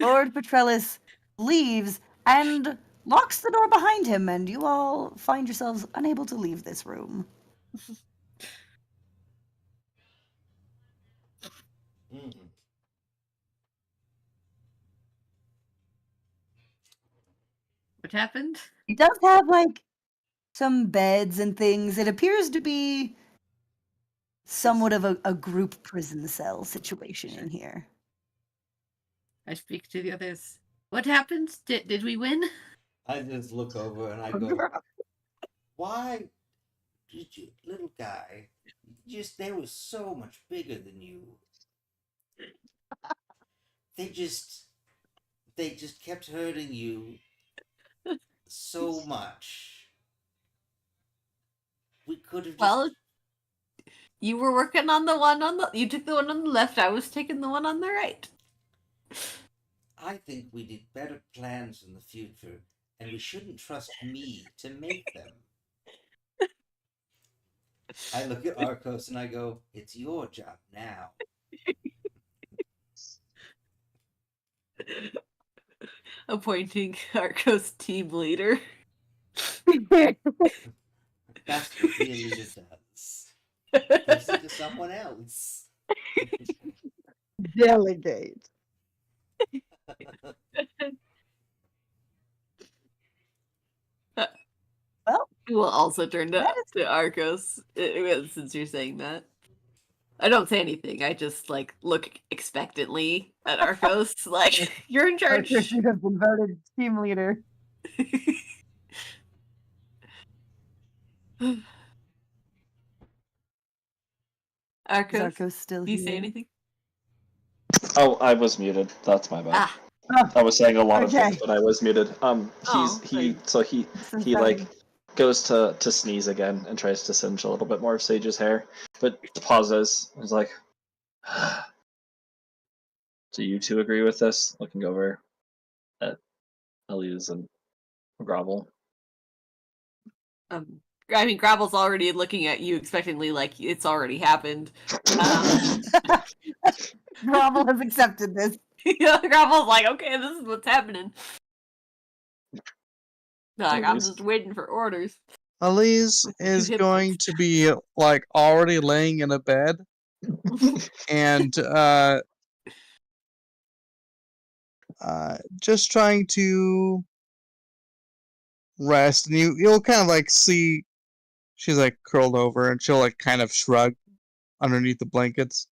Lord Petrellus leaves and locks the door behind him, and you all find yourselves unable to leave this room. Mm. What happened? He does have, like, some beds and things. It appears to be somewhat of a group prison cell situation in here. I speak to the others. What happened? Did we win? I just look over and I go, why did you, little guy, they were so much bigger than you. They just kept hurting you so much. We could have just. Well, you were working on the one on the. You took the one on the left. I was taking the one on the right. I think we did better plans in the future, and we shouldn't trust me to make them. I look at Arcos and I go, it's your job now. Appointing Arcos team leader. That's what the leader does. Gives it to someone else. Delegate. Well, We'll also turn to Arcos since you're saying that. I don't say anything. I just like look expectantly at Arcos, like you're in charge. Arcos, you have been voted team leader. Arcos, Is Arcos still do you here? say anything? Oh, I was muted. That's my bad. Ah, I was saying a lot of Okay. things, but I was muted. Oh, He So like sorry. goes to sneeze again and tries to singe a little bit more of Sage's hair, but pauses. He's like, "Do you two agree with this?" Looking over at Elise and Grovel. I mean, Gravel's already looking at you expectantly, like it's already happened. Grovel has accepted this. Gravel's like, okay, this is what's happening. Like, I'm Elise. just waiting for orders. Elise is hit going points. to be like already laying in a bed and just trying to rest, and you'll kind of like see she's like curled over, and she'll like kind of shrug underneath the blankets.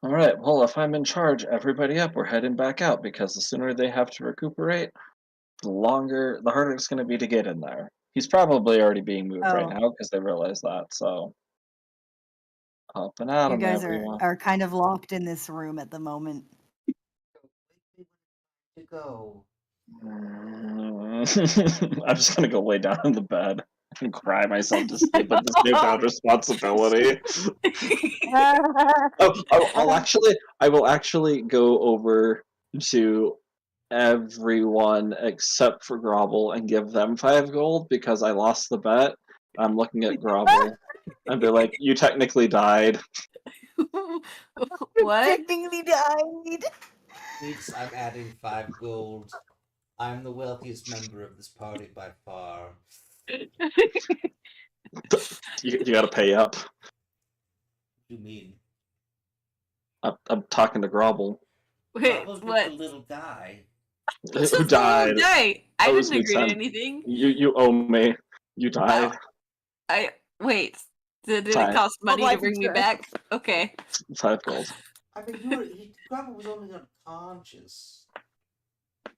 All right. Well, if I'm in charge, everybody up. We're heading back out because the sooner they have to recuperate, the harder it's going to be to get in there. He's probably already being moved right Oh. now because they realize that. So, up and at You 'em, guys everyone. are kind of locked in this room at the moment. To go. I'm just gonna go lay down in the bed and cry myself to sleep with this newfound responsibility. Oh, I will actually go over to everyone except for Grobble and give them 5 gold because I lost the bet. I'm looking at Grobble and be like, "You technically died." What? Technically died. I'm adding 5 gold. I'm the wealthiest member of this party by far. You gotta pay up. What do you mean? I'm talking to Grobble, Wait, Robble's what? the little guy. It's who just a little died. day. I Owes didn't me agree to 10. anything. You owe me. You died. Wait. Did it Fine. cost money to life bring me insurance. back? Okay. 5 gold. I mean, Grandpa was only unconscious.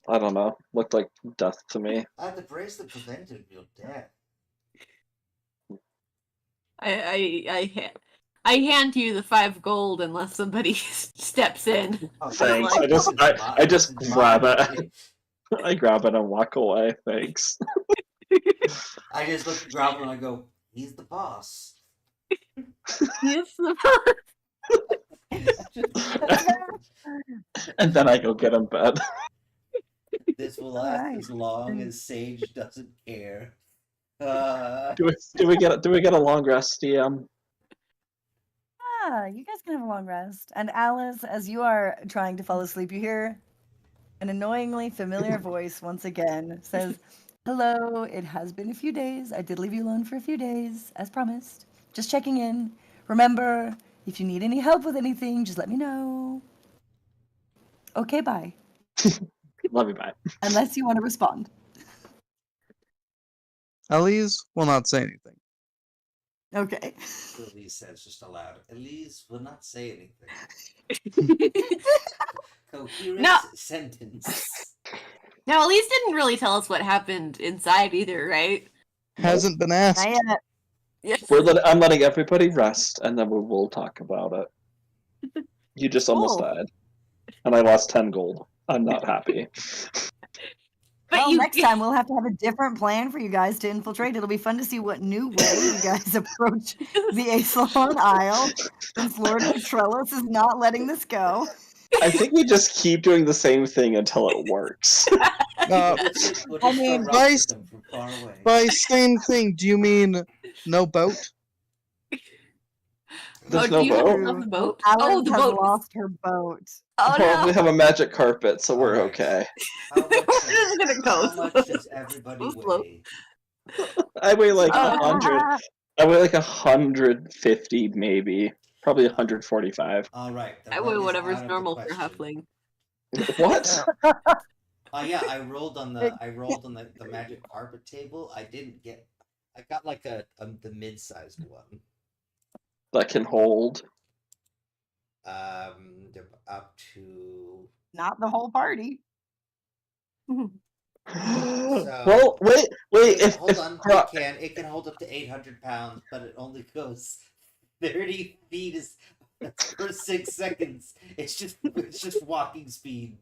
I don't know. Looked like death to me. I had the bracelet prevented your death. I hand you the 5 gold unless somebody steps in. Oh, Thanks. like- I just grab it. I grab it and walk away. Thanks. I just look at Grandpa and I go, "He's the boss." Yes. And then I go get in bed. This will last Alright. as long as Sage doesn't care. Do we get a long rest, DM? You guys can have a long rest. And Alice, as you are trying to fall asleep, you hear an annoyingly familiar voice once again says, "Hello, it has been a few days. I did leave you alone for a few days, as promised. Just checking in. Remember, if you need any help with anything, just let me know. Okay, bye. Love you, bye. Unless you want to respond." Elise will not say anything. Okay. Elise says just aloud. Elise will not say anything. Coherent No. sentence. Now, Elise didn't really tell us what happened inside either, right? Hasn't been asked. Not yet. Yes. I'm letting everybody rest, and then we will talk about it. You just almost Cool. died, and I lost 10 gold. I'm not happy. But Well, you next time we'll have to have a different plan for you guys to infiltrate. It'll be fun to see what new way you guys approach the Aesolon Isle, since Lord Petrellus is not letting this go. I think we just keep doing the same thing until it works. Uh, We'll I just mean, throw rocks at them from far away. by same thing, do you mean no boat? There's do no you have boat. yourself a boat? Alice the has boat. lost her boat. Oh Well, no. we have a magic carpet, so we're Alright. okay. How much, Where is it gonna go? how much does everybody Slow. weigh? I weigh like Oh. 100. I weigh like 150, maybe. Probably 145. Alright. I weigh whatever's normal for halfling. What? Yeah, I rolled on the magic carpet table. I got like the mid-sized one. That can hold. Up to Not the whole party. Well, wait. hold If on, it can hold up to 800 pounds, but it only goes 30 feet for 6 seconds. It's just walking speed.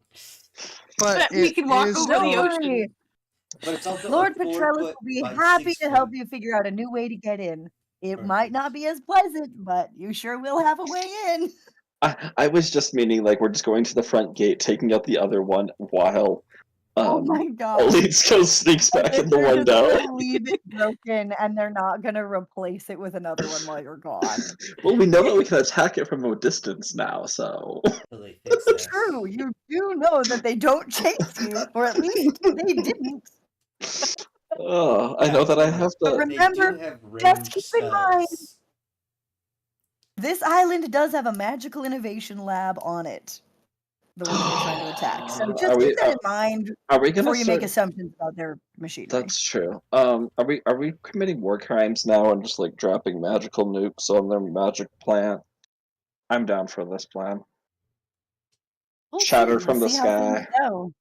But We it can walk is over the called- ocean. But it's also Lord a 4 Petrellus foot will be by happy 6 to help foot. you figure out a new way to get in. It Perfect. might not be as pleasant, but you sure will have a way in. I was just meaning like we're just going to the front gate, taking out the other one while Oh my god. Elise goes sneaks back in the They're just window. gonna leave it broken and they're not gonna replace it with another one while you're gone. Well, we know that we can attack it from a distance now, so So they fix that. True, you do know that they don't chase you, or at least they didn't. Oh, I Yeah, know that I but have But to. they do remember, have just ranged keep in mind, spells. this island does have a magical innovation lab on it. The one that they're trying to attack. So Are just keep we? that in mind Are we gonna before you make start? assumptions about their machinery. That's true. Are we committing war crimes now and just like dropping magical nukes on their magic plant? I'm down for this plan. We'll Shatter see. from the We'll see how things sky. go.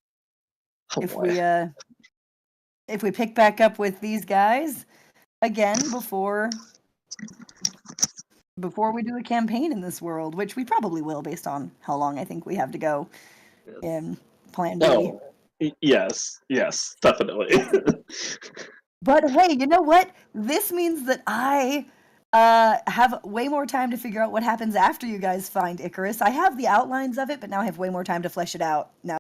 Oh If boy. we pick back up with these guys again before we do a campaign in this world, which we probably will based on how long I think we have to go in Plan B. Oh, yes, definitely. But hey, you know what? This means that I have way more time to figure out what happens after you guys find Icarus. I have the outlines of it, but now I have way more time to flesh it out now